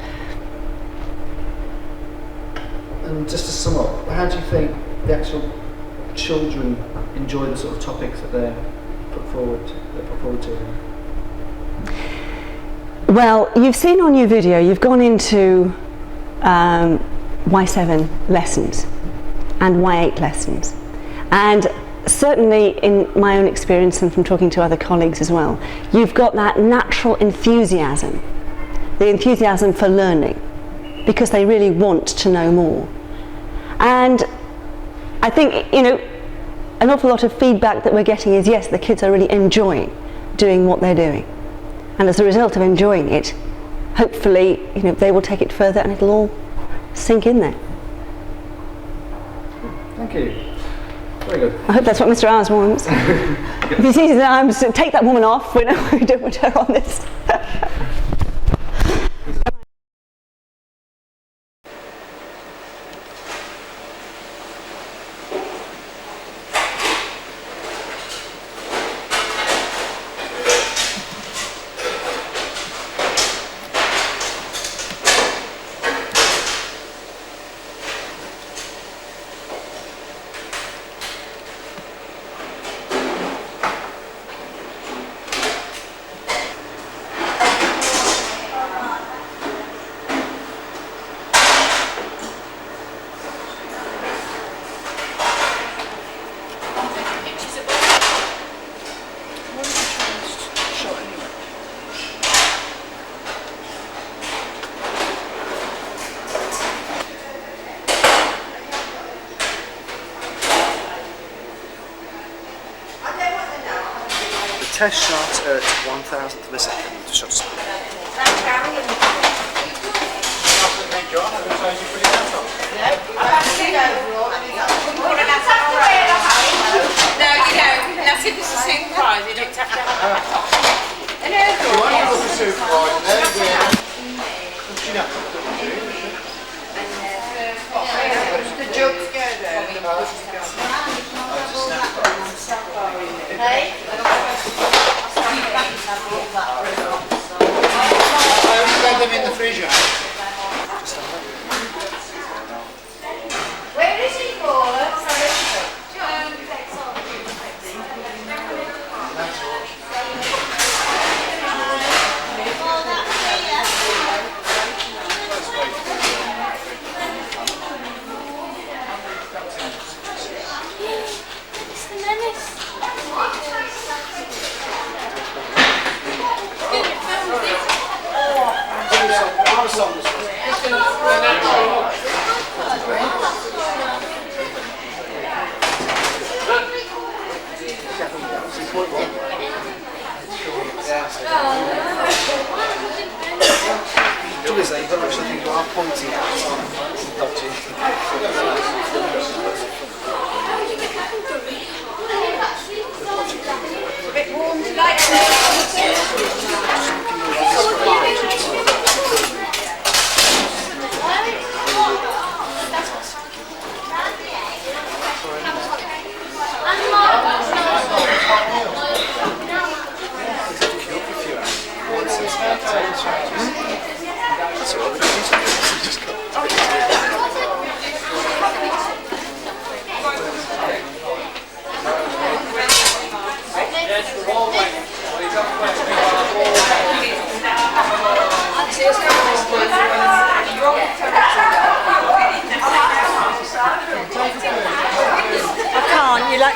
And just to sum up, how do you think the actual children enjoy the sort of topics that they're put forward to them? Well, you've seen on your video, you've gone into Y7 lessons and Y8 lessons, and certainly in my own experience and from talking to other colleagues as well, you've got that natural enthusiasm, the enthusiasm for learning, because they really want to know more. And I think, an awful lot of feedback that we're getting is, yes, the kids are really enjoying doing what they're doing. And as a result of enjoying it, hopefully, they will take it further and it'll all sink in there. Thank you. Very good. I hope that's what Mr Owers wants. If he sees his arms, take that woman off. We don't want her on this. Test shot at 1,000th of a second. Shot speed.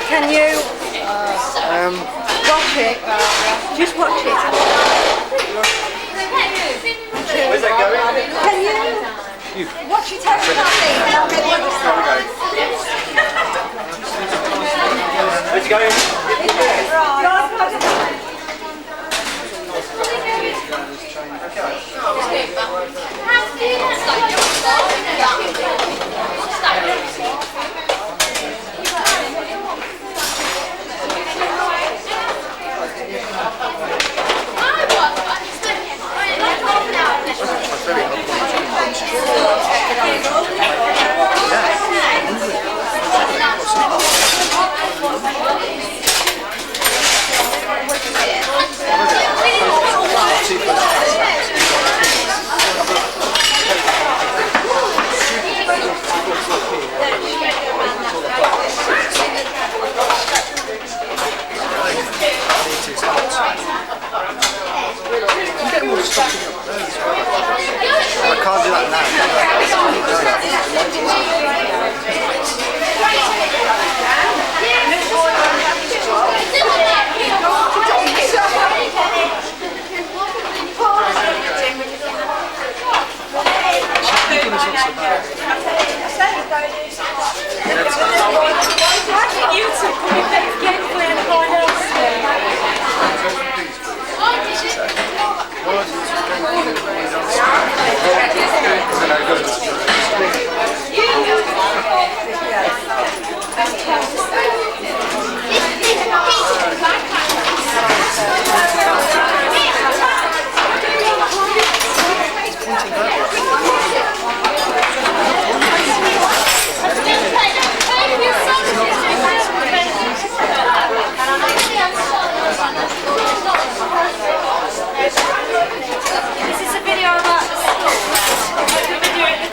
Can you watch it? Just watch it. Where's that going? Can you watch it every night? Where's it going? I can't do that now. This is a video about the school. We're doing the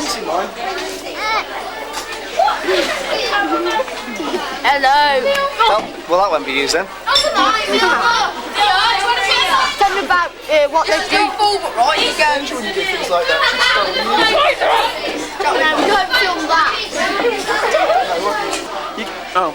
seen mine. Hello. Well, that won't be used then. Tell me about what they do. Forward, right? You go. When you do things like that. No, we don't film that. Oh.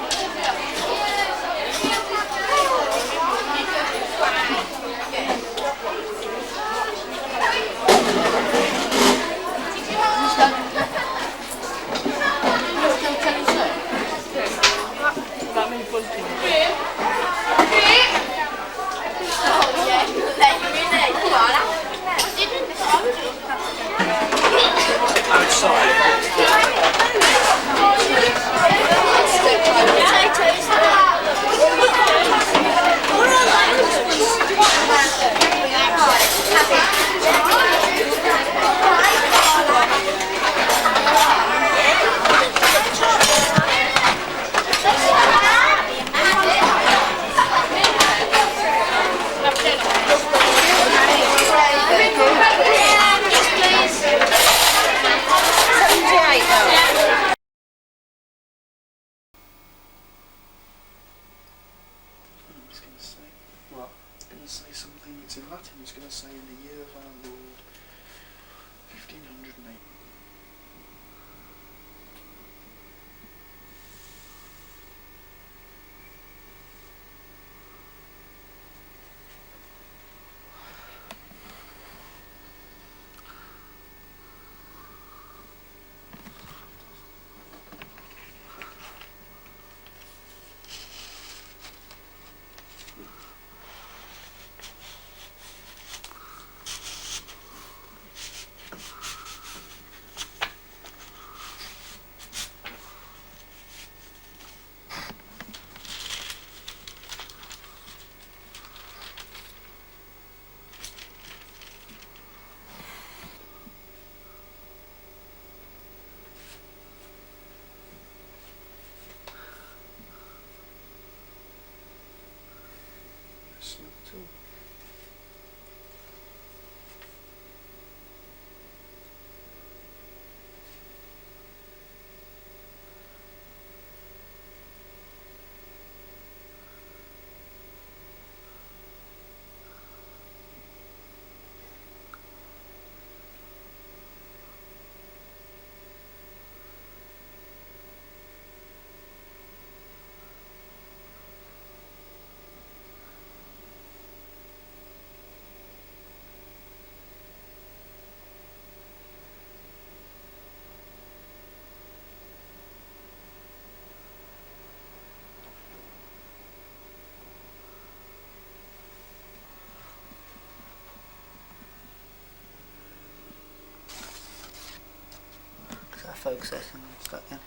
Focus setting stuck in.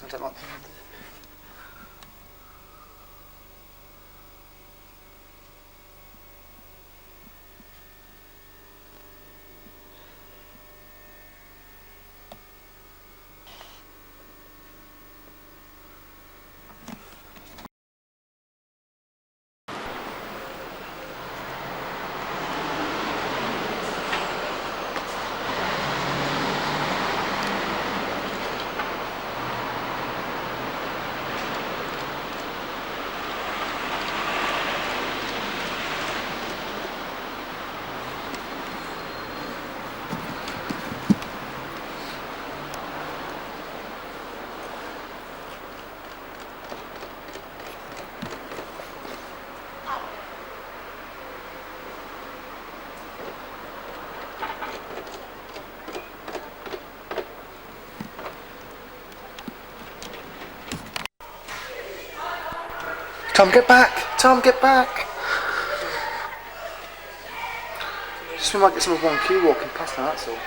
I don't like Tom, get back! Tom, get back! Just we might get some of 1Q walking past now, that's all.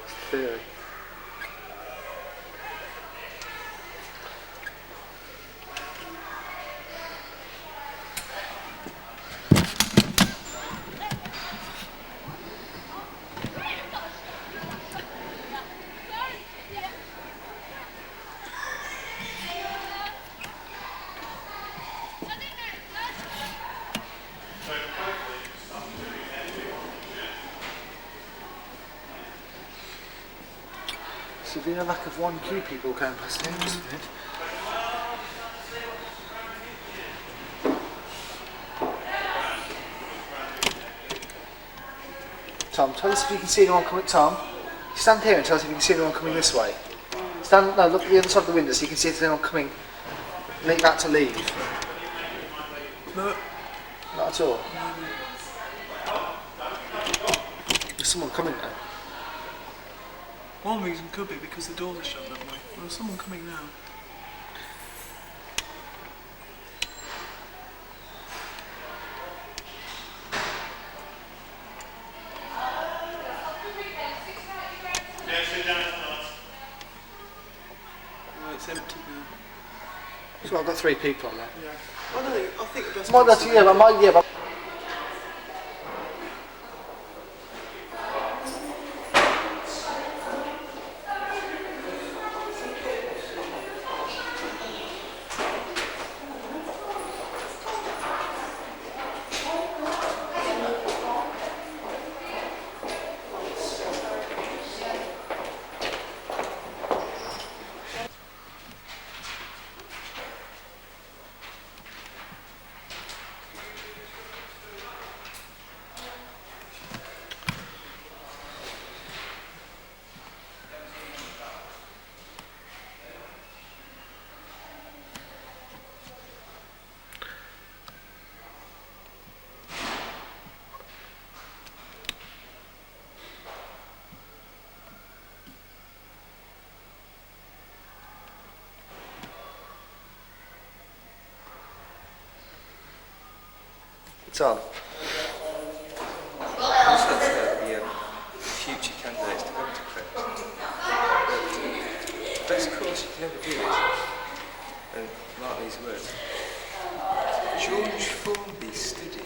That's the theory. There's been a lack of 1Q people going past here, just a minute. Tom, tell us if you can see anyone coming. Tom, stand here and tell us if you can see anyone coming this way. Stand, no, look at the other side of the window so you can see if there's anyone coming. Make that to leave. No. Not at all. There's someone coming now. One reason could be because the doors are shut that way. Well, there's someone coming now. It's empty now. So I've got 3 people on there. Yeah. I think the best. But Tom, you said the future candidates to go to crypt. The best course you can ever do is, and mark these words, George Formby study.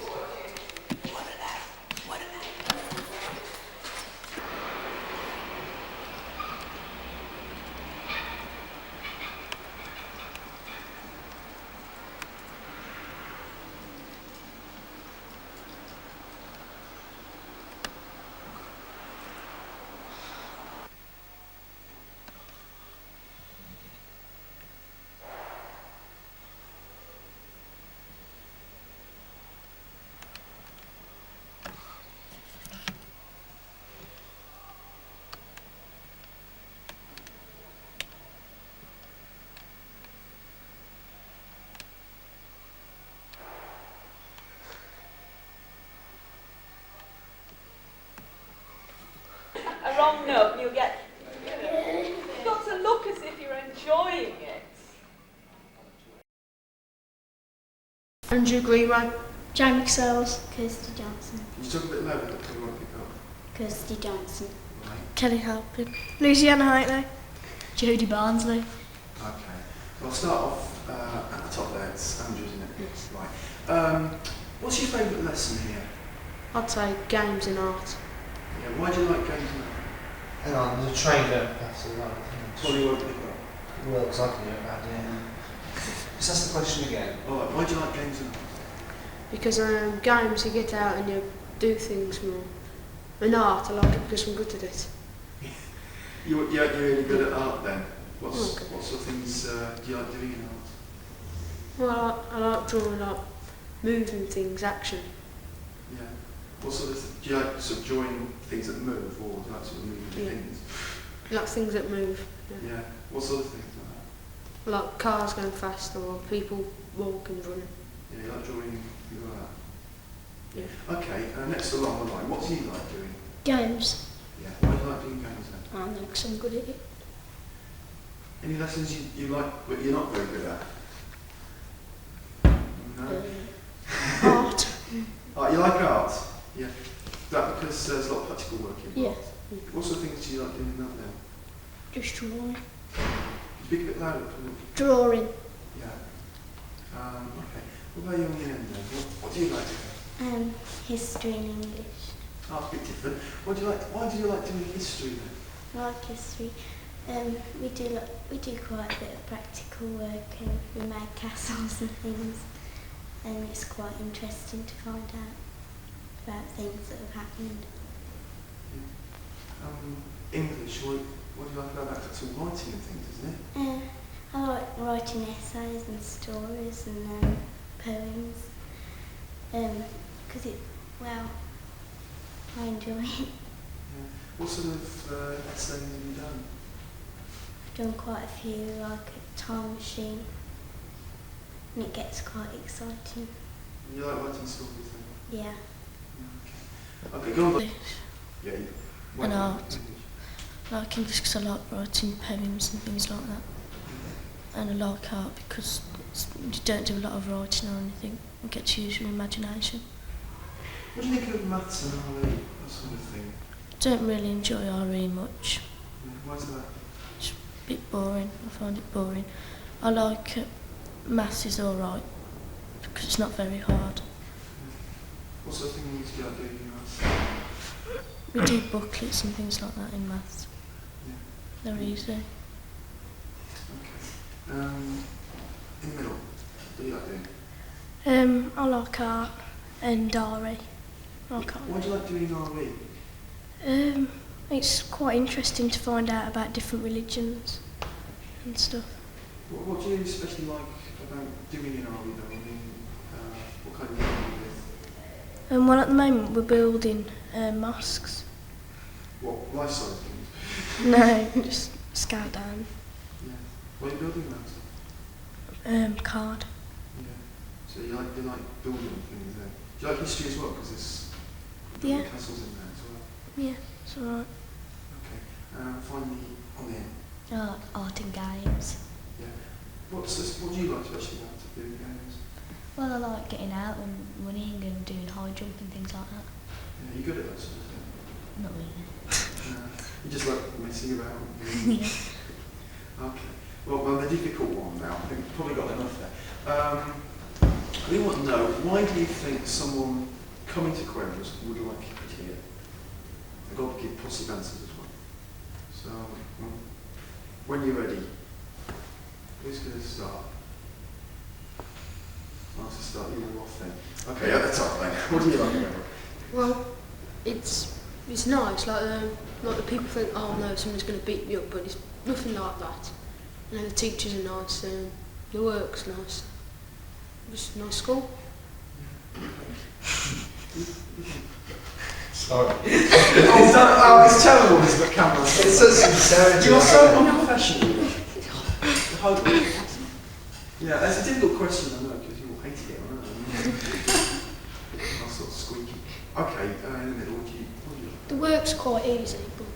A wrong note and you'll get, you've got to look as if you're enjoying it. Andrew Greenway. Jamie Sells. Kirsty Johnson. Can you talk a bit louder? Because we won't pick up. Kirsty Johnson. Right. Kelly Halpin. Louisiana Hightley. Jodie Barnsley. Okay. Well, I'll start off at the top there. It's Andrew, isn't it? Yes. Right. What's your favourite lesson here? I'd say games and art. Yeah. Why do you like games and art? Hang on, there's a train going past as well. Well, you won't pick up. Well, because I can do it bad, yeah. Just ask the question again. Alright, why do you like games and art? Because games you get out and you do things more. And art, I like it because I'm good at it. You're really good at art then? What sort of things do you like doing in art? Well, I like drawing, like moving things, action. Yeah. What sort of, do you like sort of drawing things that move, or do you like sort of moving things? Like things that move. Yeah. What sort of things like that? Like cars going fast or people walking, running. Yeah, you like drawing things like that? Yeah. Okay, next along the line, what do you like doing? Games. Yeah, why do you like doing games then? I know because I'm good at it. Any lessons you like but you're not very good at? No? Art. Oh, you like art? Yeah. Is that because there's a lot of practical work involved? Yeah. What sort of things do you like doing in that then? Just drawing. Speak a bit louder, please. Drawing. Yeah. Okay. What about you on the end then? What do you like doing? History and English. Oh, it's a bit different. Why do you like doing history then? I like history. We do quite a bit of practical work and we make castles and things, and it's quite interesting to find out about things that have happened. English, What do you like about that? It's all writing and things, isn't it? I like writing essays and stories and poems. Because I enjoy it. Yeah. What sort of essays have you done? I've done quite a few, like a time machine, and it gets quite exciting. You like writing stories then? Yeah. Okay, go on. Yeah. And art. I like English because I like writing poems and things like that. And I like art because you don't do a lot of writing or anything. You get to use your imagination. What do you think of maths and RE, that sort of thing? I don't really enjoy RE much. Yeah, why is that? It's a bit boring. I find it boring. I like maths is alright because it's not very hard. What sort of thing do you like doing in maths? We do booklets and things like that in maths. Yeah. They're easy. Okay. In the middle, what do you like doing? I like art and RE. Why do you like doing RE? It's quite interesting to find out about different religions and stuff. What do you especially like about doing in RE though? I mean, what kind of work are you with? Well, at the moment we're building mosques. What, life-size things? No, just scale down. Yeah. What are you building that? Card. Yeah. So you like building things there. Do you like history as well? Because there's castles in there as well. Yeah, it's alright. Okay. Finally, on the end. Art and games. Yeah. What do you like especially about doing games? Well, I like getting out and running and doing high jump and things like that. Yeah, you good at that sort of thing? Not really. You just like messing about? Yeah. Okay. Well, the difficult one now. I think we've probably got enough there. I really want to know, why do you think someone coming to QEMS would like it here? I've got to give positive answers as well. So, when you're ready, who's going to start? I'll just start you off then. Okay, at the top then. What do you like about it? Well, it's nice. Like the people think, oh no, someone's going to beat me up, but it's nothing like that. And the teachers are nice, and the work's nice. It's a nice school. Sorry. It's terrible, this the camera. It's so sincerity. You're so unprofessional. Yeah, that's a difficult question, I know, because you all hated it, I know. That's sort of squeaky. Okay, in the middle, what do you like? The work's quite easy, but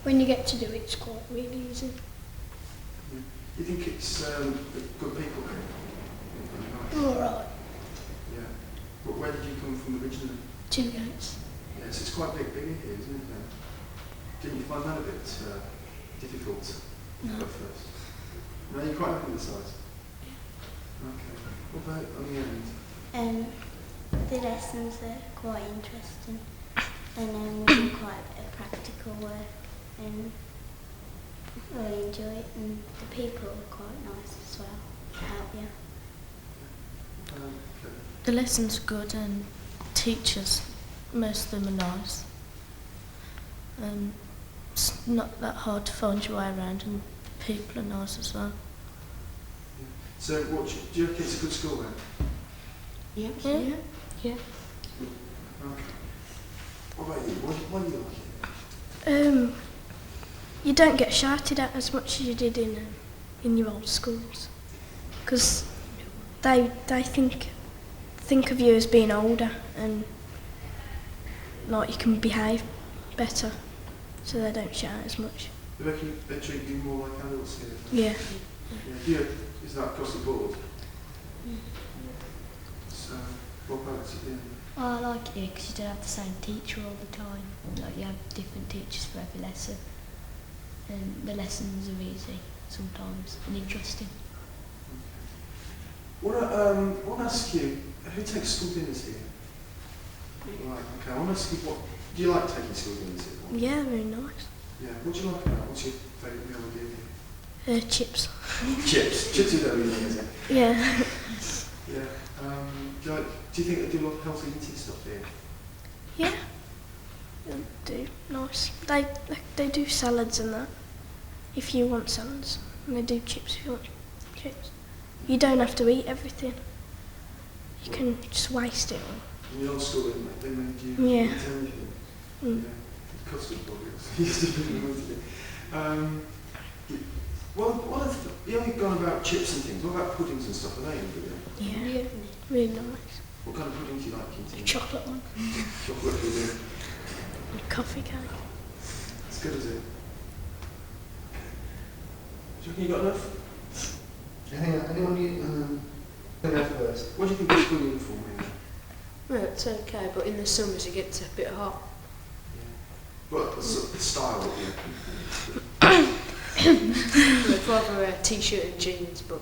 when you get to do it, it's quite really easy. Yeah. You think it's good people here? Alright. Yeah. But where did you come from originally? 2 gates. Yes, it's quite bigger here, isn't it? Didn't you find that a bit difficult at first? No, you're quite happy with the size? Okay. What about on the end? The lessons are quite interesting, and we do quite a bit of practical work, and I really enjoy it, and the people are quite nice as well to help you. Okay. The lessons are good and teachers, most of them are nice. It's not that hard to find your way around and people are nice as well. So, do you reckon it's a good school then? Yeah. Okay. What about you? Why do you like it? You don't get shouted at as much as you did in your old schools, because they think of you as being older and like you can behave better, so they don't shout as much. Do you reckon they treat you more like adults here? Yeah. Yeah. Is that across the board? So, what about you? Well, I like it here because you don't have the same teacher all the time. Like you have different teachers for every lesson, and the lessons are easy sometimes and interesting. I want to ask you, who takes school dinners here? Right. Okay. I want to ask you, do you like taking school dinners here? Yeah, very nice. Yeah. What do you like about it? What's your favourite meal here? Chips. Chips. Chips is everything, isn't it? Yeah. Yeah. Do you think they do a lot of healthy eating stuff here? Yeah. They do. Nice. They do salads and that. if you want salads, and they do chips if you want chips. You don't have to eat everything. You can just waste it all. In the old school, they made you Yeah. eat everything. Mm. Yeah. Custard probably used to be wasn't it? What have you only gone about chips and things? What about puddings and stuff? Are they any good? Yeah. Really nice. What kind of pudding do you like eating? Chocolate one. Chocolate pudding. And coffee cake. It's good, is it? Do you reckon you got enough? Anyone you go first? What do you think of school uniform here? Well, it's okay, but in the summers it gets a bit hot. What the style of you? I'd rather a t-shirt and jeans, but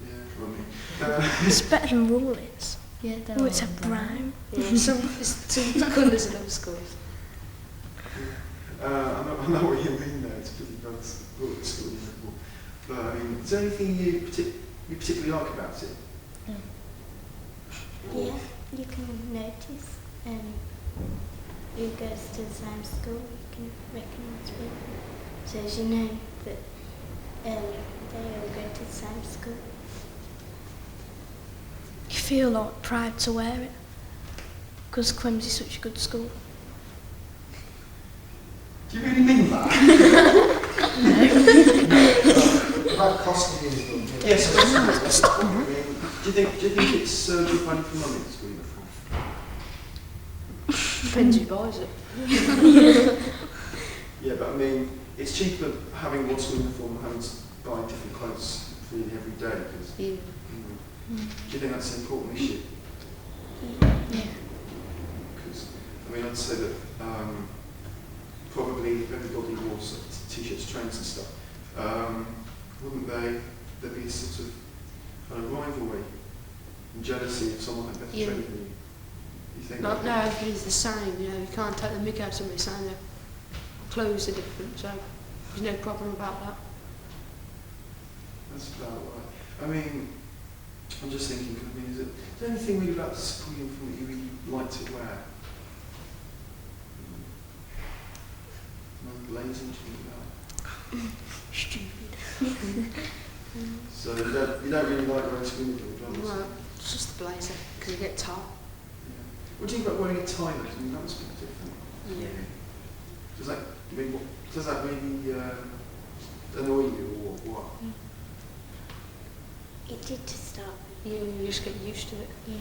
yeah, funny. It's better than Rowley's. Yeah, oh, it's a brown. Yeah, some colours in other schools. I know what you mean there. It's pretty bad school uniform. But I mean, is there anything you particularly like about it? Yeah, you can notice who goes to the same school. You can recognise people, so as you know that they all go to the same school. You feel like proud to wear it because QEMS is such a good school. Do you really mean that? About costume uniform. Yes, do you think it's good value for money, the school uniform? Depends who buys it. Yeah, but I mean, it's cheaper having one school uniform than having to buy different clothes for you every day. Cause, yeah. Do you think that's an important issue? Yeah. Because, I mean, I'd say that probably if everybody wore t-shirts, trains and stuff, wouldn't there'd be a sort of kind of rivalry and jealousy if someone had better training than you? You think No, everybody's the same, you know, you can't take the mick out of somebody saying their clothes are different, so there's no problem about that. That's about right. I mean, I'm just thinking, I mean, is there anything really about the school uniform that you really like to wear? No blazing to about. Stupid. So you don't really like wearing school uniform, do you? Well, it's just the blazer, because it gets hot. Yeah. What do you think about wearing a tie? I mean, that must be different. Yeah. Does that maybe annoy you or what? It did to start with. You just get used to it. Yeah.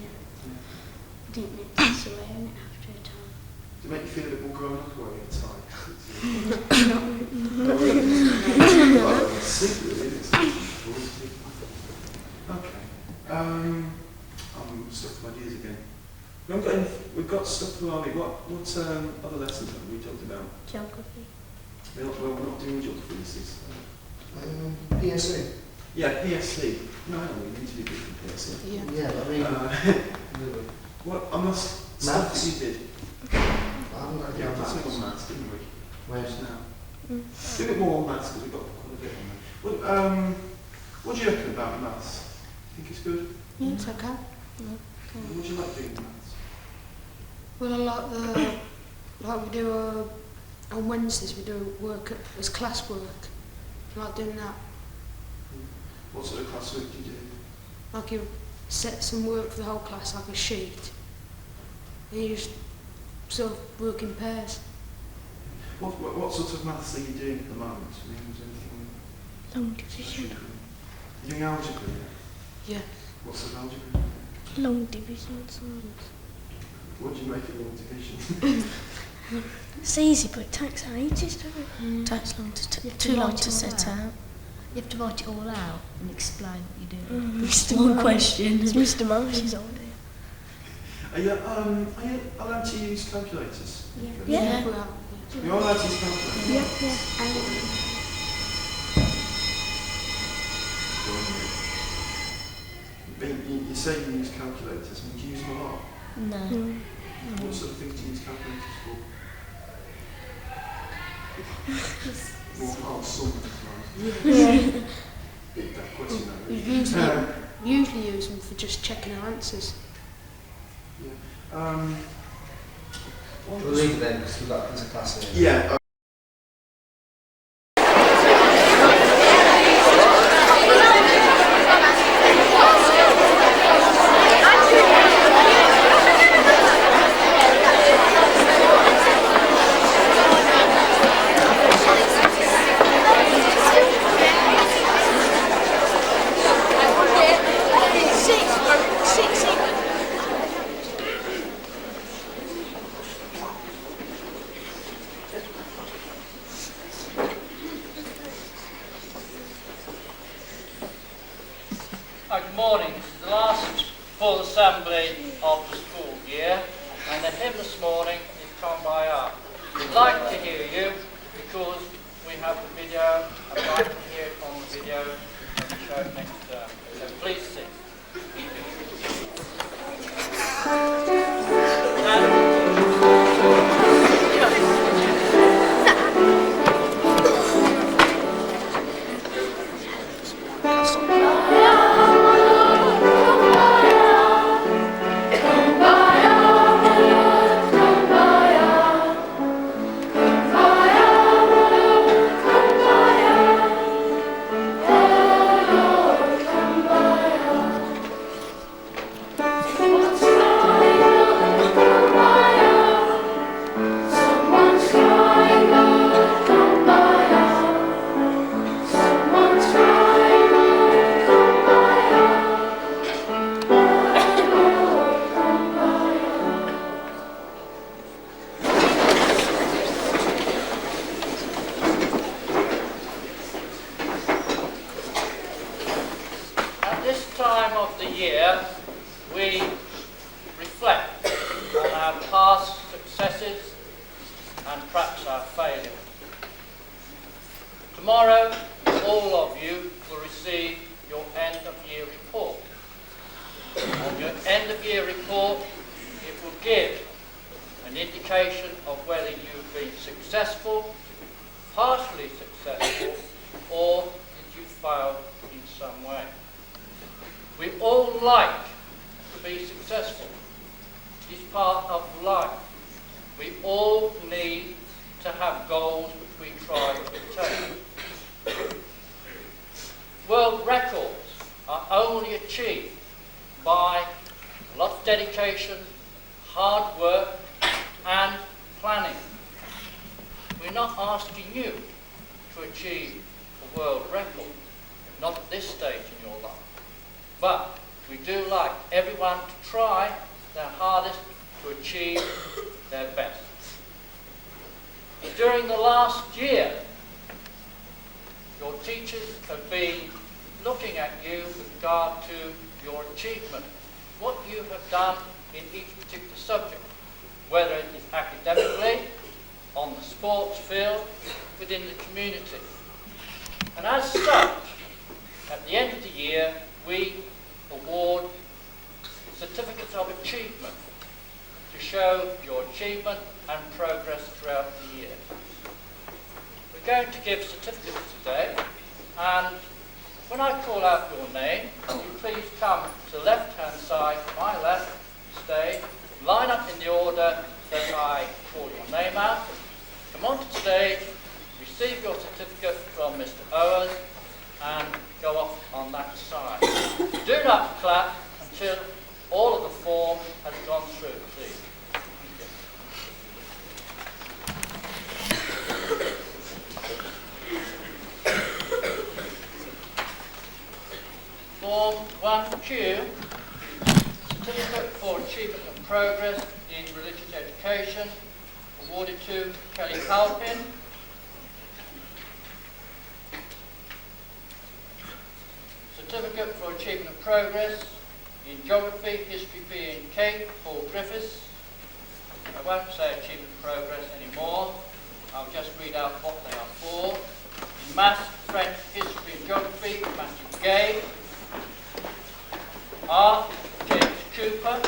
I didn't notice you wearing it after a time. Does it make you feel a bit more grown up wearing a tie? Okay. I'm stuck to my ideas again. We've got stuff for Army. What other lessons have we talked about? Geography. We're not doing geography this is. PSC. Yeah, PSC. No, we need to do different PSC. Yeah, I mean, what stuff that you did? I haven't got Yeah, we did maths, didn't we? Where's now? Do a bit more on maths because we've got quite a bit on there. What do you reckon about maths? Think it's good? Yeah, it's okay. What do you like doing maths? Well, I like we do on Wednesdays we do work as class work. I like doing that. What sort of class work do you do? Like you set some work for the whole class, like a sheet. And you just sort of work in pairs. What sort of maths are you doing at the moment? I mean, is there anything? Long division. You're doing algebra? Yeah. What sort of algebra? Long division science. What do you make of long division? It's easy, but it takes ages, doesn't it? Takes too long to set out. You have to write it all out and explain what you're doing. Mr. One Marsh. question. It's Mr. Marsh's idea. Are you allowed to use calculators? Yeah. You're allowed to use calculators? Yeah. You say you use calculators, I mean, do you use them a lot? No. What sort of things do you use calculators for? Some. Yeah. Big that question, that We really. usually use them for just checking our answers. We'll leave it then because we've got into class here. Yeah. good morning. This is the last full assembly of the school year, and the hymn this morning is Come By Our. We'd like to hear you because we have the video. I'd like to hear it on the video and we show it next term. So please sing. Receive your certificate from Mr Owers and go off on that side. Do not clap until all of the form has gone through, please. Form 1Q, Certificate for Achievement and Progress in Religious Education, awarded to Kelly Halpin. Certificate for Achievement and Progress in Geography, History being Kate, Paul Griffiths. I won't say Achievement and Progress anymore. I'll just read out what they are for. In Maths, French, History and Geography, Matthew Gay. Art, James Cooper.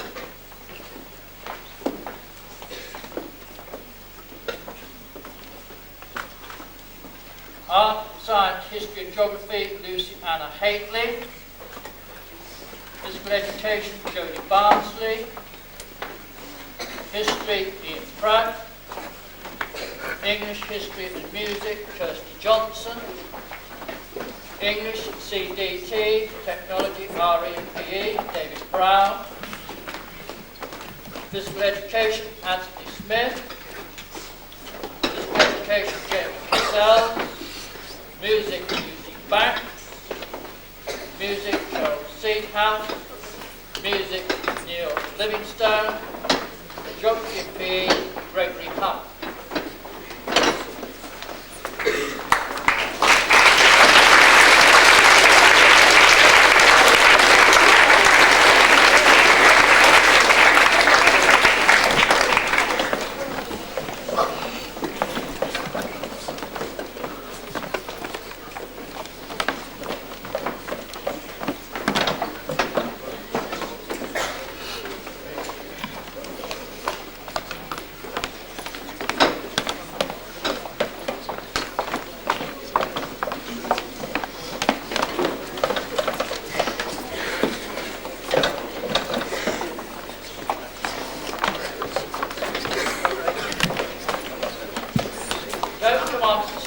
Art, Science, History and Geography, Lucy Anna Haitley. Physical Education, Jodie Barnsley. History, Ian Pratt. English, History and Music, Kirsty Johnson. English, CDT, Technology, RE and PE, David Brown. Physical Education, Anthony Smith. Physical Education, James Cassell. Music, Lucy Banks. Music, Charles Seedhouse. Music, Neil Livingstone. Geography and PE, Gregory Hunt.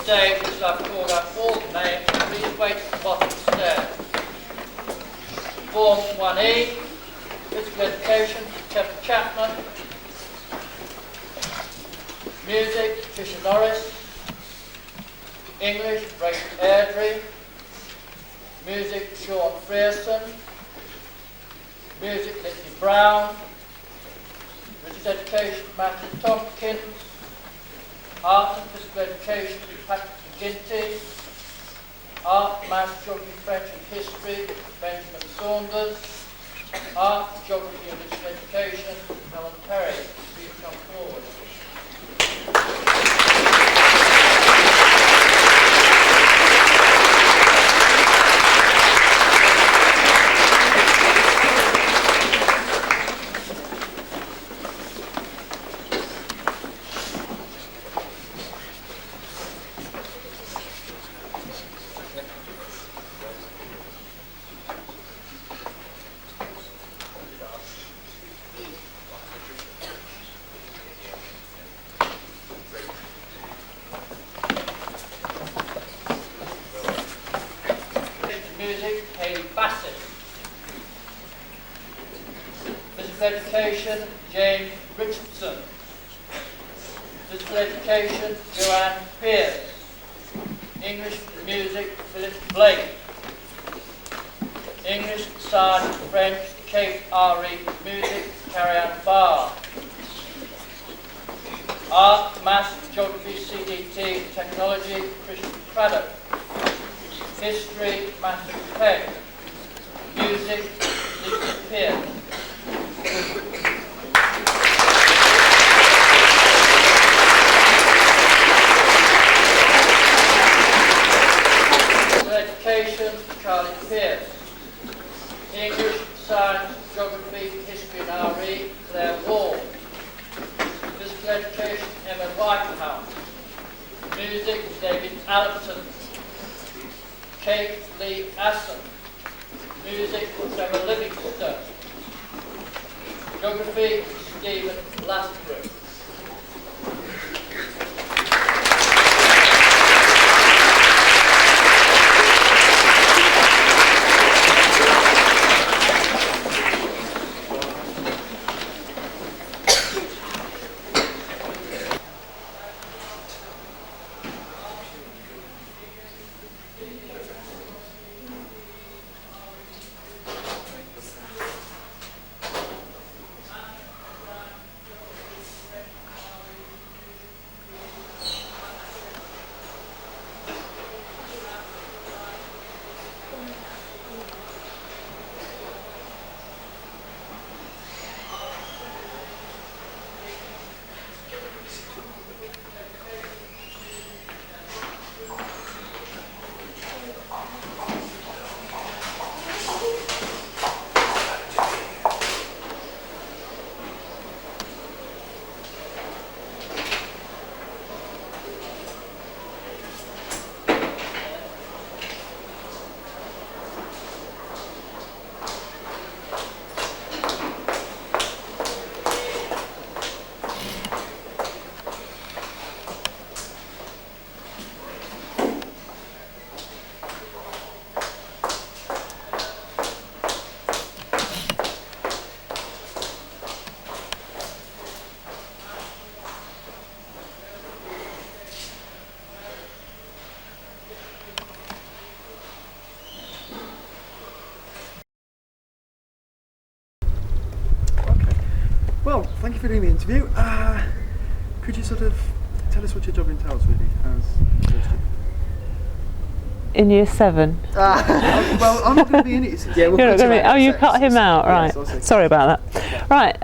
stage is I've called out all the names. Please wait at the bottom of the stairs. Form 1E, physical education, Kevin Chapman. Music, Tricia Norris. English, Rachel Airdrie. Music, Sean Frierson. Music, Lindsay Brown. British Education, Matthew Tompkins. Art and Physical Education, Patrick McGinty. Art, Maths, Geography, French and History, Benjamin Saunders. Art, Geography and Digital Education, Helen Perry. Please come forward. Education, James Richardson. Physical Education, Joanne Pierce. English and Music, Philip Blake. English, Science, French, Kate R.E. Music, Carrie-Anne Barr. Art, Maths, Geography, CDT, Technology, Christian Craddock. History, Matthew Peck. Music, Lisa Pierce. Education, Charlie Pierce. English, Science, Geography, History and RE, Claire Wall. Physical Education, Emma Whitehouse. Music, David Allerton. Kate Lee Asson. Music, Trevor Livingston. Geography, Stephen Lastbrook. Well, thank you for doing the interview. Could you sort of tell us what your job entails, really, as a student? In year 7. Well, I'm not going to be in it. Yeah, we'll you cut him out, right. Yes, sorry about that. Okay. Right,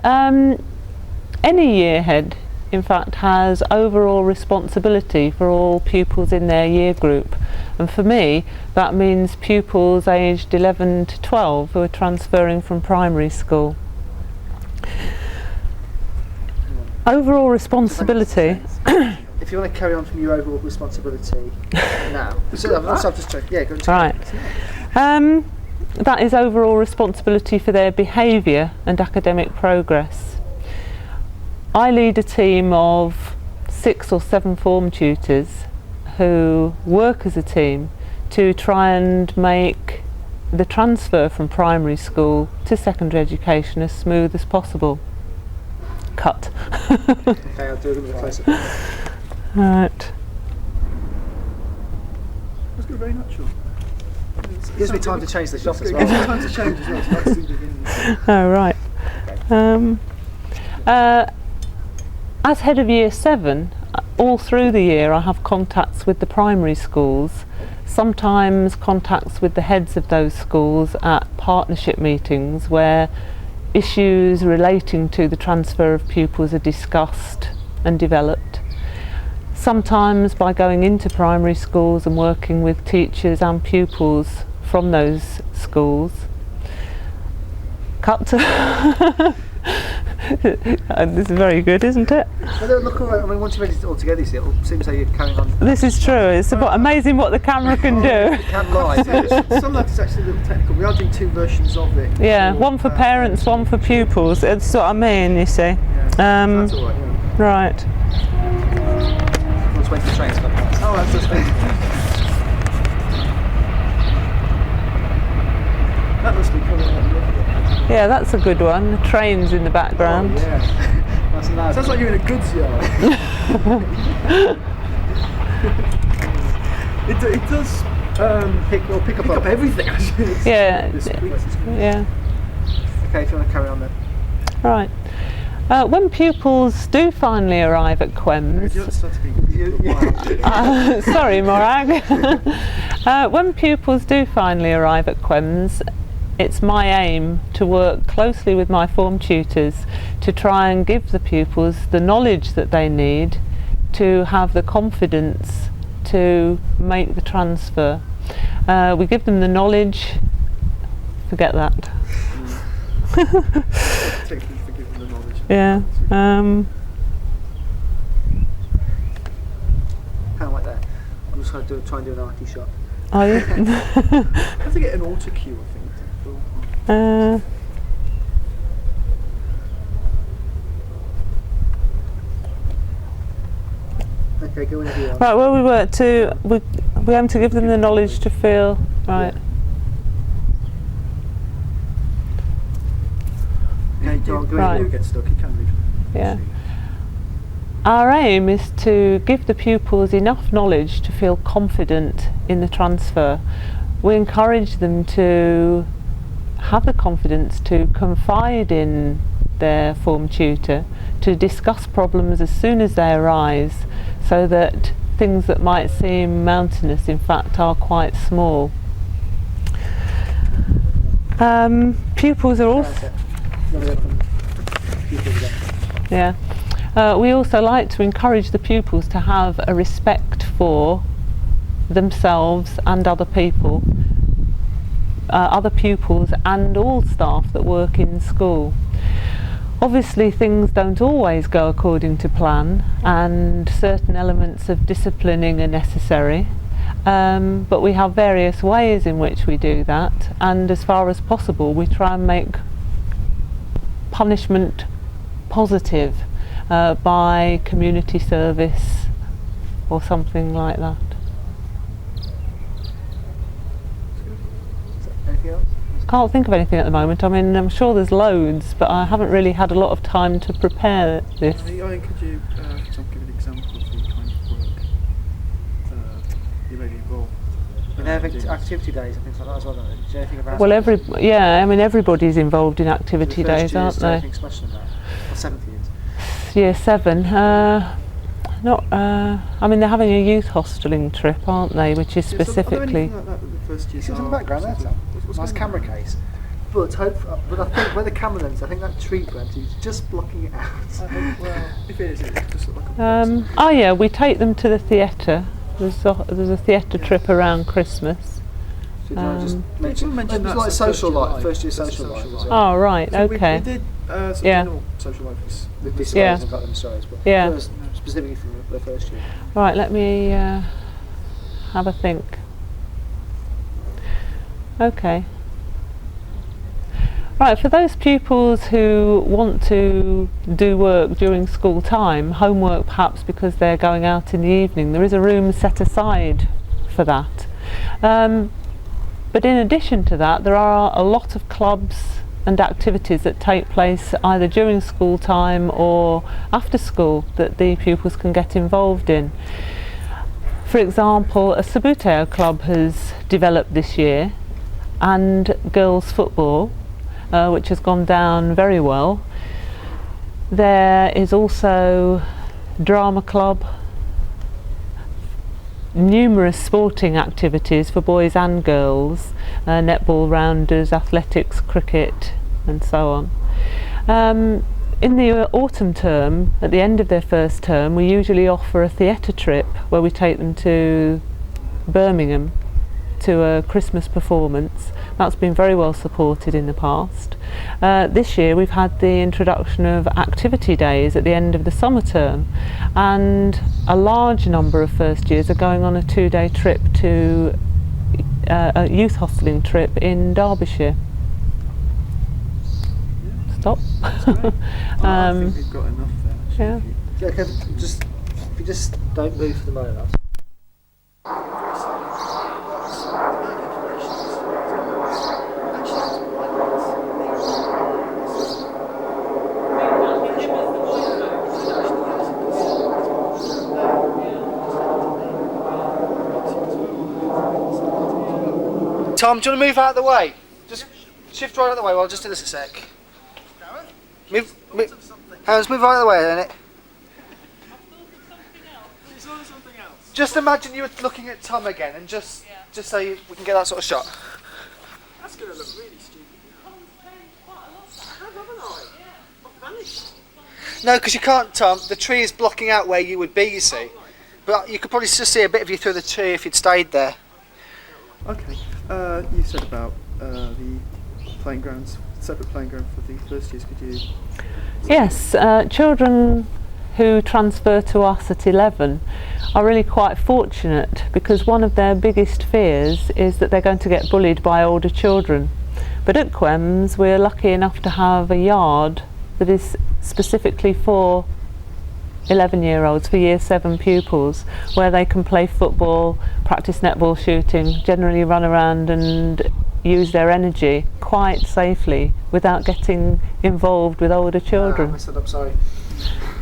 any year head, in fact, has overall responsibility for all pupils in their year group. And for me, that means pupils aged 11 to 12 who are transferring from primary school. Overall responsibility. If you want to carry on from your overall responsibility now. Yeah, go right. That is overall responsibility for their behaviour and academic progress. I lead a team of 6 or 7 form tutors who work as a team to try and make the transfer from primary school to secondary education as smooth as possible. Cut. Okay, I'll do a little bit closer. Right. That's good, very natural. It gives me time to change the shot as well. It gives you time to change as well. So that's the beginning. Oh, right. As head of Year 7, all through the year I have contacts with the primary schools, sometimes contacts with the heads of those schools at partnership meetings where issues relating to the transfer of pupils are discussed and developed. Sometimes by going into primary schools and working with teachers and pupils from those schools. Cut. And this is very good, isn't it? Well, they look alright. I mean, once you've edited it all together, it seems like you're carrying on. This is true. It's amazing what the camera can do. It can lie. Some of that is actually a little technical. We are doing 2 versions of it. Yeah, one for parents, one for pupils. That's what I mean, you see. That's all right, yeah. Right. Let's wait for the trains. Oh, that's just that must be coming up. Yeah, that's a good one. The trains in the background. Oh, yeah. That's nice. Sounds like you're in a goods yard. it does pick up everything. Actually. Yeah. Yeah. Okay, if you want to carry on then. Right. When pupils do finally arrive at QEMS, sorry Morag, when pupils do finally arrive at QEMS, it's my aim to work closely with my form tutors to try and give the pupils the knowledge that they need to have the confidence to make the transfer. We give them the knowledge, forget that. Yeah. Kind of like that. I'm just going to try and do an arty shot. Are you? Have to get an auto cue, I think. Okay, go whenever you want. Right, well we were to we aim to give them the knowledge to feel right. Okay, go on, Right. You get stuck, you can read. Yeah. Our aim is to give the pupils enough knowledge to feel confident in the transfer. We encourage them to have the confidence to confide in their form tutor, to discuss problems as soon as they arise, so that things that might seem mountainous in fact are quite small. Pupils are also we also like to encourage the pupils to have a respect for themselves and other people, other pupils and all staff that work in school. Obviously things don't always go according to plan and certain elements of disciplining are necessary, but we have various ways in which we do that, and as far as possible we try and make punishment positive by community service or something like that. Anything else? Can't think of anything at the moment. I mean, I'm sure there's loads, but I haven't really had a lot of time to prepare this. I mean, could you give an example of the kind of work you may be involved? And they have activity days and things like that as well, don't they? Do you know anything about Well, it? I mean, everybody's involved in activity days, aren't they? Anything special in that? Or 7th years? Year 7. I mean, they're having a youth hosteling trip, aren't they? Which is specifically. Like that with the first year? You see what's in the background there, Tom? Nice camera case. But I think where the camera lens, I think that tree branch is just blocking it out. Well, if it is, it just looks like a Oh yeah, we take them to the theatre. There's a theatre trip around Christmas. So just mention that like social life, first year social life as well. Oh right, so okay. We did some general social life with this yeah. about them stories, but yeah. Specifically for the first year. Right, let me have a think. Okay. Right, for those pupils who want to do work during school time, homework perhaps because they're going out in the evening, there is a room set aside for that. But in addition to that, there are a lot of clubs and activities that take place either during school time or after school that the pupils can get involved in. For example, a Sabuteo club has developed this year, and girls football, which has gone down very well. There is also drama club, numerous sporting activities for boys and girls, netball rounders, athletics, cricket and so on. In the autumn term, at the end of their first term, we usually offer a theatre trip where we take them to Birmingham to a Christmas performance. That's been very well supported in the past. This year we've had the introduction of activity days at the end of the summer term, and a large number of first years are going on a 2-day trip to a youth hosteling trip in Derbyshire. Stop. I think we've got enough there. Yeah. Okay, if you just don't move for the moment. Tom, do you want to move out of the way? Just shift right out of the way. Well, I'll just do this a sec. Move. Hans, move out of the way, then. Just imagine you were looking at Tom again, and just so we can get that sort of shot. That's going to look really stupid. I've vanished. No, because you can't, Tom. The tree is blocking out where you would be, you see. But you could probably just see a bit of you through the tree if you'd stayed there. Okay. You said about the playing grounds, separate playing ground for the first years. Could you? Yes, children who transfer to us at 11 are really quite fortunate, because one of their biggest fears is that they're going to get bullied by older children. But at QEMS we're lucky enough to have a yard that is specifically for 11-year-olds, for year 7 pupils, where they can play football, practice netball shooting, generally run around and use their energy quite safely without getting involved with older children. I messed it up, sorry.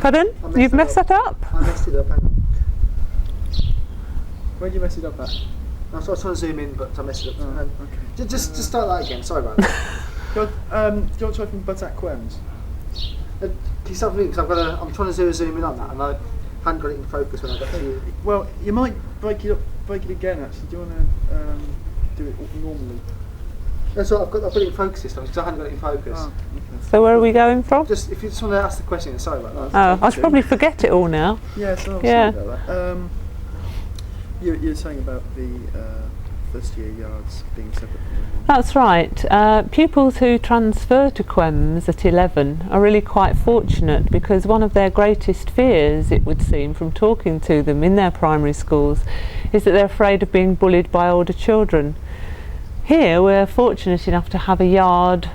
Pardon? You've messed that up? I messed it up, hang on. Where did you mess it up at? I was trying to zoom in, but I messed it up. Okay. Just start that again, sorry about that. Do you want to try from But at QEMS? Can you stop me? Because I'm trying to zoom in on that, and I hadn't got it in focus when I got to you. Well, you might break it again. Actually, do you want to do it normally? That's what I've got it in focus this time because I hadn't got it in focus. Oh, okay. So where are we going from? Just if you just want to ask the question, sorry about that. Oh, I should probably forget it all now. Yeah, so sorry about that. You were saying about the first year yards being separate. That's right. Pupils who transfer to QEMS at 11 are really quite fortunate, because one of their greatest fears, it would seem from talking to them in their primary schools, is that they're afraid of being bullied by older children. Here we're fortunate enough to have a yard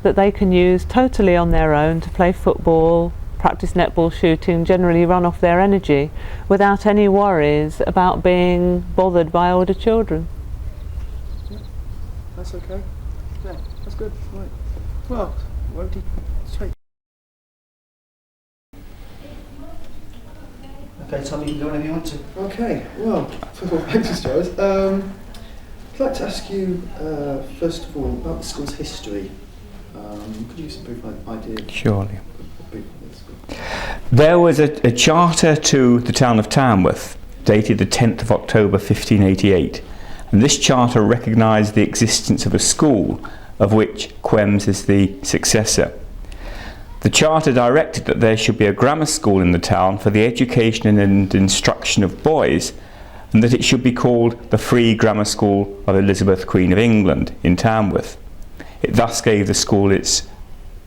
that they can use totally on their own to play football, practice netball shooting, generally run off their energy without any worries about being bothered by older children. That's okay. Yeah, that's good. Right. Well, won't he take? Okay, Tom, you can go whenever you want to. Okay. Well, thanks, Stuart. I'd like to ask you first of all about the school's history. Could you give us a brief idea? Surely. There was a charter to the town of Tamworth, dated the 10th of October 1588. And this charter recognised the existence of a school, of which QEMS is the successor. The charter directed that there should be a grammar school in the town for the education and instruction of boys, and that it should be called the Free Grammar School of Elizabeth, Queen of England, in Tamworth. It thus gave the school its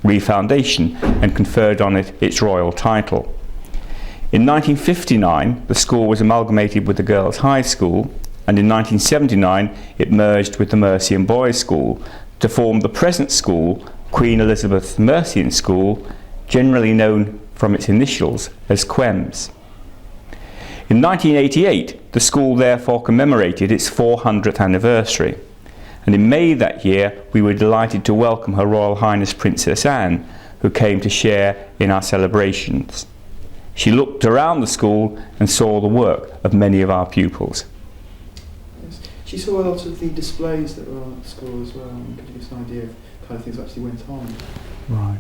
refoundation and conferred on it its royal title. In 1959, the school was amalgamated with the Girls' High School, and in 1979 it merged with the Mercian Boys' School to form the present school Queen Elizabeth Mercian School, generally known from its initials as QEMS. In 1988, the school therefore commemorated its 400th anniversary, and in May that year we were delighted to welcome Her Royal Highness Princess Anne, who came to share in our celebrations. She looked around the school and saw the work of many of our pupils. Yes. She saw a lot of the displays that were at school as well, and could you give us an idea of kind of things that actually went on? Right.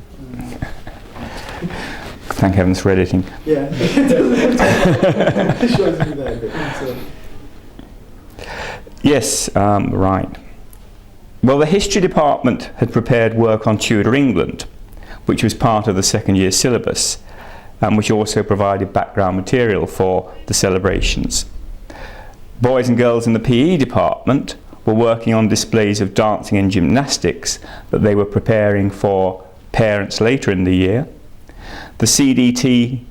Thank heavens for editing. Yeah. It shows me there a bit. Yes, right. Well, the history department had prepared work on Tudor England, which was part of the second year syllabus, and which also provided background material for the celebrations. Boys and girls in the PE department were working on displays of dancing and gymnastics that they were preparing for parents later in the year. The CDT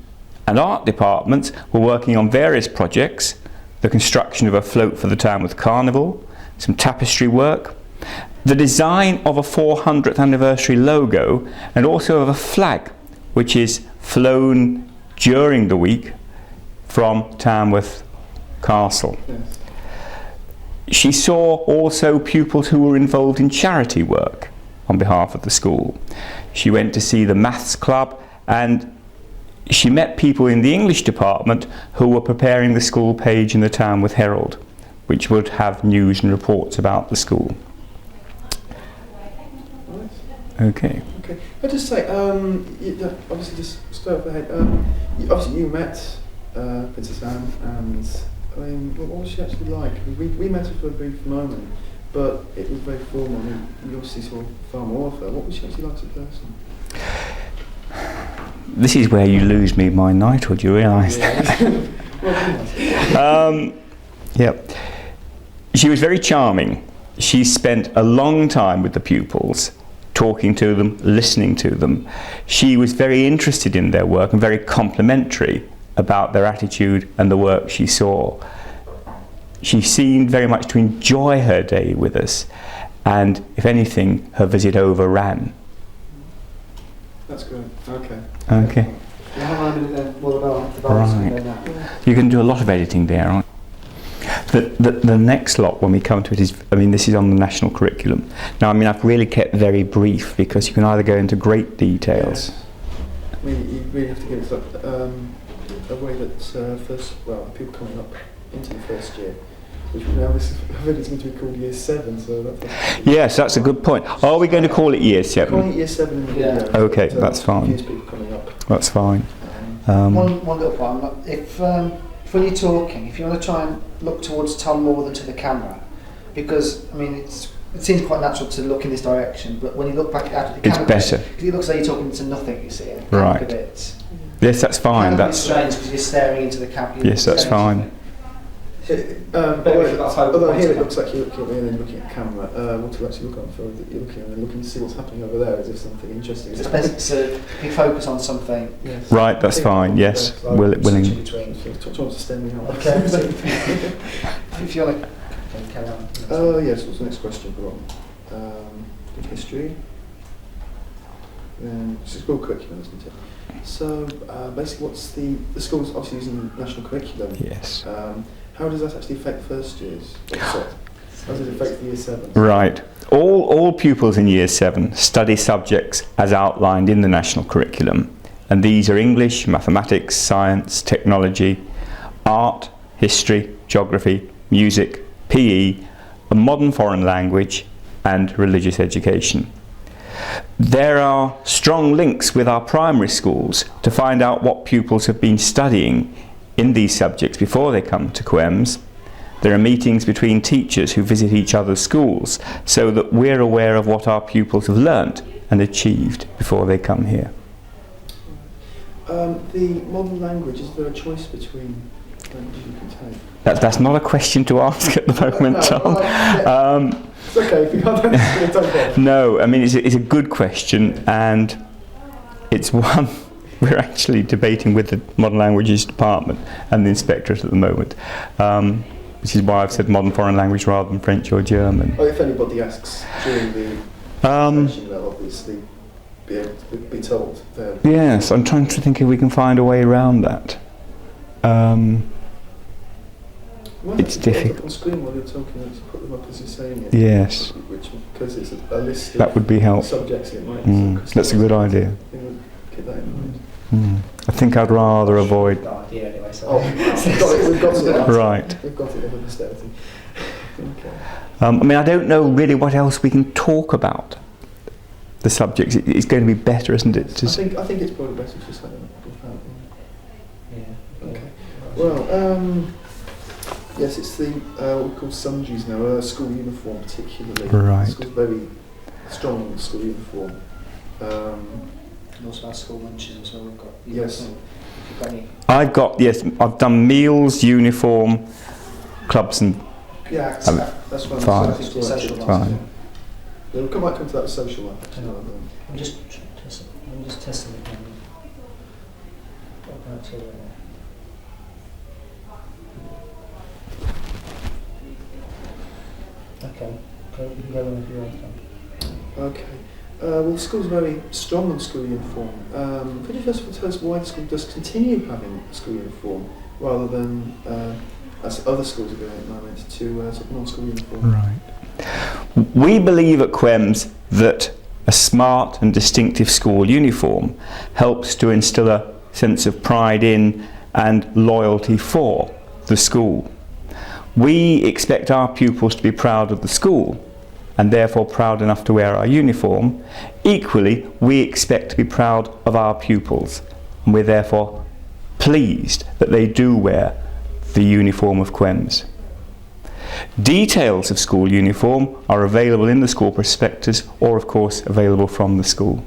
and art departments were working on various projects, the construction of a float for the Tamworth Carnival, some tapestry work, the design of a 400th anniversary logo, and also of a flag which is flown during the week from Tamworth Castle. Yes. She saw also pupils who were involved in charity work on behalf of the school. She went to see the maths club, and she met people in the English department who were preparing the school page in the Tamworth Herald, which would have news and reports about the school. Okay. Okay. I'll just say, obviously, just straight off the head, obviously you met Princess Anne, and I mean, what was she actually like? We met her for a brief moment, but it was very formal. I mean, you obviously saw far more of her. What was she actually like as a person? This is where you lose me my knighthood, you realise that? Yep. She was very charming. She spent a long time with the pupils, talking to them, listening to them. She was very interested in their work and very complimentary about their attitude and the work she saw. She seemed very much to enjoy her day with us, and if anything, her visit overran. That's good. Okay. Okay. Right. You can do a lot of editing there, aren't you? The next lot, when we come to it, is, I mean, this is on the national curriculum. Now, I mean, I've really kept very brief because you can either go into great details. Yes. I mean, you really have to give it a way that people coming up into the first year, which now I think it's going to be called Year 7. So that's yes, that's a good point. Are we going to call it Year 7? Calling it Year 7 in the video. Okay, that's fine. People coming up. That's fine. One little point. If when you're talking, if you want to try and look towards Tom more than to the camera, because I mean it seems quite natural to look in this direction, but when you look back at the camera, it's better. It looks like you're talking to nothing. You see, Right. A bit. Yes, that's fine. That's strange because you're staring into the camera. Yes, that's fine. Although here it looks like you're looking at me and then looking at the camera. What to actually look on for that you're looking and then looking to see what's happening over there as if something interesting is happening. So if you focus on something. Yes. Right, that's fine. Yes, willing. Tom to stand me on. Okay. If you want to carry on. Yes. What's the next question? History. It's a school curriculum, isn't it? So basically, what's the school's obviously using the national curriculum. Yes. How does that actually affect first years? How does it affect the Year 7? Right. All pupils in Year 7 study subjects as outlined in the national curriculum, and these are English, mathematics, science, technology, art, history, geography, music, PE, a modern foreign language, and religious education. There are strong links with our primary schools to find out what pupils have been studying in these subjects before they come to QEMS. There are meetings between teachers who visit each other's schools so that we're aware of what our pupils have learnt and achieved before they come here. The modern language, is there a choice between languages you can take? That's not a question to ask at the moment, Tom. It's okay if you can't answer it, okay. No, I mean, it's a good question, and it's one we're actually debating with the Modern Languages Department and the Inspectorate at the moment, which is why I've said modern foreign language rather than French or German. If anybody asks during the They'll obviously be able to be told. Yes, I'm trying to think if we can find a way around that. It's difficult. On screen while you're talking, let's put them up as you're saying it. Yes. Which, because it's a list of that would be helpful. subjects, it might. That's a good idea. Keep that in mind. I think I'd rather avoid. Anyway, so. Oh, we've got it. Right. We've got it for posterity. Okay. I mean, I don't know really what else we can talk about. The subjects. It's going to be better, isn't it? I think it's probably better just like that. Yeah. Okay. Well, yes, it's the what we call sundries now. School uniform, particularly. Right. The school's very strong in the school uniform. And also our school lunches as well. We've got. Yes. I've done meals, uniform, clubs, and. Yeah, that's one. Fine. Yeah, we might come to that social one. I'm just testing it now. Okay, you can go on if you want. Okay. Well, the school's very strong on school uniform. Could you first of all tell us why the school does continue having school uniform rather than, as other schools are doing at the moment, to non-school uniform? Right. We believe at QEMS that a smart and distinctive school uniform helps to instill a sense of pride in and loyalty for the school. We expect our pupils to be proud of the school and therefore proud enough to wear our uniform. Equally, we expect to be proud of our pupils, and we're therefore pleased that they do wear the uniform of QEMS. Details of school uniform are available in the school prospectus or of course available from the school.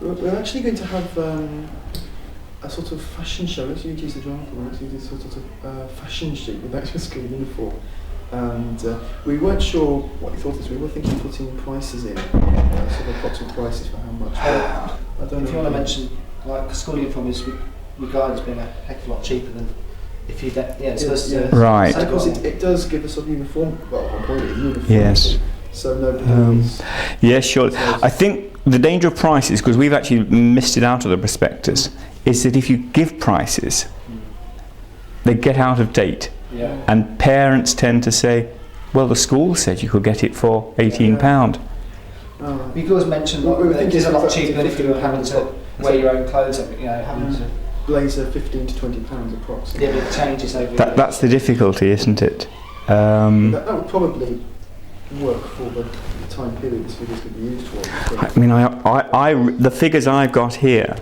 We're actually going to have a sort of fashion show. Let's use the drama. We're going to do sort of fashion shoot with actual school uniform. And we weren't sure what you thought of this. We were thinking of putting prices in, sort of approximate prices for how much. I don't know. If you want to mention, like, school uniform is regarded as being a heck of a lot cheaper than if you get, yeah, it's supposed to. Right. And of course it does give us a uniform, well, I'll call it a uniform. Yes. So nobody is. Yes, sure. I think the danger of prices, because we've actually missed it out of the prospectus, is that if you give prices, they get out of date. Yeah. And parents tend to say, well, the school said you could get it for £18. You could always mention that it is a lot cheaper than if you were having to wear your own clothes, having to. Blazer £15 to £20 approximately. Yeah, but it changes over. That's the difficulty, isn't it? That would probably work for the time period this figures could be used for. I mean, the figures I've got here,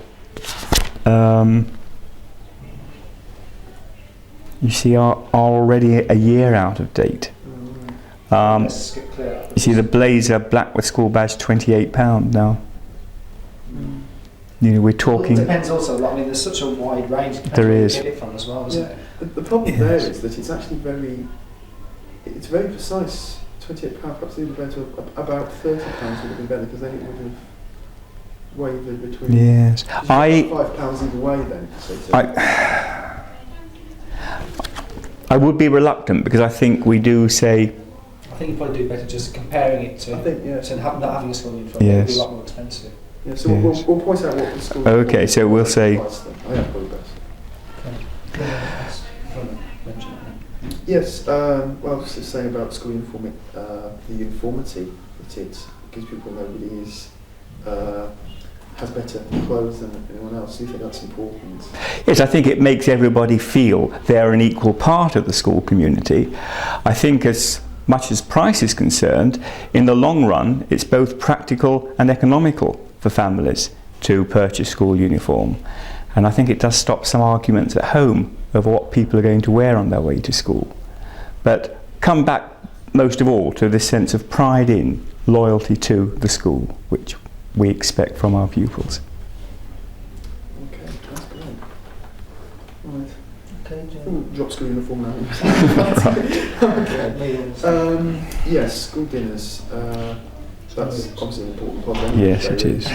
you see, are already a year out of date. You see, the blazer black with school badge, £28 now. You know, we're talking. Well, it depends also. Like, I mean, there's such a wide range. There is. You get it from as well, isn't it? The problem there is that it's actually very precise. £28 perhaps even better. About £30 would have been better because then it would have wavered between. Yes, £5 either way then. I would be reluctant because I think we do say. I think you probably do better just comparing it to not having a school uniform. Yes. It would be a lot more expensive. Yeah, so we'll point out what the school. Okay, so we'll say. Probably best. Yes, well, just to say about school uniform, the uniformity that it gives people nobody is has better clothes than anyone else. Do you think that's important? Yes, I think it makes everybody feel they're an equal part of the school community. I think as much as price is concerned, in the long run, it's both practical and economical for families to purchase school uniform. And I think it does stop some arguments at home over what people are going to wear on their way to school. But come back most of all to this sense of pride in, loyalty to the school, which we expect from our pupils. Okay, that's great. Right. Okay, Ooh, drop school uniform now. Okay. Yes, school dinners. That's obviously an important problem. Yes, it is.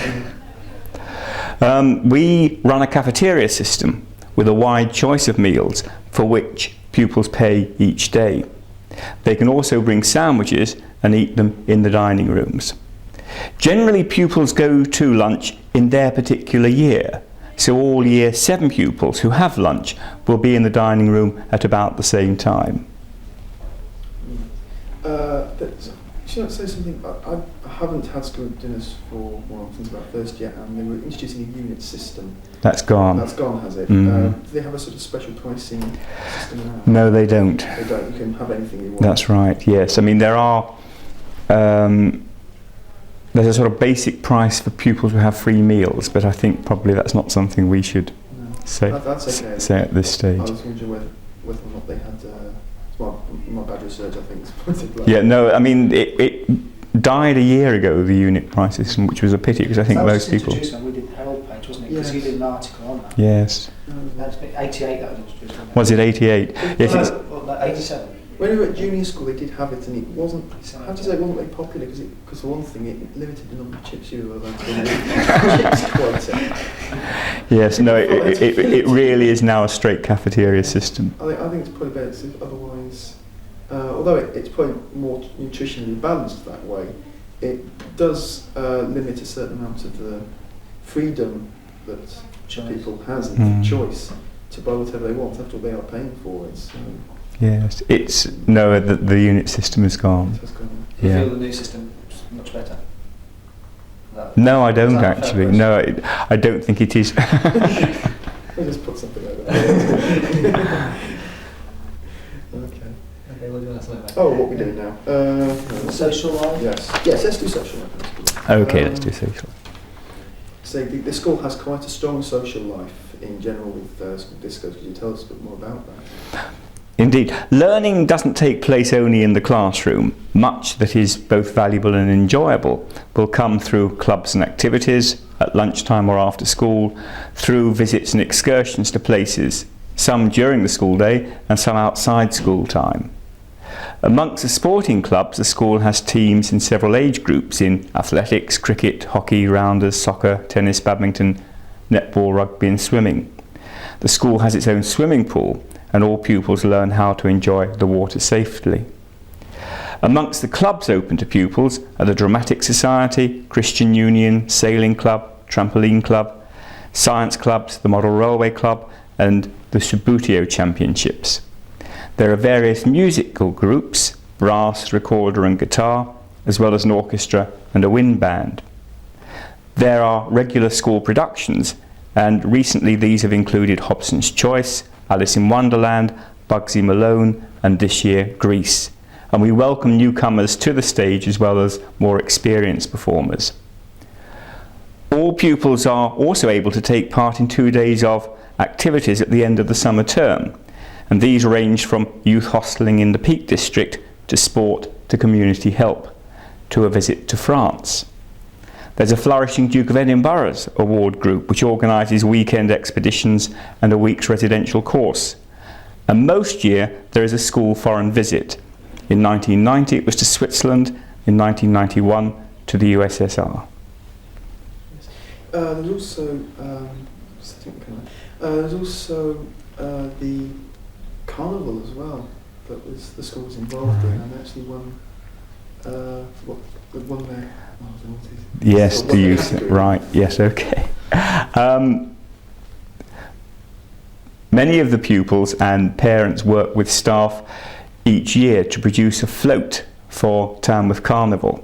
We run a cafeteria system with a wide choice of meals for which pupils pay each day. They can also bring sandwiches and eat them in the dining rooms. Generally, pupils go to lunch in their particular year, so all Year 7 pupils who have lunch will be in the dining room at about the same time. Should I say something? I haven't had school dinners for, well, since about first year, and they were introducing a unit system. That's gone. That's gone, has it? Mm. Do they have a sort of special pricing system now? No, they don't. They don't. You can have anything you want. That's right, yes. I mean, there are... there's a sort of basic price for pupils who have free meals, but I think probably that's not something we should say at this stage. I was wondering whether or not they had... my bad research, I think, is pointed. Yeah, no, I mean, it died a year ago, the unit price system, which was a pity, because I think most people... That was introduced when we did Herald Page, wasn't it? Because you did an article on that. Yes. That's 88 that was introduced, wasn't it? Was it 88? Yes, well, 87. When we were at junior school, they did have it, and it wasn't. How do you say it wasn't very popular? Because for one thing, it limited the number of chips you were allowed to eat. Yes, no, it really is now a straight cafeteria system. I think it's probably better. Otherwise, although it's probably more nutritionally balanced that way, it does limit a certain amount of the freedom that people has and choice to buy whatever they want. After all, they are paying for it. So. Yes, the unit system is gone. Do you feel the new system is much better? No, I don't actually. No, I don't think it is. I just put something like that. Okay, what do you want to say about? Oh, what we do now? Social life? Yes, let's do social life. Okay, let's do social life. So the school has quite a strong social life in general with school discos. Could you tell us a bit more about that? Indeed. Learning doesn't take place only in the classroom. Much that is both valuable and enjoyable will come through clubs and activities, at lunchtime or after school, through visits and excursions to places, some during the school day and some outside school time. Amongst the sporting clubs, the school has teams in several age groups in athletics, cricket, hockey, rounders, soccer, tennis, badminton, netball, rugby and swimming. The school has its own swimming pool, and all pupils learn how to enjoy the water safely. Amongst the clubs open to pupils are the Dramatic Society, Christian Union, Sailing Club, Trampoline Club, Science Clubs, the Model Railway Club and the Subbuteo Championships. There are various musical groups, brass, recorder and guitar, as well as an orchestra and a wind band. There are regular school productions, and recently these have included Hobson's Choice, Alice in Wonderland, Bugsy Malone and this year Grease. And we welcome newcomers to the stage as well as more experienced performers. All pupils are also able to take part in 2 days of activities at the end of the summer term, and these range from youth hosteling in the Peak District to sport to community help to a visit to France. There's a flourishing Duke of Edinburgh's award group which organises weekend expeditions and a week's residential course. And most year there is a school foreign visit. In 1990 it was to Switzerland, in 1991 to the USSR. There's also the carnival as well that was the school was involved in, and actually won their. Yes, the youth, right, yes, okay. Many of the pupils and parents work with staff each year to produce a float for Tamworth Carnival,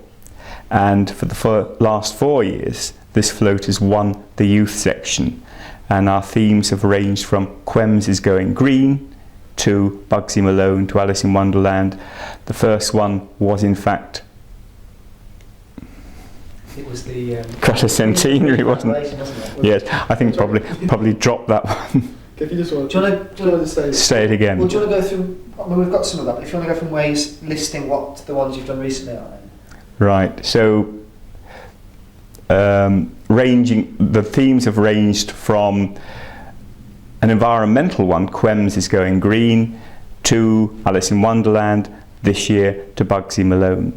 and for the last 4 years this float has won the youth section, and our themes have ranged from QEMS is going green to Bugsy Malone to Alice in Wonderland. The first one was in fact it was the centenary, wasn't it? Yes, I think probably drop that one. If you just want do you want to say it again. Well, do you want to go through? I mean, we've got some of that, but if you want to go from where you're listing what the ones you've done recently are. Right. So the themes have ranged from an environmental one, QEMS is going green, to Alice in Wonderland, this year to Bugsy Malone.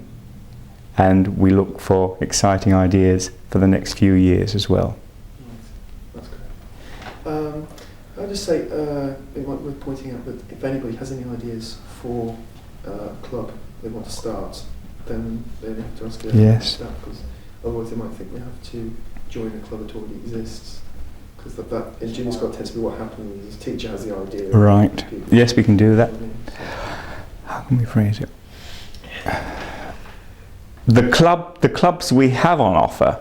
And we look for exciting ideas for the next few years as well. That's great. I'll just say, we're pointing out that if anybody has any ideas for club they want to start, then they have to ask Yes. staff, because otherwise they might think they have to join a club that already exists. Because that in junior school tends to be what happens is the teacher has the idea. Right. Yes, we can do that. How can we phrase it? The clubs we have on offer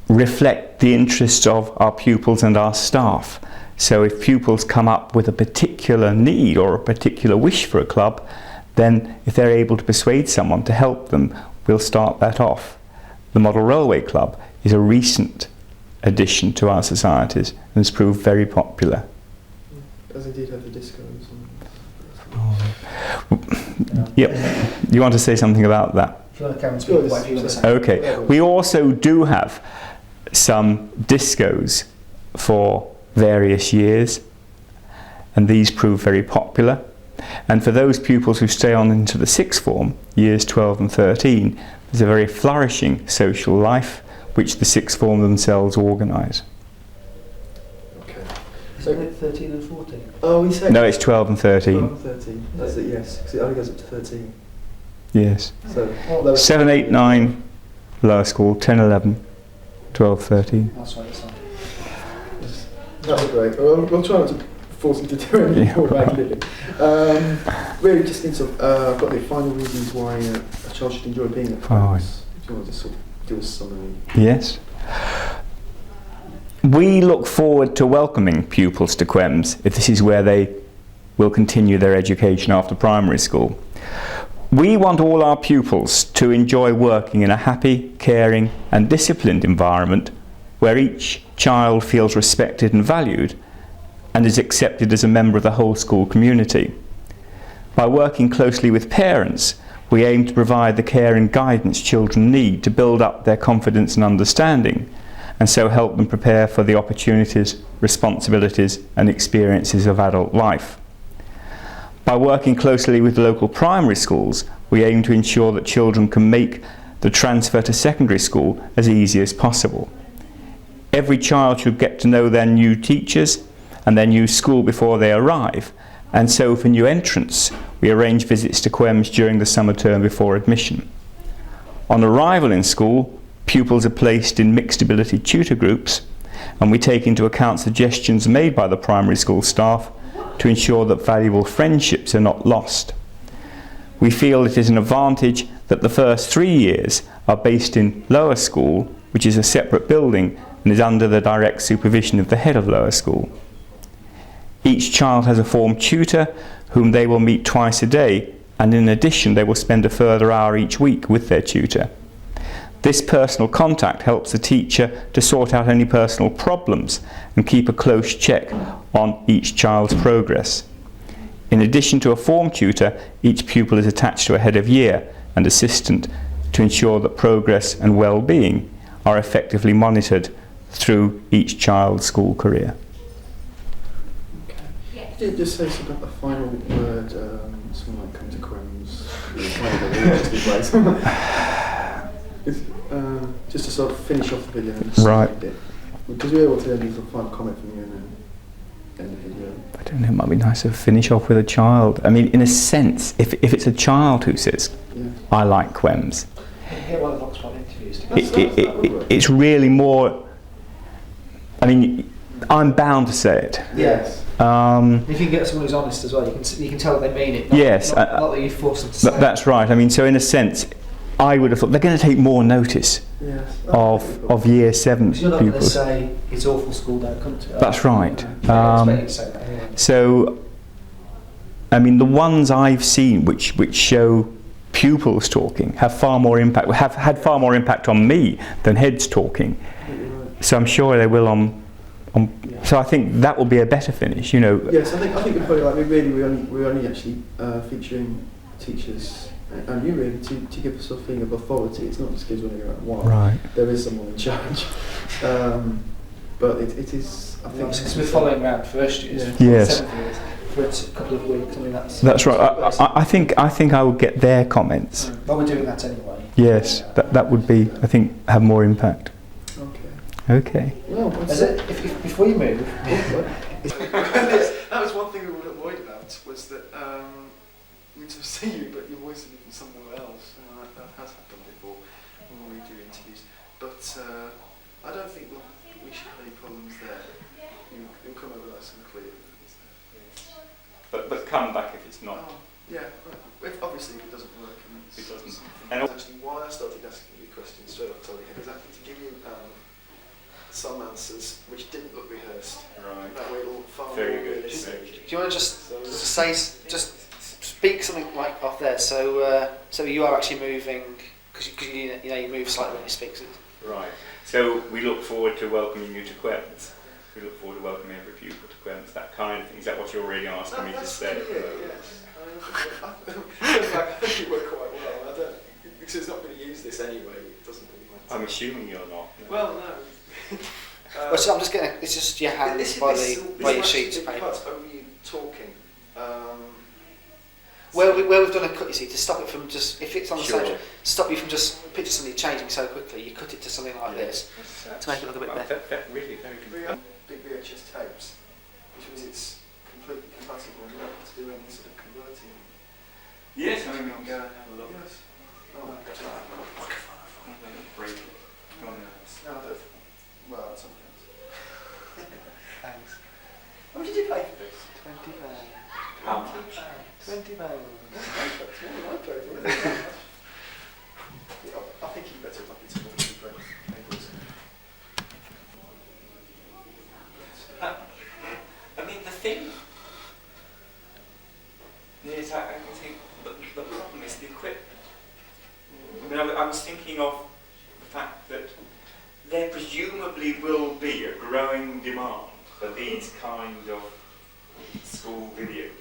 reflect the interests of our pupils and our staff. So if pupils come up with a particular need or a particular wish for a club, then if they're able to persuade someone to help them, we'll start that off. The Model Railway Club is a recent addition to our societies and has proved very popular. Does indeed have the discos. Yep. You want to say something about that? If you want to come and speak, what you want to say? Okay. We also do have some discos for various years, and these prove very popular. And for those pupils who stay on into the sixth form, years 12 and 13, there's a very flourishing social life which the sixth form themselves organise. Isn't it 13 and 14? Oh, we said. No, it's 12 and 13. 12 and 13. That's it. Yes, because it only goes up to 13. Yes. So 7, 8, 9, lower school, 10, 11, 12, 13. That's right, that's right. That was great. We'll try not to force you to do anything more regularly. Really, just need to. I've got the final reasons why a child should enjoy being at QEMS. If you want to sort of do a summary. Yes. We look forward to welcoming pupils to QEMS if this is where they will continue their education after primary school. We want all our pupils to enjoy working in a happy, caring and disciplined environment where each child feels respected and valued and is accepted as a member of the whole school community. By working closely with parents, we aim to provide the care and guidance children need to build up their confidence and understanding, and so help them prepare for the opportunities, responsibilities and experiences of adult life. By working closely with local primary schools, we aim to ensure that children can make the transfer to secondary school as easy as possible. Every child should get to know their new teachers and their new school before they arrive, and so for new entrants, we arrange visits to QEMS during the summer term before admission. On arrival in school, pupils are placed in mixed ability tutor groups, and we take into account suggestions made by the primary school staff to ensure that valuable friendships are not lost. We feel it is an advantage that the first 3 years are based in lower school, which is a separate building and is under the direct supervision of the head of lower school. Each child has a form tutor whom they will meet twice a day, and in addition they will spend a further hour each week with their tutor. This personal contact helps the teacher to sort out any personal problems and keep a close check on each child's progress. In addition to a form tutor, each pupil is attached to a head of year and assistant to ensure that progress and well-being are effectively monitored through each child's school career. Could you just say something about the final word, something like come to QEMS, just to sort of finish off the video. Right. Because we're able to leave a final comment from you and then end the video. I don't know, it might be nice to finish off with a child. I mean, in a sense, if it's a child who says, I like QEMS, Get one of the Oxford interviews. it's really more, I mean, I'm bound to say it. Yes. If you can get someone who's honest as well, you can tell that they mean it. Yes. Not that you force them to say it. That's right. I mean, so in a sense, I would have thought they're going to take more notice of year 7 because you're not going to pupils. say it's awful school, don't come to it. That's right. I expect you to say that anyway. So, I mean, the ones I've seen which show pupils talking have far more impact, have had far more impact on me than heads talking. So I'm sure they will on. So I think that will be a better finish, you know. Yes, I think we're probably like we're only actually featuring teachers and you really to give us a feeling of authority. It's not just kids running around wild. Right. There is someone in charge, but it is. I think because we're following around first years, Yes. 7th years for a couple of weeks. I mean That's right. I think I will get their comments. But we're doing that anyway. Yes, that would be, I think, have more impact. Okay. Well, before you move, that was one thing we were worried about, was that to see you, but your voice is living somewhere else. That has happened before when we do interviews. But I don't think we should have any problems there. You'll come over nice and clear. But come back if it's not. Oh, yeah, obviously if it doesn't work. It doesn't. And actually, why I started asking you questions straight off the top of your head is actually to give you some answers which didn't look rehearsed. Right. That way it'll far Very more good. realistic. Do you want to just speak something like off there? So you are actually moving because you move slightly when you speak. Right. So we look forward to welcoming you to QEMS. We look forward to welcoming every pupil to QEMS. That kind of thing. Is that what you're really asking me to say? Yes. I think it worked quite well. Because it's not going to use this anyway. It doesn't really matter. I'm assuming you're not. Well, no. Well, so I'm just getting. It's just your hands by your sheets of paper. Cut over you talking. Where we've done a cut, you see, to stop it from just, if it's on the same, stop you from just picture something changing so quickly, you cut it to something like this to make it look a bit better. Really very good. Big VHS tapes, which means it's completely compatible. You don't have to do any sort of converting. Yes, I mean we can go and have a look. Yes. Oh, that's right. Break it. Come on now. No, I don't. Well, at some point. Thanks. How much did you pay for this? £20. How much? £20. That's more than I paid for it. I think you better look into more than break. I mean, the thing is, I think the problem is the equipment. I mean, I was thinking of the fact that there presumably will be a growing demand for these kind of school videos.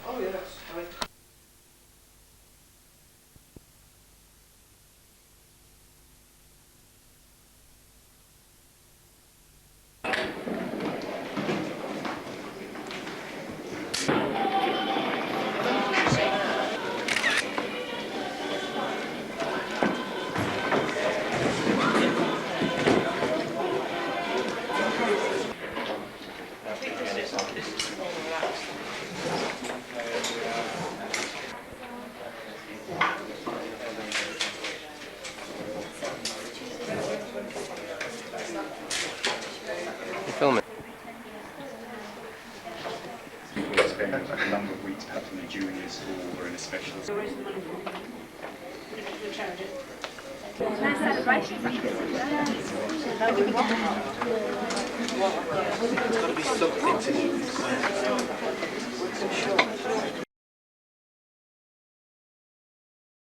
Oh yes. Film it. We spend a number of weeks perhaps in a junior school or in a special school. Nice celebration. There's got to be something to do.